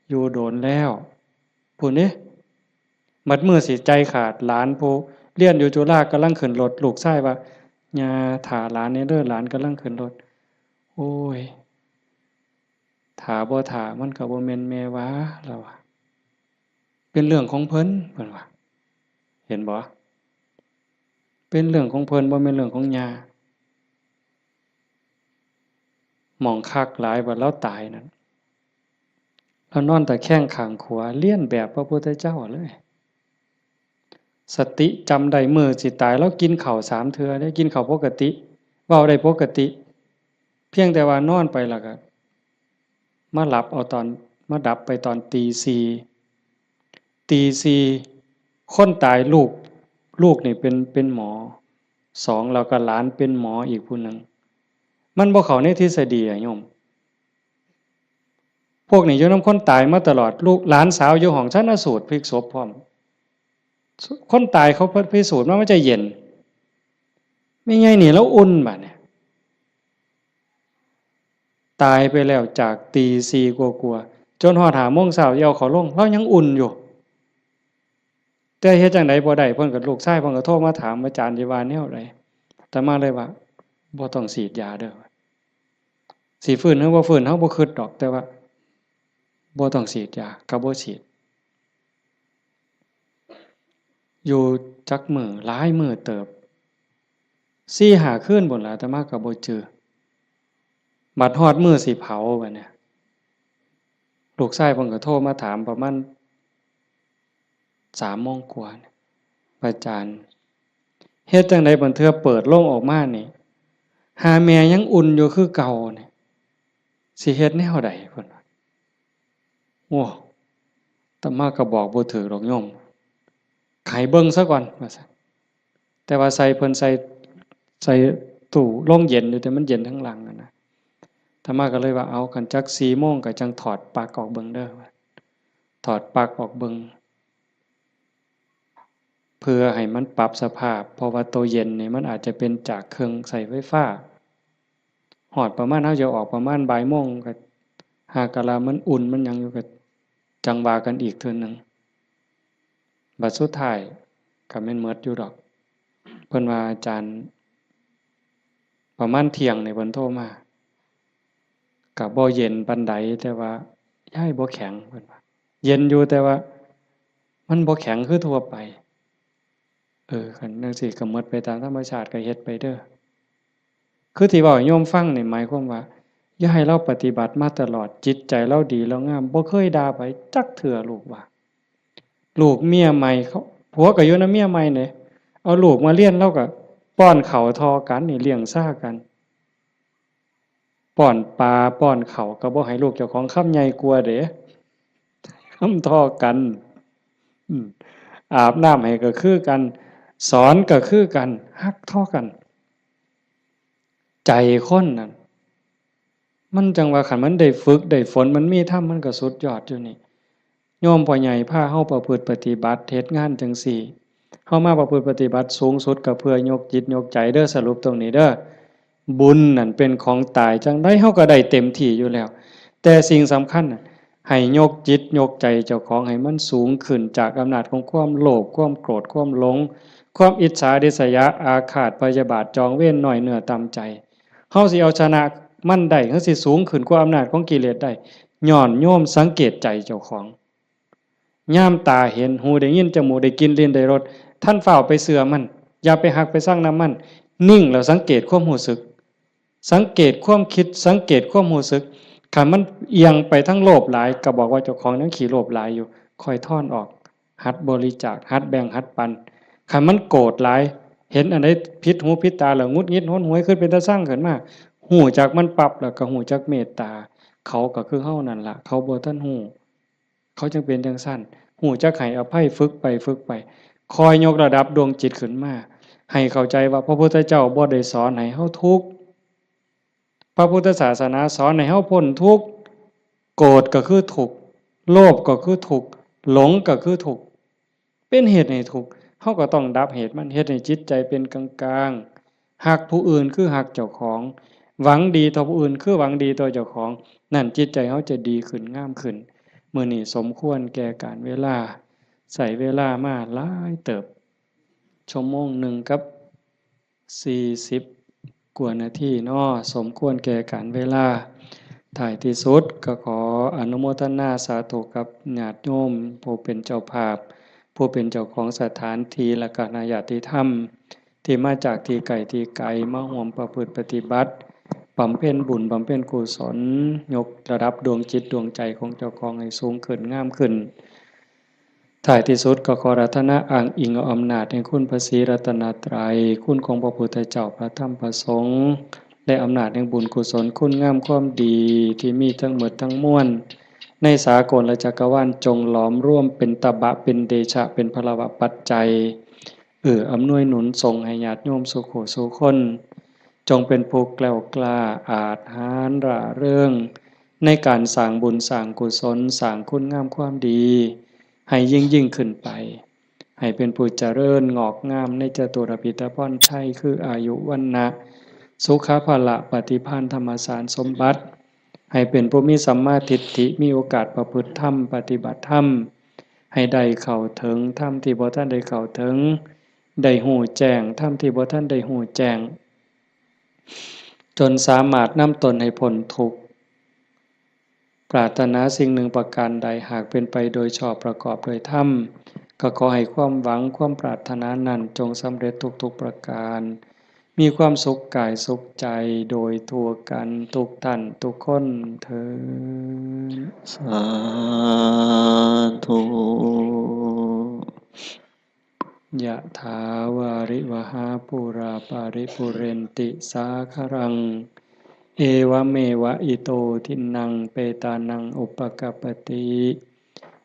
อยู่โดนแล้วผู้นี่มัดมือสิใจขาดหลานผู้เรียนอยู่จุฬากำลังขึ้นรถลูกชายว่าย่าถ่าหลานเด้อหลานกำลังขึ้นรถโอ้ยถ่าบ่ถ่ามันก็บ่แม่นแม่วะแล้วว่าเป็นเรื่องของเพิ่นว่าเห็นบ่เป็นเรื่องของเพิ่นบ่แม่นเรื่องของย่าหมองคักหลายว่าเราตายนั่นเรานอนตะแคงข้างขวาเลียนแบบพระพุทธเจ้าเลยสติจำได้มื้อสิตายแล้วกินข้าว3เทื่อได้กินข้าวปกติเว้าได้ปกติเพียงแต่ว่านอนไปแล้วก็มาหลับเอาตอนมาดับไปตอนตีสี่คนตายลูกนี่เป็นหมอ2แล้วก็หลานเป็นหมออีกผู้หนึ่งมันบ่เข้าในทฤษฎีอะโยมพวกนี้อยู่นำคนตายมาตลอดลูกหลานสาวอยู่ห้องชันสูตรพลิกศพพร้อมคนตายเขาพิสูจน์ว่ามันจะเย็นไม่ไงนี่แล้วอุ่นบัดเนี่ย ตายไปแล้วจากตีสี่กว่าๆจนฮอด5 โมงเช้าเอาเขาลงเรายังอุ่นอยู่แต่เฮ็ดจังได๋บ่ได้เพิ่นก็ลูกชายเพิ่นก็โทรมาถามอาจารย์สิว่าแนวใดอาตมาเลยว่าบ่ต้องฉีดยาเด้อสิฟื้นหรือบ่ฟื้นเฮาบ่คิดดอกแต่ว่าบ่ต้องฉีดยาก็บ่ฉีดอยู่จักมื้อหลายมื้อเติบ4-5 คืนพุ่นล่ะอาตมาก็บ่เจอบัดฮอดมื้อสิเผาบัดเนี่ยลูกชายเพิ่นก็โทรมาถามประมาณ3 โมงกว่าอาจารย์เฮ็ดจังไดบัดเทื่อเปิดโลงออกมานี่หาแม่ยังอุ่นอยู่คือเก่านี่สิเฮ็ดแนวใดเพิ่นว่าโอ้อาตมาก็บอกบ่ถูกดอกโยมให้เบิ่งซะก่อนว่าซั่นแต่ว่าใส่เพิ่นใส่ตู้โรงเย็นอยู่แต่มันเย็นทั้งหลังอะนะอาตมาก็เลยว่าเอาคันจัก4 โมงก็จังถอดปลั๊กออกเบิ่งเด้อถอดปลั๊กออกเบิ่งเพื่อให้มันปรับสภาพเพราะว่าตัวเย็นนี่มันอาจจะเป็นจากเครื่องใช้ไฟฟ้าฮอดประมาณเฮาจะออกประมาณบ่ายโมงก็หากะลามันอุ่นมันหยังอยู่ก็จังว่ากันอีกเทื่อนึงบัดสุดท้ายก็แม่นหมดอยู่ดอกเพิ่นว่าอาจารย์ประมาณเที่ยงนี่เพิ่นโทรมาก็บ่เย็นปานใดแต่ว่ายายบ่แข็งเพิ่นว่าเย็นอยู่แต่ว่ามันบ่แข็งคือทั่วไปคันจังซี้ก็หมดไปตามธรรมชาติก็เฮ็ดไปเด้อคือที่เว้าให้โยมฟังนี่หมายความว่าอย่าให้เราปฏิบัติมาตลอดจิตใจเราดีเรางามบ่เคยด่าไผจักเทื่อลูกว่าลูกเมียใหม่เขาผัวก็อยู่นำเมียใหม่นี่เอาลูกมาเรียนเราก็ป้อนข้าวทอกันนี่เลี้ยงซ่ากันป้อนปลาป้อนข้าวก็บ่ให้ลูกเจ้าของคำใหญ่กว่าเด้คำทอกันอืมอาบน้ำให้ก็คือกันสอนก็คือกันฮักเท่ากันใจคนนั่นมันจังว่าคันมันได้ฝึกได้ฝนมันมีธรรมมันก็สุดยอดอยู่นี่โยมพ่อใหญ่พาเฮาประพฤติปฏิบัติเฮ็ดงานจังซี่เฮามาประพฤติปฏิบัติสูงสุดก็เพื่อยกจิตยกใจเด้อสรุปตรงนี้เด้อบุญนั่นเป็นของตายจังได๋เฮาก็ได้เต็มที่อยู่แล้วแต่สิ่งสำคัญน่ะให้ยกจิตยกใจเจ้าของให้มันสูงขึ้นจากอำนาจของความโลภความโกรธความหลงความอิจฉาริษยาอาฆาตพยาบาทจองเวรน้อยเนื้อต่ำใจเฮาสิเอาชนะมันได้เฮาสิสูงขึ้นกว่าอำนาจของกิเลสได้ย้อนโยมสังเกตใจเจ้าของย่ามตาเห็นหูได้ยินจมูกได้กลิ่นลิ้นได้รสท่านเฝ้าไปเสือมันอย่าไปหักไปสร้างน้ำมันนิ่งแล้วสังเกตความรู้สึกสังเกตความคิดสังเกตความรู้สึกคันมันเอียงไปทั้งโลภหลายก็บอกว่าเจ้าของนั้นขี้โลภหลายอยู่ค่อยถอนออกหัดบริจาคหัดแบ่งหัดปันคันมันโกรธหลายเห็นอันใดผิดหูผิดตาแล้วงุดหงิดหนหวยขึ้นเป็นตาสร้างขึ้นมาหูจักมันปรับแล้วก็หูจักเมตตาเขาก็คือเฮานั่นล่ะเขาบ่ทันหูเขาจึงเป็นจังซั่นหูจักให้อภัยฝึกไปฝึกไปคอยยกระดับดวงจิตขึ้นมาให้เข้าใจว่าพระพุทธเจ้าบ่ได้สอนให้เฮาทุกข์พระพุทธศาสนาสอนให้เฮาพ้นทุกข์โกรธก็คือทุกข์โลภก็คือทุกข์หลงก็คือทุกข์เป็นเหตุให้ทุกข์เฮาก็ต้องดับเหตุมันเฮ็ดให้จิตใจเป็นกลางๆฮักผู้อื่นคือฮักเจ้าของหวังดีต่อผู้อื่นคือหวังดีต่อเจ้าของนั่นจิตใจเฮาจะดีขึ้นงามขึ้นมื้อนี้สมควรแก่กาลเวลาใส่เวลามาหลายเติบชั่วโมงหนึ่งกับ40กว่านาทีเนาะสมควรแก่กาลเวลาท้ายที่สุดก็ขออนุโมทนาสาธุกับญาติโยมผู้เป็นเจ้าภาพผู้เป็นเจ้าของสถานที่และก็ญาติธรรมที่มาจากที่ไกลที่ไกลมาร่วมประพฤติปฏิบัติบำเพ็ญบุญบำเพ็ญกุศลยกระดับดวงจิตดวงใจของเจ้าของให้สูงขึ้นงามขึ้นท้ายที่สุดก็ขอรัตนะอ้างอิงเอาอำนาจแห่งคุณพระศรีรัตนตรัยคุณของพระพุทธเจ้าพระธรรมพระสงฆ์และอำนาจแห่งบุญกุศลคุณงามความดีที่มีทั้งหมดทั้งมวลในสากลและจักรวาลจงหลอมร่วมเป็นตบะเป็นเดชะเป็นพลวะปัจจัยอำนวยหนุนส่งให้ญาติโยมสุขสุคนจงเป็นผู้แกล้วกล้าอาจหาญร่าเริงในการสร้างบุญสร้างกุศลสร้างคุณงามความดีให้ยิ่งขึ้นไปให้เป็นผู้เจริญงอกงามในจตุรพิธพรชัยคืออายุวันนะสุขภละปฏิภาณธรรมสารสมบัติ ให้เป็นผู้มีสัมมาทิฏฐิมีโอกาสประพฤติธรรมปฏิบัติธรรมให้ได้เข้าถึงธรรมที่บ่ทันได้เข้าถึงได้หูแจ้งธรรมที่บ่ทันได้หูแจ้งจนสามารถนำตนให้พ้นทุกข์ปรารถนาสิ่งหนึ่งประการใดหากเป็นไปโดยชอบประกอบโดยธรรมก็ขอให้ความหวังความปรารถนานั้นจงสำเร็จทุกๆประการมีความสุขกายสุขใจโดยทั่วกันทุกท่านทุกคนเถิดสาธุยะถาวาริวหาปุราปาริปุเรนติสาครังเอวเมวะอิโตทินังเปตานังอุปกัปปติ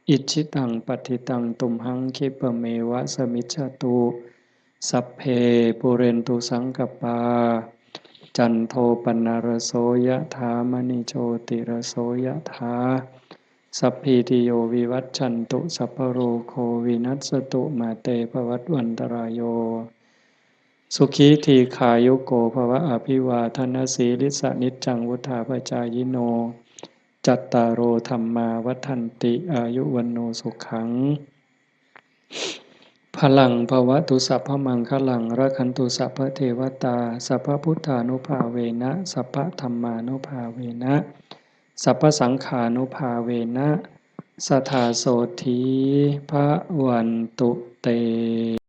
อิชิตังปฏิตังตุมหังคิปะเมวะสมิจฉตุสัพเพปุเรนตุสังกปาจันโทปนรโสยะถามณิโชติรโสยะถาสัพพิติโยวิวัชชันตุสัพพโรโควินัสสตุมาเตภวัตวันตรายโยสุขีทีขายุโกภวะอภิวาทนาสีลิสานิจจังวุธาปจายโนจัตตารโอธรรมาวัฏันติอายุวันโนสุขังพลังภวตุสัพพมังคลังรักขันตุสัพพเทวตาสัพพพุทธานุภาเวนะสัพพธัมมานุภาเวนะสัพพสังฆานุภาเวนะสทธาโสธีพระวันตุเต